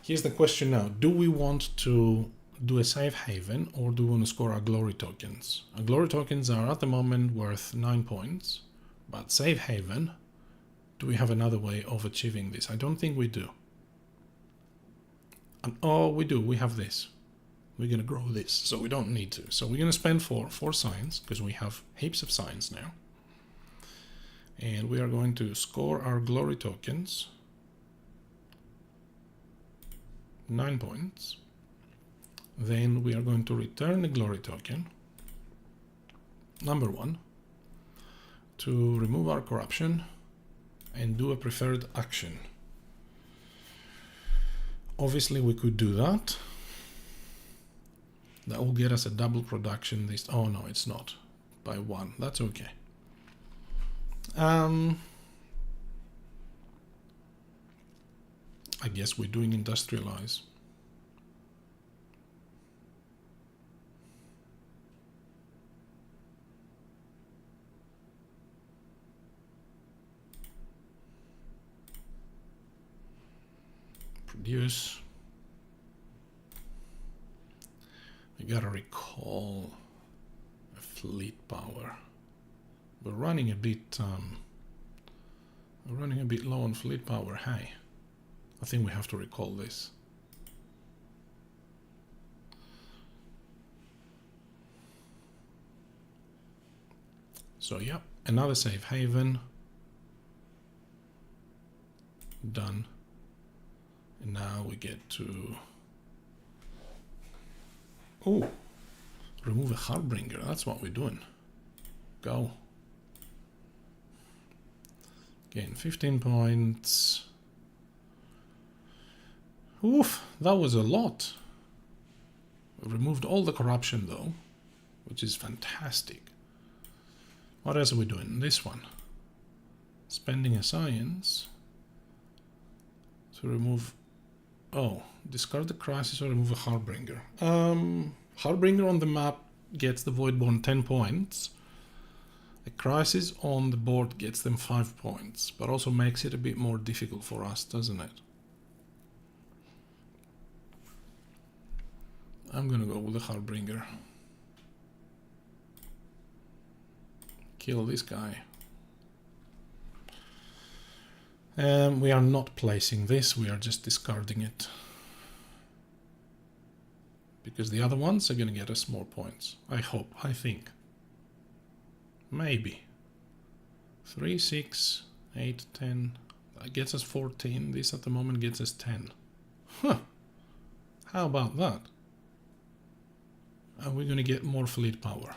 Here's the question now. Do we want to do a safe haven or do we want to score our glory tokens? Our glory tokens are at the moment worth 9 points, but safe haven, do we have another way of achieving this? I don't think we do. Oh, we do. We have this. We're going to grow this, so we don't need to. So we're going to spend 4 science, because we have heaps of science now. And we are going to score our glory tokens. 9 points. Then we are going to return the glory token, number 1, to remove our corruption and do a preferred action. Obviously, we could do that. That will get us a double production this... Oh, no, it's not. By 1. That's okay. I guess we're doing industrialize. Produce. We gotta recall a fleet power. We're running a bit low on fleet power. Hey, I think we have to recall this. So yeah, another safe haven. Done. And now we get to remove a Harbinger. That's what we're doing. Go. Gain 15 points. Oof, that was a lot. We removed all the corruption though, which is fantastic. What else are we doing? This one. Spending a science to remove... Oh, discard the crisis or remove a Harbinger. Harbinger on the map gets the Voidborn 10 points. A crisis on the board gets them 5 points, but also makes it a bit more difficult for us, doesn't it? I'm gonna go with the Harbinger. Kill this guy. We are not placing this, we are just discarding it. Because the other ones are gonna get us more points. I hope, I think. Maybe. 3, 6, 8, 10. That gets us 14. This at the moment gets us 10. Huh. How about that? Are we going to get more fleet power?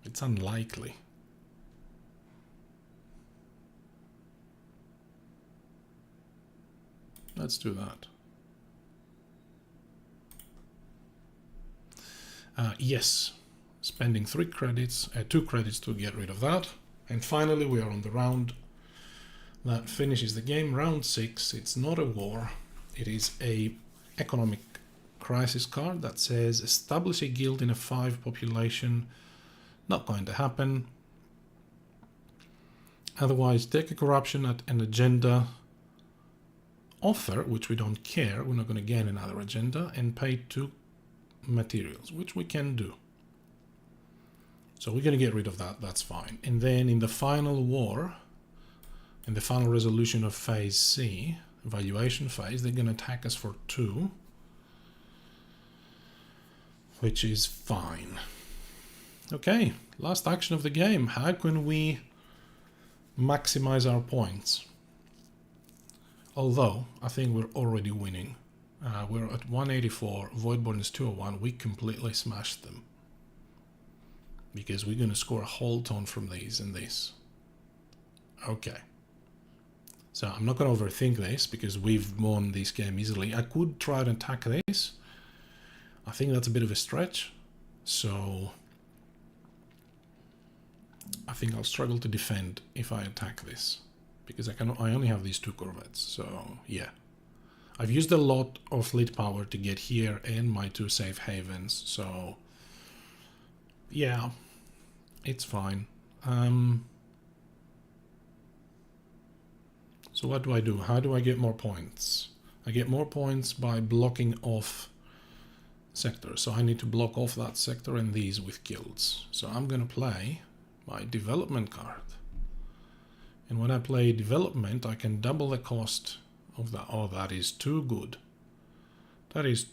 It's unlikely. Let's do that. Yes. Spending 2 credits to get rid of that. And finally we are on the round that finishes the game. Round 6. It's not a war. It is a economic crisis card that says establish a guild in a 5 population. Not going to happen. Otherwise take a corruption at an agenda. Offer, which we don't care. We're not going to gain another agenda. And pay 2 materials, which we can do. So we're going to get rid of that, that's fine. And then in the final war, in the final resolution of phase C, evaluation phase, they're going to attack us for 2, which is fine. Okay, last action of the game. How can we maximize our points? Although, I think we're already winning. We're at 184, Voidborn is 201, we completely smashed them. Because we're going to score a whole ton from these and this. Okay. So I'm not going to overthink this because we've won this game easily. I could try and attack this. I think that's a bit of a stretch. So I think I'll struggle to defend if I attack this. Because I only have these 2 corvettes. So yeah. I've used a lot of fleet power to get here and my 2 safe havens. So yeah. It's fine. So what do I do? How do I get more points? I get more points by blocking off sectors. So I need to block off that sector and these with guilds. So I'm going to play my development card. And when I play development, I can double the cost of that. Oh, that is too good. That is...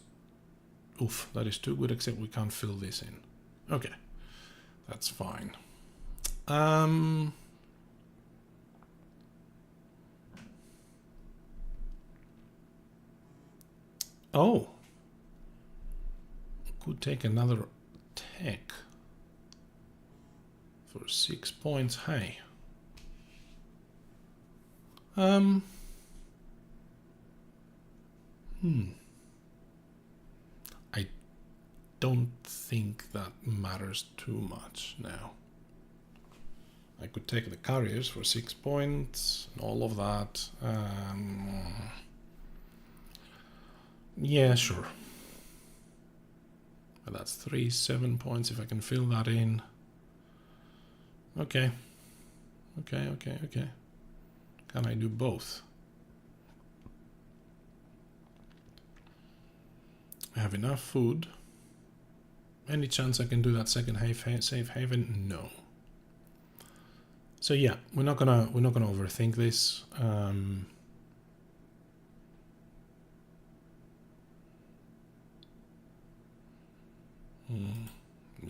Oof, that is too good, except we can't fill this in. Okay. That's fine. Oh. Could take another tech for 6 points. Hey. I don't think that matters too much now. I could take the carriers for 6 points and all of that. Yeah, sure. But that's 7 points if I can fill that in. Okay. Okay. Can I do both? I have enough food. Any chance I can do that second safe haven? No. So yeah, we're not gonna overthink this. I'm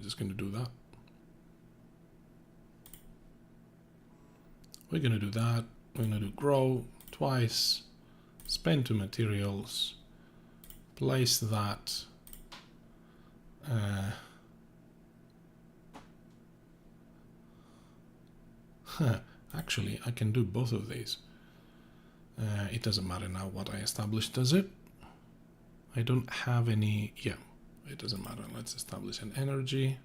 just gonna do that. We're gonna do that. We're gonna do grow twice, spend 2 materials, place that. Actually, I can do both of these. It doesn't matter now what I established, does it? I don't have any. Yeah, it doesn't matter. Let's establish an energy,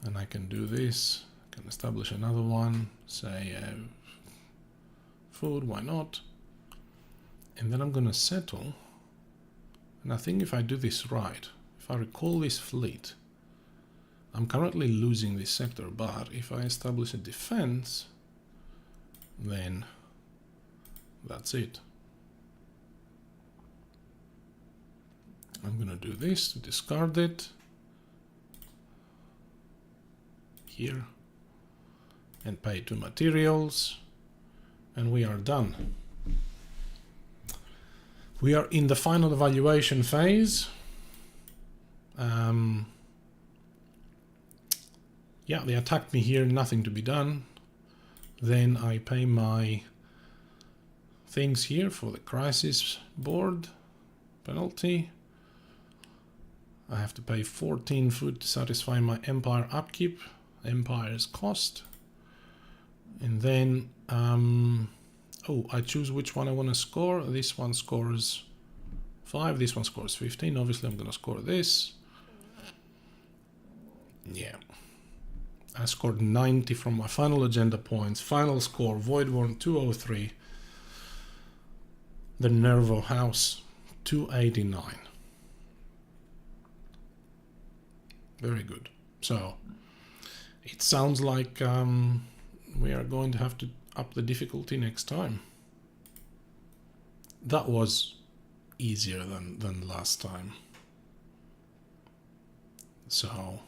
and I can do this. I can establish another one. Say food. Why not? And then I'm gonna settle. And I think if I do this right, if I recall this fleet, I'm currently losing this sector, but if I establish a defense, then that's it. I'm gonna do this to discard it here and pay 2 materials, and we are done. We are in the final evaluation phase. Yeah, they attacked me here, nothing to be done. Then I pay my things here for the crisis board penalty. I have to pay 14 food to satisfy my empire upkeep, empire's cost. And then, oh, I choose which one I want to score. This one scores 5, this one scores 15. Obviously, I'm going to score this. Yeah. I scored 90 from my final agenda points. Final score, Voidfall 203. The Nervo House 289. Very good. So it sounds like we are going to have to up the difficulty next time. That was easier than last time. So,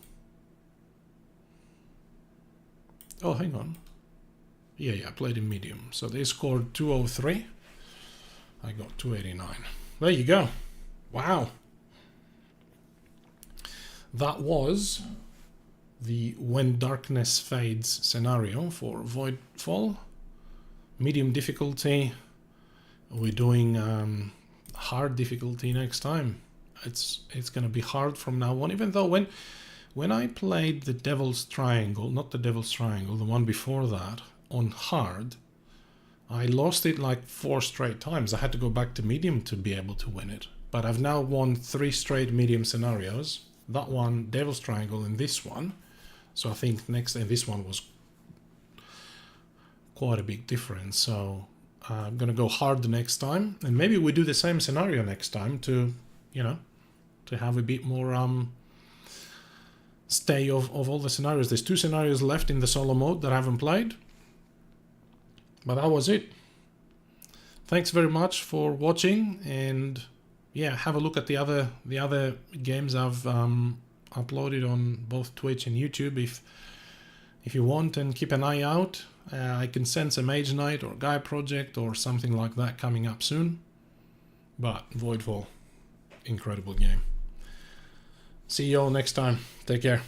oh, hang on. Yeah, I played in medium. So they scored 203. I got 289. There you go. Wow. That was the When Darkness Fades scenario for Voidfall. Medium difficulty. We're doing hard difficulty next time. It's gonna be hard from now on, even though when I played the Devil's Triangle, not the Devil's Triangle, the one before that, on hard, I lost it like 4 straight times. I had to go back to medium to be able to win it. But I've now won 3 straight medium scenarios. That one, Devil's Triangle, and this one. So I think next, and this one was quite a big difference. So I'm gonna go hard the next time, and maybe we do the same scenario next time to, you know, to have a bit more stay of all the scenarios. There's 2 scenarios left in the solo mode that I haven't played, but that was it. Thanks very much for watching, and yeah, have a look at the other games I've uploaded on both Twitch and YouTube if you want, and keep an eye out. I can sense a Mage Knight or Guy Project or something like that coming up soon. But Voidfall, incredible game. See you all next time. Take care.